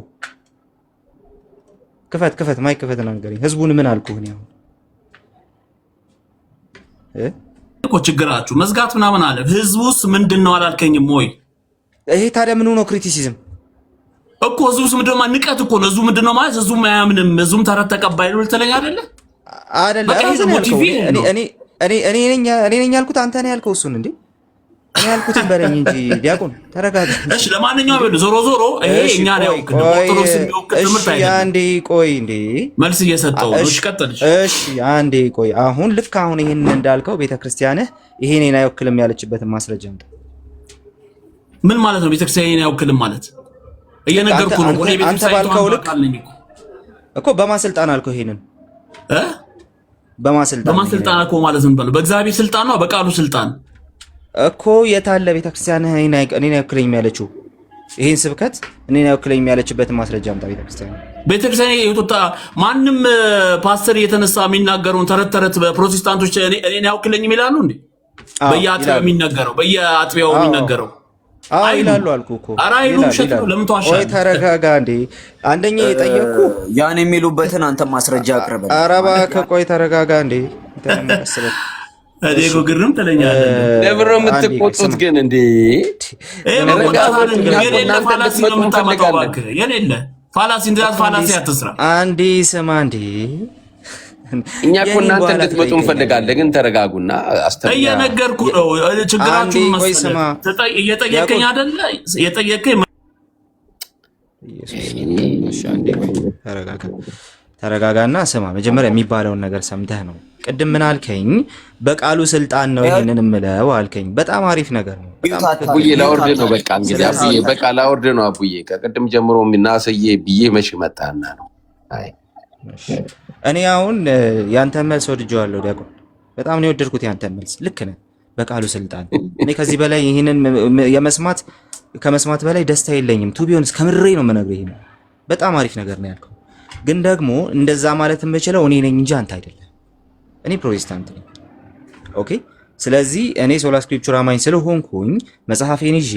[SPEAKER 4] ክፈት ማይክ ክፈት ነው ንገረኝ። ህዝቡን ምን አልኩ? እኔ አሁን
[SPEAKER 11] እኮ ችግራችሁ መዝጋት ምናምን አለ። ህዝቡስ ምንድነው አላልከኝም ወይ?
[SPEAKER 4] ይሄ ታዲያ ምን ነው ክሪቲሲዝም
[SPEAKER 11] እኮ? ህዝቡስ ምንድነው? ንቀት እኮ ነው። ህዝቡ ምንድነው ማለት? ህዝቡም አያምንም። ህዝቡም ተረት ተቀባይ ነው ልትለኝ አይደለ?
[SPEAKER 4] እኔ ነኝ ያልኩት። አንተ ነህ ያልከው እሱን እንዴ? እኔ ያልኩትን በለኝ እንጂ ዲያቆን ተረጋጋ።
[SPEAKER 11] እሺ ለማንኛውም ዞሮ ይሄ እኛ ነው ኦርቶዶክስ የሚወክል ትምህርት አይደለም።
[SPEAKER 4] አንዴ ቆይ እንዴ
[SPEAKER 11] መልስ እየሰጠው ነው። እሺ ቀጥል።
[SPEAKER 4] እሺ አንዴ ቆይ። አሁን ልክ አሁን ይሄን እንዳልከው ቤተክርስቲያንህ ይሄን አይወክልም ያለችበትን ማስረጃ አምጣ።
[SPEAKER 11] ምን ማለት ነው? ቤተክርስቲያንን አይወክልም ማለት እየነገርኩ ነው።
[SPEAKER 4] አንተ ባልከው ልክ እኮ በማስልጣን አልከው። ይሄንን
[SPEAKER 11] በማስልጣን እኮ ማለት ምን ባለው? በእግዚአብሔር ስልጣን ነው በቃሉ ስልጣን
[SPEAKER 4] እኮ የታለ ቤተክርስቲያን እኔን አይወክለኝም ያለችው? ይሄን ስብከት እኔን አይወክለኝም ያለችበትን ማስረጃ አምጣ።
[SPEAKER 11] ቤተክርስቲያን የወጣ ማንም ፓስተር እየተነሳ የሚናገረውን ተረት በፕሮቴስታንቶች እኔን አይወክለኝም ይላሉ እንዴ? በየአጥቢያው የሚናገረው
[SPEAKER 4] ይላሉ አልኩ እኮ።
[SPEAKER 11] ኧረ አይሉም። ውሸት ነው። ለምን ተዋሻለህ?
[SPEAKER 4] ቆይ ተረጋጋ እንዴ። አንደኛ የጠየቅኩ
[SPEAKER 12] ያን የሚሉበትን አንተ ማስረጃ አቅርበ።
[SPEAKER 4] ኧረ እባክህ ቆይ ተረጋጋ እንዴ። ተመቀስበት
[SPEAKER 11] አዴጎ ግርም ትለኛለህ።
[SPEAKER 2] ለብሮ የምትቆጡት ግን እንዴ?
[SPEAKER 11] የሌለ ፋላሲ እንደዛ ፋላሲ አትስራ።
[SPEAKER 4] አንዴ ስማ እንዴ።
[SPEAKER 2] እኛ እኮ እናንተ እንድትመጡ እንፈልጋለን፣ ግን ተረጋጉና አስተምሩ።
[SPEAKER 11] እየነገርኩ ነው። ችግራችሁ መሰለህ። እየጠየቀኝ አይደለ? እየጠየቀኝ
[SPEAKER 4] ተረጋጋና ስማ። መጀመሪያ የሚባለውን ነገር ሰምተህ ነው። ቅድም ምን አልከኝ? በቃሉ ስልጣን ነው ይሄንን እምለው አልከኝ። በጣም አሪፍ ነገር ነው።
[SPEAKER 2] አቡዬ ላወርድ ነው። በቃ እንግዲህ አቡዬ በቃ ላወርድ ነው። አቡዬ ከቅድም ጀምሮ እናሰዬ ብዬ መች መጣና ነው። አይ
[SPEAKER 4] እኔ አሁን ያንተን መልስ ወድጄዋለሁ ዲያቆን። በጣም ነው የወደድኩት ያንተን መልስ። ልክ ነህ። በቃሉ ስልጣን እኔ ከዚህ በላይ ይሄንን ከመስማት በላይ ደስታ የለኝም። ቱ ቢሆንስ ከምሬ ነው የምነግርህ። ይሄን በጣም አሪፍ ነገር ነው ያልከው። ግን ደግሞ እንደዛ ማለት የምችለው እኔ ነኝ እንጂ አንተ አይደለም። እኔ ፕሮቴስታንት ነኝ። ኦኬ። ስለዚህ እኔ ሶላ ስክሪፕቹር አማኝ ስለሆንኩኝ መጽሐፌን ይዤ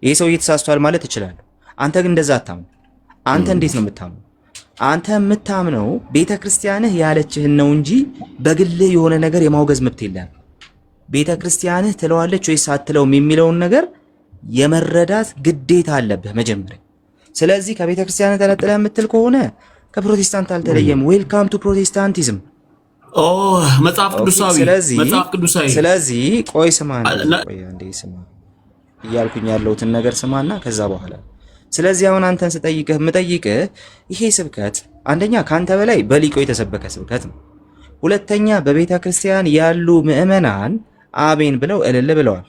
[SPEAKER 4] ይሄ ሰው ተሳስቷል ማለት እችላለሁ። አንተ ግን እንደዛ አታምነው። አንተ እንዴት ነው የምታምነው? አንተ የምታምነው ቤተክርስቲያንህ ያለችህን ነው እንጂ በግልህ የሆነ ነገር የማውገዝ መብት የለህም። ቤተክርስቲያንህ ትለዋለች ወይስ አትለውም የሚለውን ነገር የመረዳት ግዴታ አለብህ መጀመሪያ። ስለዚህ ከቤተክርስቲያንህ ተነጥለህ የምትል ከሆነ ከፕሮቴስታንት አልተለየም። ዌልካም ቱ ፕሮቴስታንቲዝም።
[SPEAKER 11] መጽሐፍ ቅዱሳዊ።
[SPEAKER 4] ስለዚህ ቆይ ስማ፣ ቆይ አንዴ ስማ እያልኩኝ ያለሁትን ነገር ስማና ከዛ በኋላ ስለዚህ አሁን አንተን የምጠይቅህ ይሄ ስብከት አንደኛ ከአንተ በላይ በሊቆ የተሰበከ ስብከት ነው። ሁለተኛ በቤተ ክርስቲያን ያሉ ምዕመናን አሜን ብለው እልል ብለዋል።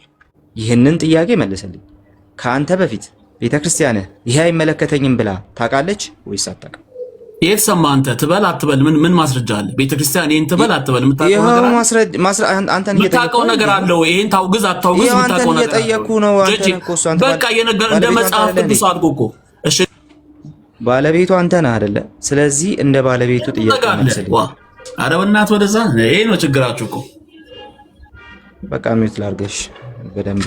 [SPEAKER 4] ይህንን ጥያቄ መልስልኝ። ከአንተ በፊት ቤተ ክርስቲያንህ ይሄ አይመለከተኝም ብላ ታውቃለች ወይስ አታውቅም?
[SPEAKER 11] የት ሰማህ አንተ? ትበል አትበል ምን ማስረጃ አለ? ቤተክርስቲያን ይሄን ትበል አትበል የምታውቀው ነገር አለ ወይ? ይሄን ታውግዝ አታውግዝ የምታውቀው ነገር አለ? በቃ የነገር እንደ መጽሐፍ ቅዱስ አድርጎ እኮ እሺ፣ ባለቤቱ አንተ ነህ አይደለ? ስለዚህ እንደ ባለቤቱ ጥያቄ መልስልኝ። ኧረ በእናትህ ወደዛ። ይሄ ነው ችግራችሁ እኮ። በቃ ሚውት ላድርግሽ በደንብ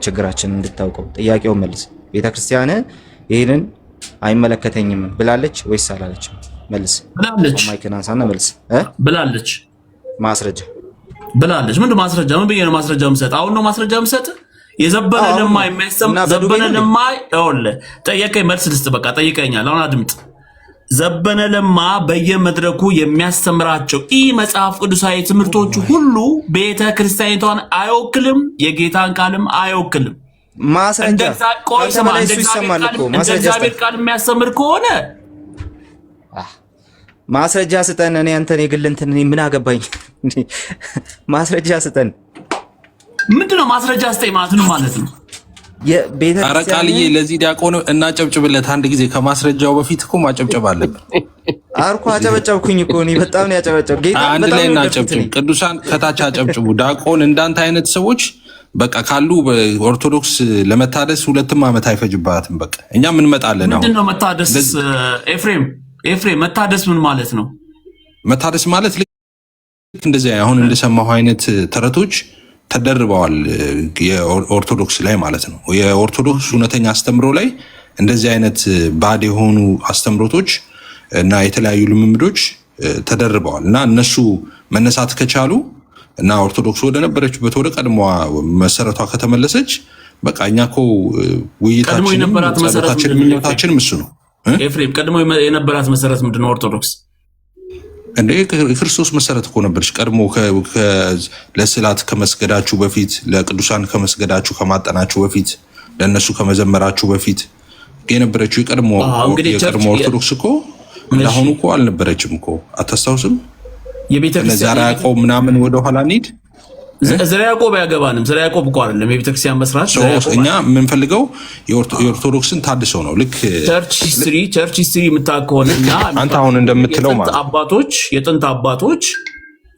[SPEAKER 11] ችግራችንን እንድታውቀው። ጥያቄውን መልስ። ቤተክርስቲያን ይሄንን አይመለከተኝም ብላለች ወይስ አላለችም? መልስ። ብላለች። ማይክን አንሳና መልስ። ብላለች። ማስረጃ ብላለች። ምንድን ማስረጃ? ምን ብዬ ነው ማስረጃ የምሰጥ? አሁን ነው ማስረጃ የምሰጥ? የዘበነ ለማ የሚያስተም ዘበነ ለማ ይኸውልህ፣ ጠየቀኝ፣ መልስ ልስጥ። በቃ ጠይቀኛል። አሁን አድምጥ። ዘበነ ለማ በየመድረኩ የሚያስተምራቸው መጽሐፍ ቅዱሳዊ ትምህርቶች ሁሉ ቤተ ክርስቲያኒቷን አይወክልም፣ የጌታን ቃልም አይወክልም። ማስረጃ እንደ እግዚአብሔር ቃል የሚያስተምር ከሆነ ማስረጃ ስጠን። እኔ አንተን የግል እንትን ምን አገባኝ? ማስረጃ ስጠን። ምንድነው ማስረጃ ስጠኝ ማለት ነው ማለት ነው?
[SPEAKER 13] ኧረ ቃልዬ ለዚህ ዲያቆን እናጨብጭብለት አንድ ጊዜ። ከማስረጃው በፊት እኮ ማጨብጨብ አለብን።
[SPEAKER 4] አርኩ አጨበጨብኩኝ እኮ እኔ በጣም ነው ያጨበጨብ። ጌታ
[SPEAKER 13] አንድ ላይ እናጨብጭብ። ቅዱሳን ከታች አጨብጭቡ። ዲያቆን እንዳንተ አይነት ሰዎች በቃ ካሉ በኦርቶዶክስ ለመታደስ 2 ዓመት አይፈጅባትም። በቃ እኛም እንመጣለን። አሁን
[SPEAKER 11] ምንድነው መታደስ? ኤፍሬም መታደስ ምን ማለት ነው?
[SPEAKER 13] መታደስ ማለት ልክ እንደዚህ አሁን እንደሰማሁ አይነት ተረቶች ተደርበዋል የኦርቶዶክስ ላይ ማለት ነው። የኦርቶዶክስ እውነተኛ አስተምሮ ላይ እንደዚህ አይነት ባድ የሆኑ አስተምሮቶች እና የተለያዩ ልምምዶች ተደርበዋል እና እነሱ መነሳት ከቻሉ እና ኦርቶዶክስ ወደ ነበረችበት ወደ ቀድሞዋ መሰረቷ ከተመለሰች በቃ እኛ እኮ ውይይታችንም ጸሎታችንም ምኞታችንም እሱ ነው።
[SPEAKER 11] ኤፍሬም ቀድሞ የነበራት መሰረት ምንድነው? ኦርቶዶክስ
[SPEAKER 13] እንዴ ክርስቶስ መሰረት እኮ ነበርሽ። ቀድሞ ለስዕላት ከመስገዳችሁ በፊት፣ ለቅዱሳን ከመስገዳችሁ ከማጠናችሁ በፊት፣ ለነሱ ከመዘመራችሁ በፊት የነበረችው የቀድሞ ኦርቶዶክስ እኮ እንዳሁኑ እኮ አልነበረችም እኮ። አታስታውስም? የቤተክርስቲያን ያዕቆብ ምናምን ወደ ኋላ እንሂድ።
[SPEAKER 11] ዘርዓ ያዕቆብ ያገባንም ዘርዓ ያዕቆብ እኮ አይደለም የቤተክርስቲያን መስራት።
[SPEAKER 13] እኛ የምንፈልገው የኦርቶዶክስን ታድሰው ነው። ልክ
[SPEAKER 11] ቸርች ሂስትሪ የምታውቅ ከሆነ
[SPEAKER 13] አንተ አሁን እንደምትለው ማለት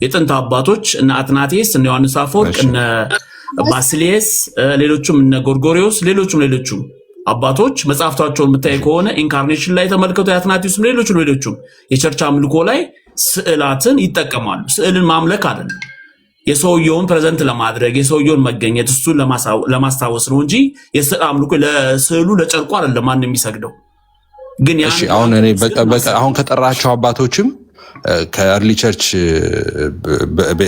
[SPEAKER 11] የጥንት አባቶች እነ አትናቴስ፣ እነ ዮሐንስ አፈወርቅ፣ እነ ባስልየስ፣ ሌሎቹም እነ ጎርጎሪዎስ፣ ሌሎቹም አባቶች መጽሐፍታቸውን የምታይ ከሆነ ኢንካርኔሽን ላይ ተመልከቱ። የአትናቴስም ሌሎቹም የቸርች አምልኮ ላይ ስዕላትን ይጠቀማሉ። ስዕልን ማምለክ አይደለም፣ የሰውየውን ፕሬዘንት ለማድረግ የሰውየውን መገኘት እሱን ለማስታወስ ነው እንጂ የስዕል አምልኮ ለስዕሉ ለጨርቁ አይደለም ማንም የሚሰግደው። ግን
[SPEAKER 13] አሁን ከጠራቸው አባቶችም ከአርሊ ቸርች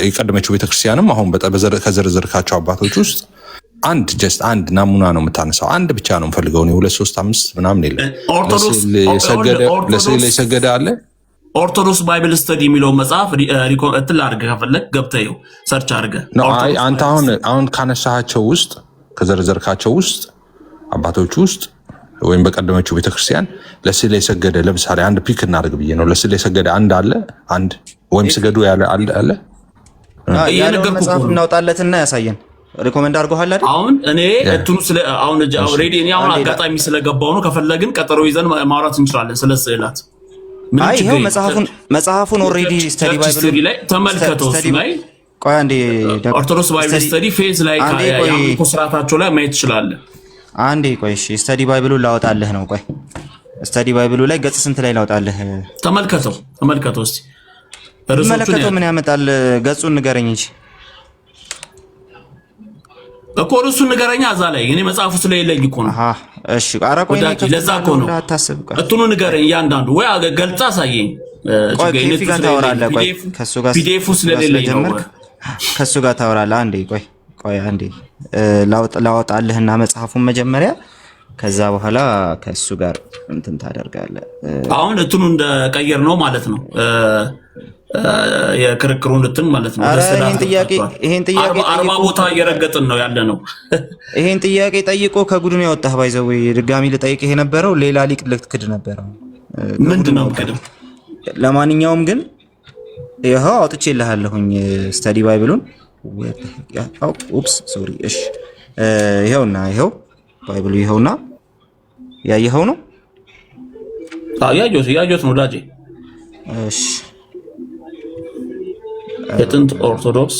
[SPEAKER 13] የቀደመችው ቤተክርስቲያንም አሁን ከዘረዘርካቸው አባቶች ውስጥ አንድ ናሙና ነው የምታነሳው። አንድ ብቻ ነው የምፈልገው እኔ 2 3 5 ምናምን የለም። ለስዕል የሰገደ አለ።
[SPEAKER 11] ኦርቶዶክስ ባይብል ስተዲ የሚለው መጽሐፍ እንትን አድርገህ ከፈለግ ገብተህ ሰርች አድርገህ
[SPEAKER 13] አንተ አሁን ካነሳቸው ውስጥ ከዘረዘርካቸው ውስጥ አባቶች ውስጥ ወይም በቀደመችው ቤተክርስቲያን ለስዕል የሰገደ ለምሳሌ አንድ ፒክ እናድርግ ብዬ ነው። ለስዕል የሰገደ አንድ ወይም ስገዱ ያለ አለ።
[SPEAKER 4] ያለውን መጽሐፍ እናውጣለትና ያሳየን። ሪኮመንድ አድርጎሃል አይደል?
[SPEAKER 11] አሁን እኔ እንትኑ አሁን ኦልሬዲ እኔ አሁን አጋጣሚ ስለገባው ነው። ከፈለግን ቀጠሮ ይዘን ማውራት እንችላለን ስለ ስዕላት።
[SPEAKER 4] አይ ይሄው መጽሐፉን ኦልሬዲ ስተዲ ባይብል
[SPEAKER 11] ላይ ተመልከተው። እሱ ላይ
[SPEAKER 4] ቆይ አንዴ
[SPEAKER 11] ኦርቶዶክስ ባይብል ስተዲ ፌዝ ላይ ያለው ስርዓታቸው ላይ ማየት ትችላለህ።
[SPEAKER 4] አንዴ ቆይ እሺ፣ ስተዲ ባይብሉን ላወጣልህ ነው። ቆይ ስተዲ ባይብሉ ላይ ገጽ ስንት ላይ ላወጣልህ?
[SPEAKER 11] ተመልከተው እስቲ።
[SPEAKER 4] መለከተው ምን ያመጣል? ገጹን ንገረኝ እንጂ
[SPEAKER 11] እኮ እሱን ንገረኛ። እዛ ላይ እኔ መጽሐፉ ስለሌለኝ እኮ ነው።
[SPEAKER 4] እሺ ኧረ ቆይ
[SPEAKER 11] ለዛ እኮ ነው። እቱኑ ንገረኝ እያንዳንዱ ወይ ገልጻ አሳየኝ።
[SPEAKER 4] ፒዲኤፍ ጋር ታወራለህ። ቆይ ከሱ ጋር
[SPEAKER 11] ፒዲኤፍ ስለሌለኝ ነው።
[SPEAKER 4] ከሱ ጋር ታወራለህ። ቆይ አንዴ ላወጣልህና መጽሐፉን መጀመሪያ፣ ከዛ በኋላ ከሱ ጋር እንትን ታደርጋለህ።
[SPEAKER 11] አሁን እቱኑ እንደቀየር ነው ማለት ነው። የክርክሩን እንትን ማለት ነው።
[SPEAKER 4] ይሄን ጥያቄ
[SPEAKER 11] 40 ቦታ እየረገጥን ነው ያለ ነው።
[SPEAKER 4] ይሄን ጥያቄ ጠይቆ ከጉዱን ያወጣህ ባይዘው ድጋሚ ልጠይቅህ የነበረው ሌላ ሊቅ ልትክድ ነበረ።
[SPEAKER 11] ምንድነው ከደም?
[SPEAKER 4] ለማንኛውም ግን ይሄው አውጥቼልሃለሁኝ ስተዲ ባይብሉን። ኡፕስ ሶሪ። እሺ ይሄውና ይሄው ባይብሉ ይሄውና ያየኸው ነው።
[SPEAKER 11] ያየሁት ነው ዳጄ።
[SPEAKER 4] እሺ
[SPEAKER 11] የጥንት ኦርቶዶክስ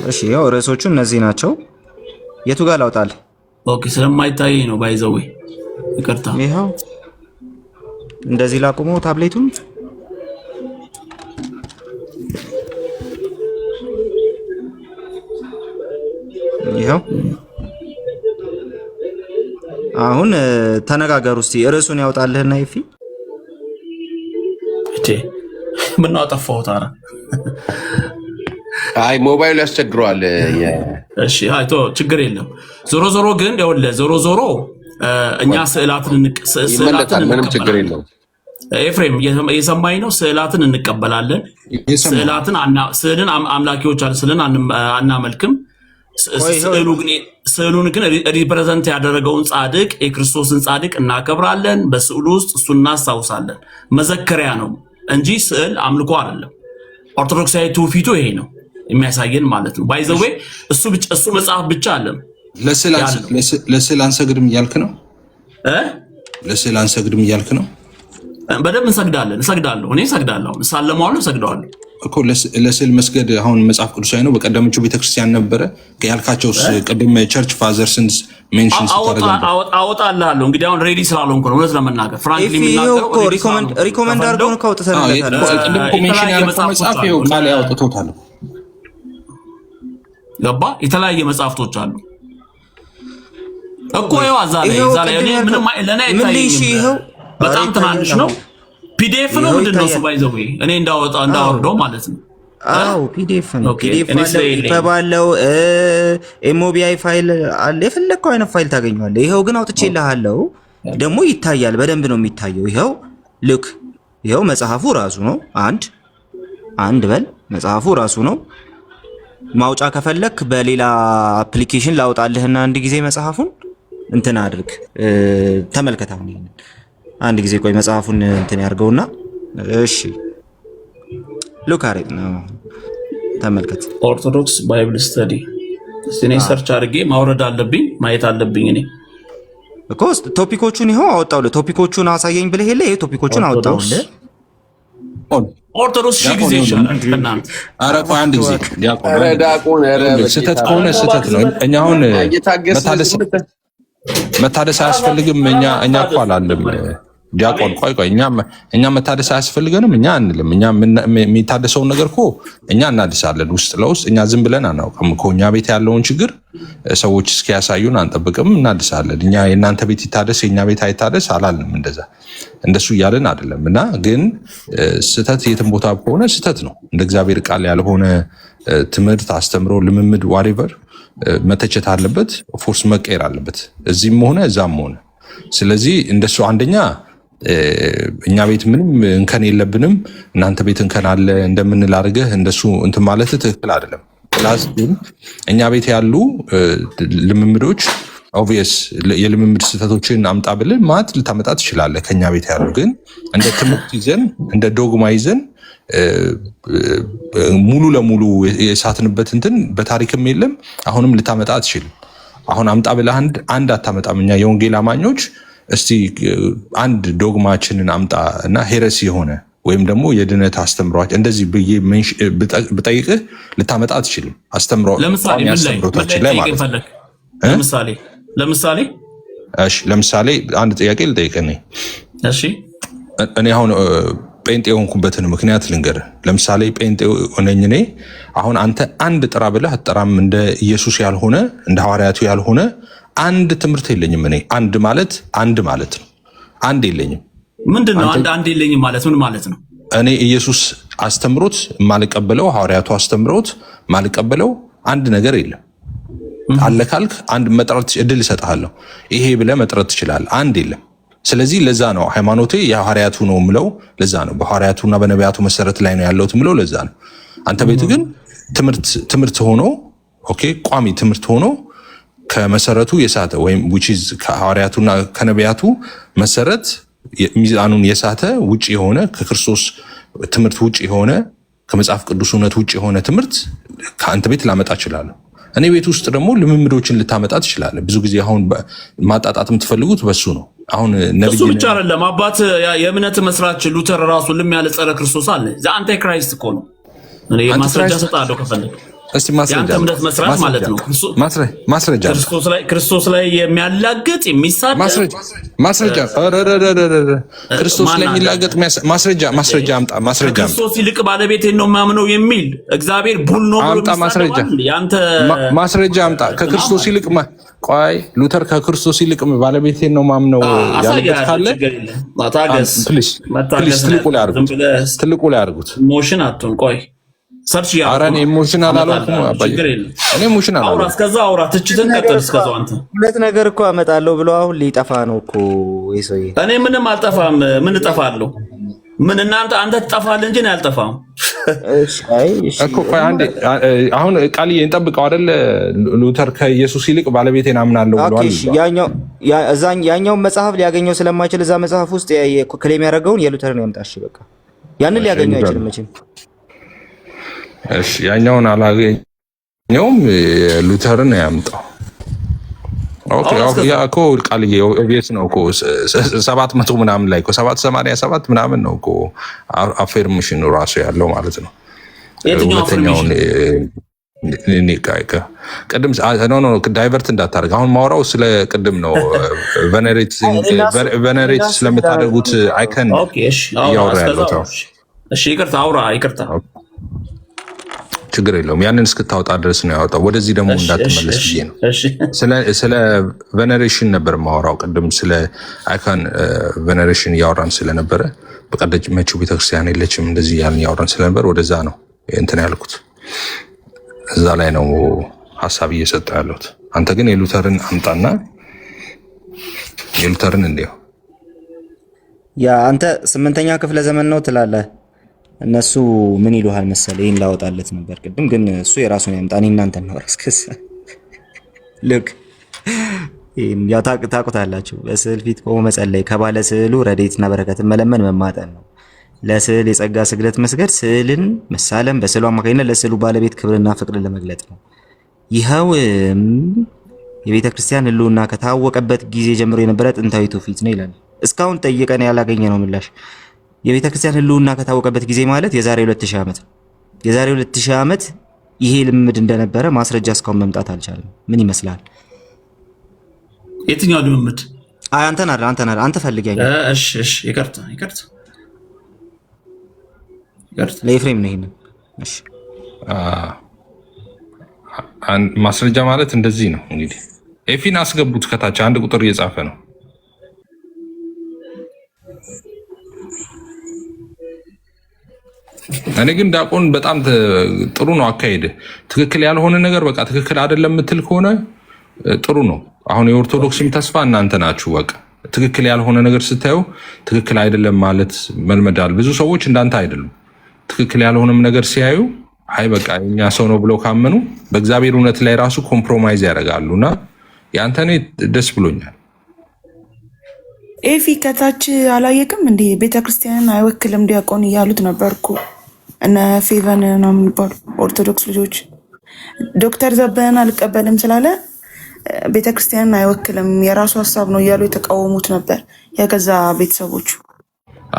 [SPEAKER 4] እሺ ያው ርዕሶቹ እነዚህ ናቸው። የቱ ጋር ላውጣል?
[SPEAKER 11] ኦኬ ስለማይታይ ነው ባይዘው ይቅርታ።
[SPEAKER 4] ይሄው እንደዚህ ላቁመው ታብሌቱን። ይሄው አሁን ተነጋገሩ እስቲ። ርዕሱን ያውጣልህና ይፊ
[SPEAKER 11] ምን ነው አጠፋሁት? ኧረ
[SPEAKER 2] አይ ሞባይል ያስቸግረዋል።
[SPEAKER 11] እሺ አይቶ ችግር የለም። ዞሮ ግን ይኸውልህ ዞሮ እኛ ስዕላትን
[SPEAKER 2] ምንም ችግር የለም።
[SPEAKER 11] ኤፍሬም የሰማኝ ነው። ስዕላትን እንቀበላለን። ስዕልን አምላኪዎች አለ ስዕልን አናመልክም። ስዕሉን ግን ሪፕሬዘንት ያደረገውን ጻድቅ የክርስቶስን ጻድቅ እናከብራለን። በስዕሉ ውስጥ እሱን እናስታውሳለን። መዘከሪያ ነው እንጂ ስዕል አምልኮ አይደለም። ኦርቶዶክሳዊ ትውፊቱ ይሄ ነው የሚያሳየን ማለት ነው። ባይዘዌ እሱ መጽሐፍ ብቻ አለም።
[SPEAKER 13] ለስዕል አንሰግድም እያልክ ነው? ለስዕል አንሰግድም እያልክ ነው?
[SPEAKER 11] በደንብ እሰግዳለሁ። እኔ እሰግዳለሁ፣ እሳለመዋለሁ፣ እሰግደዋለሁ
[SPEAKER 13] እኮ ለስዕል መስገድ አሁን መጽሐፍ ቅዱሳዊ ነው። በቀደመችው ቤተክርስቲያን ነበረ ያልካቸው ቅድም ቸርች ፋዘርስንስ ሜንሽን
[SPEAKER 11] አወጣልሃለሁ። እንግዲህ አሁን ሬዲ ስላልሆንኩ ነው እውነት ለመናገር ፍራንክሊ የሚናገረው
[SPEAKER 4] ሪኮመንድ አድርገውን ካውጥተንለታል።
[SPEAKER 13] ቅድም ኮሜንሽን ያልከው መጽሐፍ ይኸው ቃል ያውጥቶታል
[SPEAKER 11] ገባ። የተለያየ መጽሐፍቶች አሉ እኮ ይኸው እዛ ላይ ምንም ለእኔ አይታየኝም። በጣም ትናንሽ ነው። ፒዲኤፍ ነው ምንድነው እሱ? ባይዘው እኔ እንዳወርደው ማለት ነው።
[SPEAKER 4] አዎ ፒዲኤፍ ነው። ፒዲኤፍ ባለው ኤምኦቢአይ ፋይል አለ። የፈለግከው አይነት ፋይል ታገኘዋለህ። ይኸው ግን አውጥቼልሃለሁ። ደግሞ ይታያል፣ በደንብ ነው የሚታየው። ይኸው ልክ ይኸው መጽሐፉ ራሱ ነው። አንድ በል መጽሐፉ ራሱ ነው። ማውጫ ከፈለክ በሌላ አፕሊኬሽን ላውጣልህና አንድ ጊዜ መጽሐፉን እንትን አድርግ ተመልከት። አሁን ይሄን አንድ ጊዜ ቆይ መጽሐፉን እንትን ያርገውና እሺ ሉክ አሬት ነው ተመልከት።
[SPEAKER 11] ኦርቶዶክስ ባይብል ስተዲ እኔ ሰርች አድርጌ ማውረድ አለብኝ ማየት አለብኝ። እኔ
[SPEAKER 4] እኮ ቶፒኮቹን ይሄው አወጣውልህ። ቶፒኮቹን አሳየኝ ብለህ የለ ይሄ ቶፒኮቹን አወጣውልህ።
[SPEAKER 11] ኦርቶዶክስ ሺህ ጊዜ ይሻላል እናንተ።
[SPEAKER 13] ኧረ ቆይ አንድ ጊዜ ዲያቆን ስህተት ከሆነ ስህተት ነው። እኛ አሁን መታደስ አያስፈልግም። እኛ እኮ አላለም ዲያቆን ቆይ እኛ መታደስ አያስፈልገንም እኛ አንልም። እኛ የሚታደሰውን ነገር እኮ እኛ እናድሳለን ውስጥ ለውስጥ። እኛ ዝም ብለን አናውቅም እኮ። እኛ ቤት ያለውን ችግር ሰዎች እስኪያሳዩን አንጠብቅም፣ እናድሳለን። እኛ የእናንተ ቤት ይታደስ የእኛ ቤት አይታደስ አላልንም። እንደሱ እያለን አይደለም። እና ግን ስህተት የትም ቦታ ከሆነ ስህተት ነው። እንደ እግዚአብሔር ቃል ያልሆነ ትምህርት፣ አስተምሮ፣ ልምምድ ዋሬቨር መተቸት አለበት፣ ፎርስ መቀየር አለበት፣ እዚህም ሆነ እዛም ሆነ። ስለዚህ እንደሱ አንደኛ እኛ ቤት ምንም እንከን የለብንም፣ እናንተ ቤት እንከን አለ እንደምንል አድርገህ እንደሱ እንትን ማለት ትክክል አይደለም። ፕላስ ግን እኛ ቤት ያሉ ልምምዶች ኦብቪየስ የልምምድ ስህተቶችን አምጣ ብለህ ማለት ልታመጣ ትችላለህ። ከኛ ቤት ያሉ ግን እንደ ትምህርት ይዘን እንደ ዶግማ ይዘን ሙሉ ለሙሉ የሳትንበት እንትን በታሪክም የለም አሁንም ልታመጣ አትችልም። አሁን አምጣ ብለህ አንድ አታመጣም። እኛ የወንጌል አማኞች እስቲ አንድ ዶግማችንን አምጣ እና ሄረሲ የሆነ ወይም ደግሞ የድነት አስተምሯች እንደዚህ ብዬ ብጠይቅህ ልታመጣ አትችልም። አስተምሮታችን ላይ ማለት ነው። ለምሳሌ አንድ ጥያቄ ልጠይቅህ። እኔ አሁን ጴንጤ የሆንኩበትን ምክንያት ልንገርህ። ለምሳሌ ጴንጤ ነኝ እኔ። አሁን አንተ አንድ ጥራ ብለህ አትጠራም። እንደ ኢየሱስ ያልሆነ እንደ ሐዋርያቱ ያልሆነ አንድ ትምህርት የለኝም እኔ። አንድ ማለት ነው። አንድ የለኝም።
[SPEAKER 11] ምንድነው አንድ የለኝም ማለት ምን ማለት ነው?
[SPEAKER 13] እኔ ኢየሱስ አስተምሮት ማልቀበለው ሐዋርያቱ አስተምሮት ማልቀበለው አንድ ነገር የለም። አለ ካልክ አንድ መጥራት እድል እሰጥሃለሁ። ይሄ ብለህ መጥራት ትችላለህ። አንድ የለም። ስለዚህ ለዛ ነው ሃይማኖቴ የሐዋርያቱ ነው ምለው። ለዛ ነው በሐዋርያቱና በነቢያቱ መሰረት ላይ ነው ያለሁት ምለው። ለዛ ነው አንተ ቤት ግን ትምህርት ሆኖ ኦኬ ቋሚ ትምህርት ሆኖ ከመሰረቱ የሳተ ወይም which is ከሐዋርያቱና ከነቢያቱ መሰረት ሚዛኑን የሳተ ውጪ የሆነ ከክርስቶስ ትምህርት ውጪ የሆነ ከመጽሐፍ ቅዱስ እውነት ውጪ የሆነ ትምህርት ከአንተ ቤት ላመጣ እችላለሁ። እኔ ቤት ውስጥ ደግሞ ልምምዶችን ልታመጣ ትችላለህ። ብዙ ጊዜ አሁን ማጣጣት የምትፈልጉት በሱ ነው። አሁን ነብይ
[SPEAKER 11] እሱ ብቻ አይደለም አባት የእምነት መስራች ሉተር ራሱ ልም ያለ ጸረ ክርስቶስ አለ። ዘአንታይ ክራይስት እኮ ነው። እኔ ማስረጃ ሰጣለሁ ከፈለክ
[SPEAKER 13] እስቲ ማስረጃ
[SPEAKER 11] እምነት መስራት ማለት ነው።
[SPEAKER 13] ማስረጃ
[SPEAKER 11] ክርስቶስ ላይ የሚያላግጥ የሚሳደብ
[SPEAKER 13] ማስረጃ ክርስቶስ ላይ የሚላገጥ ማስረጃ አምጣ። ማስረጃ
[SPEAKER 11] ክርስቶስ ይልቅ ባለቤቴን ነው ማምነው የሚል እግዚአብሔር ቡል ነው ብሎ
[SPEAKER 13] አምጣ። ማስረጃ አምጣ። ከክርስቶስ ይልቅ ቆይ ሉተር ከክርስቶስ ይልቅ ባለቤቴን ነው ማምነው ያለበት ካለ ፕሊዝ ትልቁ ላይ አድርጉት።
[SPEAKER 11] ሞሽን አትሁን። ቆይ ሰርች
[SPEAKER 13] አራኔ ኢሞሽናል አላልኩም አባዬ። እኔ ኢሞሽናል
[SPEAKER 11] አውራ እስከዛ አውራ ትችትን ቀጥል እስከዛው። አንተ
[SPEAKER 4] ሁለት ነገር እኮ አመጣለሁ ብሎ አሁን ሊጠፋ ነው እኮ ይሶይ።
[SPEAKER 11] እኔ ምንም አልጠፋም። ምን እጠፋለሁ? ምን እናንተ አንተ ትጠፋለህ እንጂ ነው ያልጠፋም።
[SPEAKER 4] እሺ
[SPEAKER 13] እኮ ቆይ አንዴ አሁን ቃልዬ እንጠብቀው አይደል? ሉተር ከኢየሱስ ይልቅ ባለቤቴን አምናለሁ ብሏል።
[SPEAKER 4] እሺ ያኛው መጽሐፍ ሊያገኘው ስለማይችል እዛ መጽሐፍ ውስጥ ክሌም ያደረገውን የሉተርን ያምጣሽ። በቃ ያንን ሊያገኘው አይችልም መቼም።
[SPEAKER 13] እሺ ያኛውን አላገኘውም፣ ሉተርን ያምጣው። ኦኬ ያ እኮ ቃልዬ ኦብቪየስ ነው እኮ 700 ምናምን ላይ እኮ 787 ምናምን ነው እኮ አፌርሜሽን ራሱ ያለው ማለት ነው። ሁለተኛውን ቅድም ኖ ዳይቨርት እንዳታደርግ። አሁን ማውራው ስለ ቅድም ነው ቨነሬት ስለምታደርጉት አይከን እያወራ ያለው።
[SPEAKER 11] እሺ ይቅርታ አውራ ይቅርታ
[SPEAKER 13] ችግር የለውም። ያንን እስክታወጣ ድረስ ነው ያወጣው። ወደዚህ ደግሞ እንዳትመለስ ብዬ ነው። ስለ ቬነሬሽን ነበር ማወራው ቅድም። ስለ አይካን ቬነሬሽን እያወራን ስለነበረ በቀደመችው ቤተክርስቲያን የለችም እንደዚህ ያልን እያወራን ስለነበር ወደዛ ነው እንትን ያልኩት። እዛ ላይ ነው ሀሳብ እየሰጠ ያለሁት። አንተ ግን የሉተርን አምጣና የሉተርን እንዲያው
[SPEAKER 4] ያ አንተ 8ኛ ክፍለ ዘመን ነው ትላለህ። እነሱ ምን ይሉሃል መሰለህ? ይሄን ላወጣለት ነበር ቅድም፣ ግን እሱ የራሱን ያምጣ። እኔ እናንተ ነው ራስከስ ልክ ያ ታውቁታላችሁ። በስዕል ፊት ቆሞ መጸለይ፣ ከባለ ስዕሉ ረድኤትና በረከትን መለመን መማጠን ነው። ለስዕል የጸጋ ስግደት መስገድ፣ ስዕልን መሳለም፣ በስዕሉ አማካኝነት ለስዕሉ ባለቤት ክብርና ፍቅርን ለመግለጥ ነው። ይኸውም የቤተ ክርስቲያን ሕልውና ከታወቀበት ጊዜ ጀምሮ የነበረ ጥንታዊ ትውፊት ነው ይላል። እስካሁን ጠይቀን ያላገኘ ነው ምላሽ። የቤተ ክርስቲያን ሕልውና ከታወቀበት ጊዜ ማለት የዛሬ 2000 ዓመት የዛሬ 2000 ዓመት ይሄ ልምድ እንደነበረ ማስረጃ እስካሁን መምጣት አልቻለም። ምን ይመስላል?
[SPEAKER 11] የትኛው ልምምድ?
[SPEAKER 4] አይ አንተ ፈልገኝ።
[SPEAKER 11] እሺ ይቅርታ
[SPEAKER 4] ለኤፍሬም ነው ይሄንን። እሺ
[SPEAKER 13] ማስረጃ ማለት እንደዚህ ነው እንግዲህ። ኤፊን አስገቡት ከታች አንድ ቁጥር እየጻፈ ነው። እኔ ግን ዲያቆን በጣም ጥሩ ነው አካሄድ። ትክክል ያልሆነ ነገር በቃ ትክክል አይደለም የምትል ከሆነ ጥሩ ነው። አሁን የኦርቶዶክስም ተስፋ እናንተ ናችሁ። በቃ ትክክል ያልሆነ ነገር ስታዩ ትክክል አይደለም ማለት መልመዳል። ብዙ ሰዎች እንዳንተ አይደሉም። ትክክል ያልሆነም ነገር ሲያዩ አይ በቃ እኛ ሰው ነው ብለው ካመኑ በእግዚአብሔር እውነት ላይ ራሱ ኮምፕሮማይዝ ያደርጋሉና ያንተ እኔ ደስ ብሎኛል።
[SPEAKER 14] ኤፊ ከታች አላየቅም እንዴ? ቤተክርስቲያንን አይወክልም ዲያቆን እያሉት ነበርኩ እነ ፌቨን ነው የሚባሉ ኦርቶዶክስ ልጆች። ዶክተር ዘበነን አልቀበልም ስላለ ቤተክርስቲያንን አይወክልም የራሱ ሀሳብ ነው እያሉ የተቃወሙት ነበር የገዛ ቤተሰቦቹ።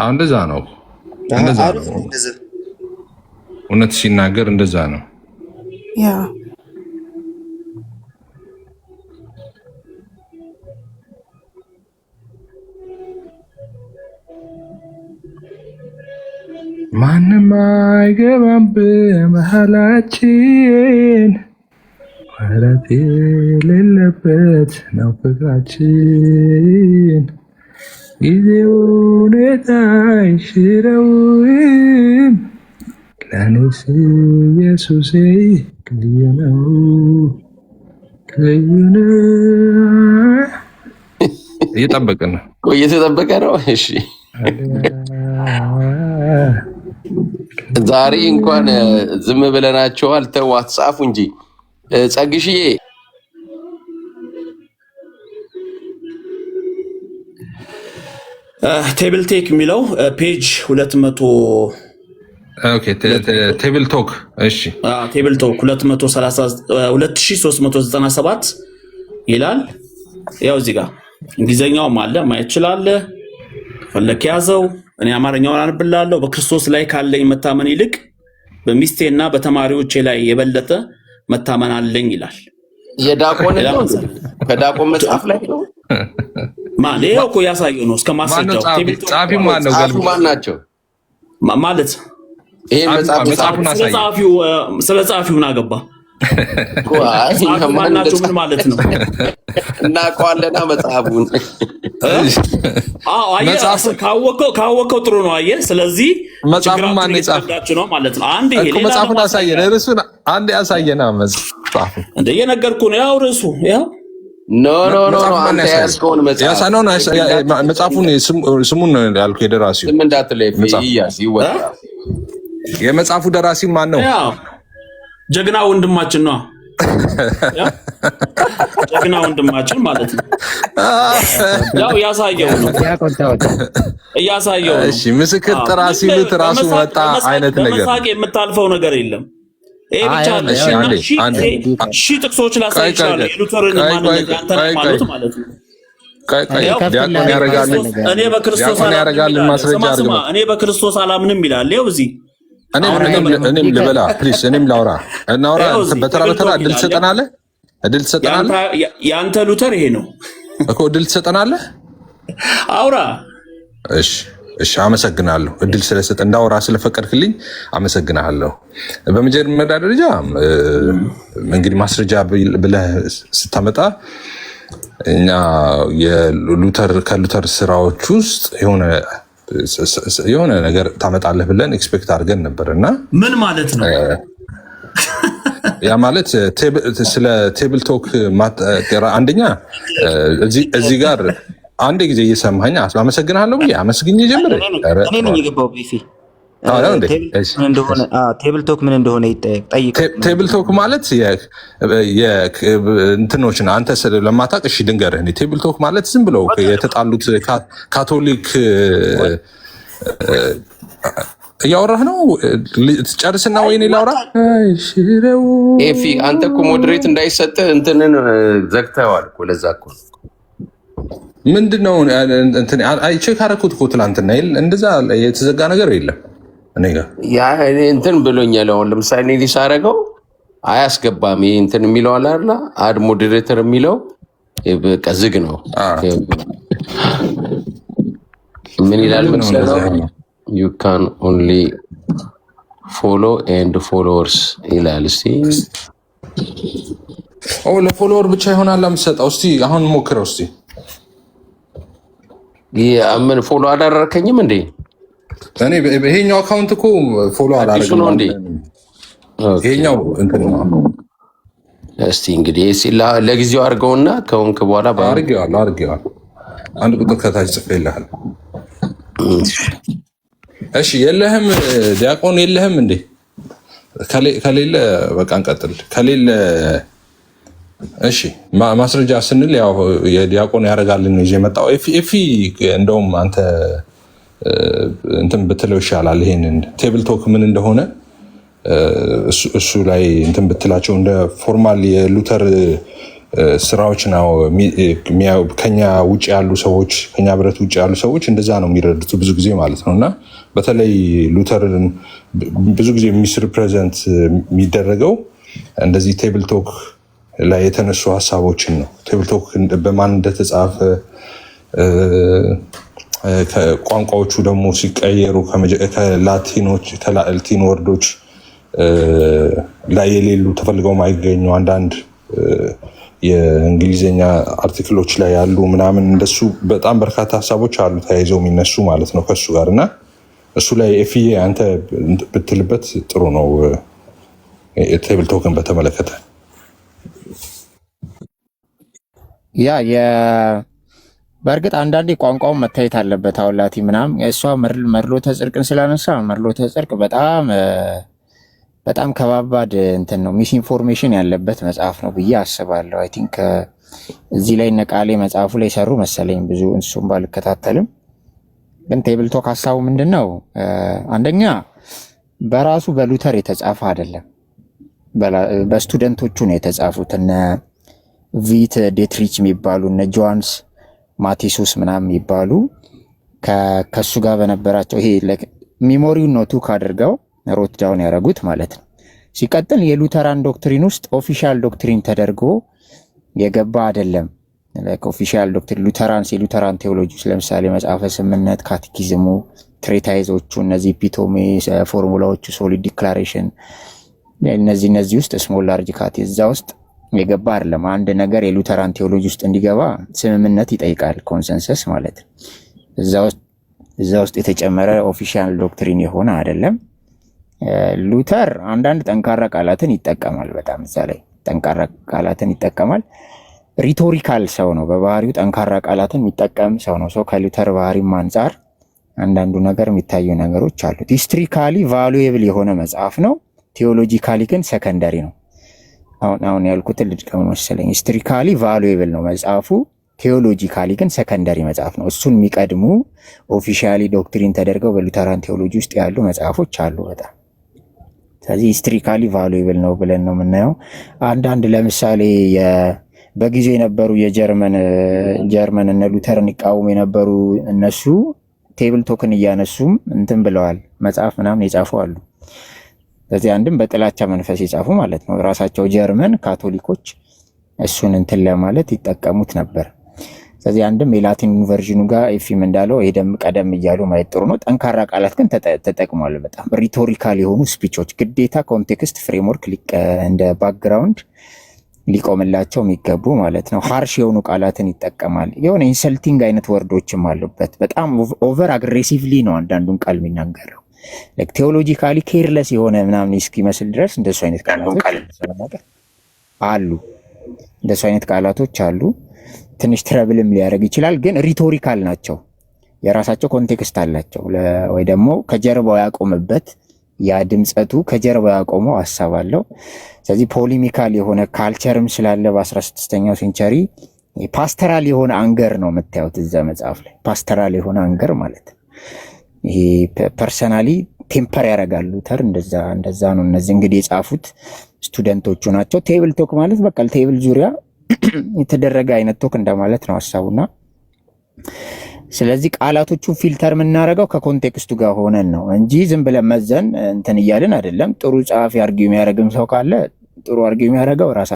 [SPEAKER 13] እንደዛ ነው እውነት ሲናገር እንደዛ ነው።
[SPEAKER 14] ያ
[SPEAKER 13] ማንም አይገባም በመሃላችን፣ ወረት የሌለበት ነው ፍቅራችን። ጊዜው ሁኔታ አይሽረውም፣ ለእኔስ ኢየሱሴ ልዩ ነው ልዩ ነው። እየጠበቅን ነው
[SPEAKER 2] እየተጠበቀ ነው። እሺ ዛሬ እንኳን ዝም ብለናቸዋል። ተው አትጻፉ እንጂ ጸግሽዬ
[SPEAKER 11] ቴብል ቴክ የሚለው ፔጅ 200
[SPEAKER 13] ኦኬ ቴብል ቶክ እሺ
[SPEAKER 11] ቴብል ቶክ 2397 ይላል። ያው እዚህ ጋር እንግሊዘኛውም አለ ማየት ትችላለህ። ፈለክ ያዘው። እኔ አማርኛውን አንብላለሁ። በክርስቶስ ላይ ካለኝ መታመን ይልቅ በሚስቴና በተማሪዎቼ ላይ የበለጠ መታመን አለኝ ይላል።
[SPEAKER 2] የዳቆን ከዳቆን መጽሐፍ ላይ ነው።
[SPEAKER 11] ማን ይሄው እኮ ያሳየው ነው። እስከ ማስረጃው
[SPEAKER 13] ጻፊ ማን ነው? ገልብ
[SPEAKER 2] ማን ናቸው
[SPEAKER 11] ማለት
[SPEAKER 2] ይሄ መጽሐፉን
[SPEAKER 11] አሳየው። ስለ ጻፊው ምን አገባ? ማን ናቸው? ምን ማለት ነው?
[SPEAKER 2] እናውቀዋለና መጽሐፉን።
[SPEAKER 11] አየህ ካወቀው ጥሩ ነው። አየህ ስለዚህ
[SPEAKER 13] መጽሐፉን ማን የጻፈው
[SPEAKER 11] ነው ማለት ነው። አንድ ይሄ
[SPEAKER 13] መጽሐፉን አሳየን። ርዕሱን አንድ ያሳየና መጽሐፉ
[SPEAKER 11] እንደ የነገርኩህ ነው። ያው ርዕሱ ያው
[SPEAKER 2] ኖ አንተ ያዝከውን
[SPEAKER 13] መጽሐፉን ስሙን ያልኩህ የደራሲው
[SPEAKER 2] ስም እንዳትለይ ይወጣ።
[SPEAKER 13] የመጽሐፉ ደራሲ ማን ነው?
[SPEAKER 11] ጀግና ወንድማችን ነው። ጀግና ወንድማችን ማለት ነው። ያው ያሳየው ነው እያሳየው ነው።
[SPEAKER 13] እሺ ምስክር ጥራ ሲሉት ራሱ መጣ አይነት ነገር
[SPEAKER 11] በመሳቅ የምታልፈው ነገር የለም። ይሄ ብቻ ሺህ ጥቅሶች ላሳይ ይችላል። የሉተርን ማንነት ያንተን ሃይማኖት ማለት ነው።
[SPEAKER 13] ዲያቆን ያረጋልን
[SPEAKER 11] እኔ በክርስቶስ አላምንም
[SPEAKER 13] ማስረጃ አድርገው
[SPEAKER 11] እኔ በክርስቶስ አላምንም ይላል። ይኸው እዚህ
[SPEAKER 13] እኔም ልበላ ፕሊስ፣ እኔም ላውራ እናውራ። በተራ እድል ትሰጠናለህ? እድል ትሰጠናለህ?
[SPEAKER 11] የአንተ ሉተር ይሄ ነው
[SPEAKER 13] እኮ እድል ትሰጠናለህ?
[SPEAKER 11] አውራ።
[SPEAKER 13] እሺ አመሰግናለሁ። እድል ስለሰጠ እንዳውራ ስለፈቀድክልኝ አመሰግናለሁ። በመጀመሪያ ደረጃ እንግዲህ ማስረጃ ብለህ ስታመጣ እኛ ከሉተር ስራዎች ውስጥ የሆነ ነገር ታመጣለህ ብለን ኤክስፔክት አድርገን ነበር እና
[SPEAKER 11] ምን ማለት ነው?
[SPEAKER 13] ያ ማለት ስለ ቴብል ቶክ አንደኛ እዚህ ጋር አንድ ጊዜ እየሰማኸኝ አመሰግናለሁ ብዬ አመስግኜ ጀምር።
[SPEAKER 4] እኔ ነኝ የገባው ቢፊ ቴብል ቶክ ምን እንደሆነ ጠይቅ።
[SPEAKER 13] ቴብል ቶክ ማለት እንትኖችን አንተ ለማታውቅ እሺ ድንገርህ። ቴብል ቶክ ማለት ዝም ብለው የተጣሉት ካቶሊክ እያወራህ ነው። ጨርስና ወይኔ ላውራ።
[SPEAKER 2] ኤፊ አንተ እኮ ሞዴሬት እንዳይሰጥህ እንትንን ዘግተዋል እኮ ለዛ እኮ
[SPEAKER 13] ምንድነው ቼክ አደረኩት እኮ ትላንትና። እንደዛ የተዘጋ ነገር የለም እኔ ጋር
[SPEAKER 2] እንትን ብሎኛል። አሁን ለምሳሌ ሊሳረገው አያስገባም። ይሄ እንትን የሚለው አለ አይደል? አድ ሞዴሬተር የሚለው በቃ ዝግ ነው። ምን ይላል መሰለህ? you can only follow and followers ይላል። እስቲ
[SPEAKER 13] ለፎሎወር ብቻ ይሆናል የምትሰጠው? እስቲ አሁን ሞክረው እስቲ።
[SPEAKER 2] ምን ፎሎ አላደረከኝም እንዴ?
[SPEAKER 13] እኔ ይሄኛው አካውንት እኮ ፎሎ አላደረግም ነው እንዴ? ይሄኛው እንትን ነው።
[SPEAKER 2] እስቲ እንግዲህ ለጊዜው አድርገውና ከሆንክ በኋላ
[SPEAKER 13] አድርጌዋለሁ። አንድ ቁጥር ከታች ጽፌልሃል። እሺ የለህም ዲያቆን የለህም እንዴ? ከሌለ በቃ እንቀጥል። ከሌለ እሺ ማስረጃ ስንል ያው የዲያቆን ያረጋልን ነው ይዤ መጣሁ። ኤፊ እንደውም አንተ እንትን ብትለው ይሻላል። ይሄንን ቴብል ቶክ ምን እንደሆነ እሱ ላይ እንትን ብትላቸው እንደ ፎርማል የሉተር ስራዎች ነው። ከኛ ውጭ ያሉ ሰዎች ከኛ ብረት ውጭ ያሉ ሰዎች እንደዛ ነው የሚረዱት ብዙ ጊዜ ማለት ነው። እና በተለይ ሉተርን ብዙ ጊዜ ሚስሪፕሬዘንት የሚደረገው እንደዚህ ቴብል ቶክ ላይ የተነሱ ሀሳቦችን ነው። ቴብል ቶክ በማን እንደተጻፈ ቋንቋዎቹ ደግሞ ሲቀየሩ ከላቲን ወርዶች ላይ የሌሉ ተፈልገው ማይገኙ አንዳንድ የእንግሊዝኛ አርቲክሎች ላይ ያሉ ምናምን እንደሱ በጣም በርካታ ሀሳቦች አሉ ተያይዘው የሚነሱ ማለት ነው ከሱ ጋር እና እሱ ላይ ኤፍዬ አንተ ብትልበት ጥሩ ነው። ቴብል ቶክን በተመለከተ
[SPEAKER 8] በእርግጥ አንዳንዴ ቋንቋውን መታየት አለበት። አሁን ላቲ ምናምን እሷ መርሎተ ጽድቅን ስላነሳ መርሎተ ጽድቅ በጣም ከባባድ እንትን ነው፣ ሚስ ኢንፎርሜሽን ያለበት መጽሐፍ ነው ብዬ አስባለሁ። አይ ቲንክ እዚህ ላይ ነቃሌ መጽሐፉ ላይ ሰሩ መሰለኝ፣ ብዙ እሱም ባልከታተልም። ግን ቴብል ቶክ ሀሳቡ ምንድነው? አንደኛ በራሱ በሉተር የተጻፈ አይደለም፣ በስቱደንቶቹ ነው የተጻፉት። እነ ቪት ዴትሪች የሚባሉ እነ ጆሃንስ ማቴሶስ ምናምን የሚባሉ ከሱ ጋር በነበራቸው ይሄ ሚሞሪውን ነው ቱክ አድርገው ሮት ዳውን ያደረጉት ማለት ነው። ሲቀጥል የሉተራን ዶክትሪን ውስጥ ኦፊሻል ዶክትሪን ተደርጎ የገባ አይደለም። ኦፊሻል ዶክትሪን የሉተራን ቴዎሎጂ ውስጥ ለምሳሌ መጽሐፈ ስምምነት፣ ካቴኪዝሙ፣ ትሬታይዞቹ፣ እነዚህ ኢፒቶሜ ፎርሙላዎቹ፣ ሶሊድ ዲክላሬሽን፣ እነዚህ ውስጥ ስሞል ላርጅ ካቴ እዛ ውስጥ የገባ አይደለም። አንድ ነገር የሉተራን ቴዎሎጂ ውስጥ እንዲገባ ስምምነት ይጠይቃል፣ ኮንሰንሰስ ማለት ነው። እዛ ውስጥ የተጨመረ ኦፊሻል ዶክትሪን የሆነ አይደለም። ሉተር አንዳንድ ጠንካራ ቃላትን ይጠቀማል። በጣም እዛ ላይ ጠንካራ ቃላትን ይጠቀማል። ሪቶሪካል ሰው ነው በባህሪው፣ ጠንካራ ቃላትን የሚጠቀም ሰው ነው። ሰው ከሉተር ባህሪም አንጻር አንዳንዱ ነገር የሚታዩ ነገሮች አሉት። ሂስትሪካሊ ቫሉዌብል የሆነ መጽሐፍ ነው። ቴዎሎጂካሊ ግን ሰከንደሪ ነው። አሁን ያልኩትን ልድገም መሰለኝ። ሂስትሪካሊ ቫሉዌብል ነው መጽሐፉ፣ ቴዎሎጂካሊ ግን ሰከንደሪ መጽሐፍ ነው። እሱን የሚቀድሙ ኦፊሻሊ ዶክትሪን ተደርገው በሉተራን ቴዎሎጂ ውስጥ ያሉ መጽሐፎች አሉ በጣም። ስለዚህ ሂስትሪካሊ ቫሉዌብል ነው ብለን ነው የምናየው። አንዳንድ ለምሳሌ በጊዜው የነበሩ የጀርመን እነ ሉተርን ይቃወሙ የነበሩ እነሱ ቴብል ቶክን እያነሱም እንትን ብለዋል፣ መጽሐፍ ምናምን የጻፉ አሉ። ስለዚህ አንድም በጥላቻ መንፈስ የጻፉ ማለት ነው። ራሳቸው ጀርመን ካቶሊኮች እሱን እንትን ለማለት ይጠቀሙት ነበር። ስለዚህ አንድም የላቲን ቨርዥኑ ጋር ኤፊም እንዳለው ሄደም ቀደም እያሉ ማየት ጥሩ ነው። ጠንካራ ቃላት ግን ተጠቅሟል። በጣም ሪቶሪካል የሆኑ ስፒቾች ግዴታ ኮንቴክስት ፍሬምወርክ እንደ ባክግራውንድ ሊቆምላቸው የሚገቡ ማለት ነው። ሃርሽ የሆኑ ቃላትን ይጠቀማል። የሆነ ኢንሰልቲንግ አይነት ወርዶችም አሉበት። በጣም ኦቨር አግሬሲቭሊ ነው አንዳንዱን ቃል የሚናገረው። ቴዎሎጂካሊ ኬርለስ የሆነ ምናምን እስኪመስል ድረስ እንደሱ አይነት ቃላቶች አሉ። እንደሱ አይነት ቃላቶች አሉ። ትንሽ ትረብልም ሊያደርግ ይችላል፣ ግን ሪቶሪካል ናቸው። የራሳቸው ኮንቴክስት አላቸው። ወይ ደግሞ ከጀርባው ያቆምበት ያ ድምፀቱ ከጀርባው ያቆመው ሀሳብ አለው። ስለዚህ ፖሊሚካል የሆነ ካልቸርም ስላለ በ16ኛው ሴንቸሪ ፓስተራል የሆነ አንገር ነው የምታዩት እዛ መጽሐፍ ላይ። ፓስተራል የሆነ አንገር ማለት ይሄ ፐርሰናሊ ቴምፐር ያደርጋል ሉተር። እንደዛ ነው። እነዚህ እንግዲህ የጻፉት ስቱደንቶቹ ናቸው። ቴብል ቶክ ማለት በቃ ቴብል ዙሪያ የተደረገ አይነት ቶክ እንደማለት ነው ሀሳቡና ስለዚህ ቃላቶቹን ፊልተር የምናደርገው ከኮንቴክስቱ ጋር ሆነን ነው እንጂ ዝም ብለን መዘን እንትን እያልን አይደለም። ጥሩ ጸሐፊ አርጊው የሚያደርግም ሰው ካለ ጥሩ አርጊው የሚያደርገው ራሳ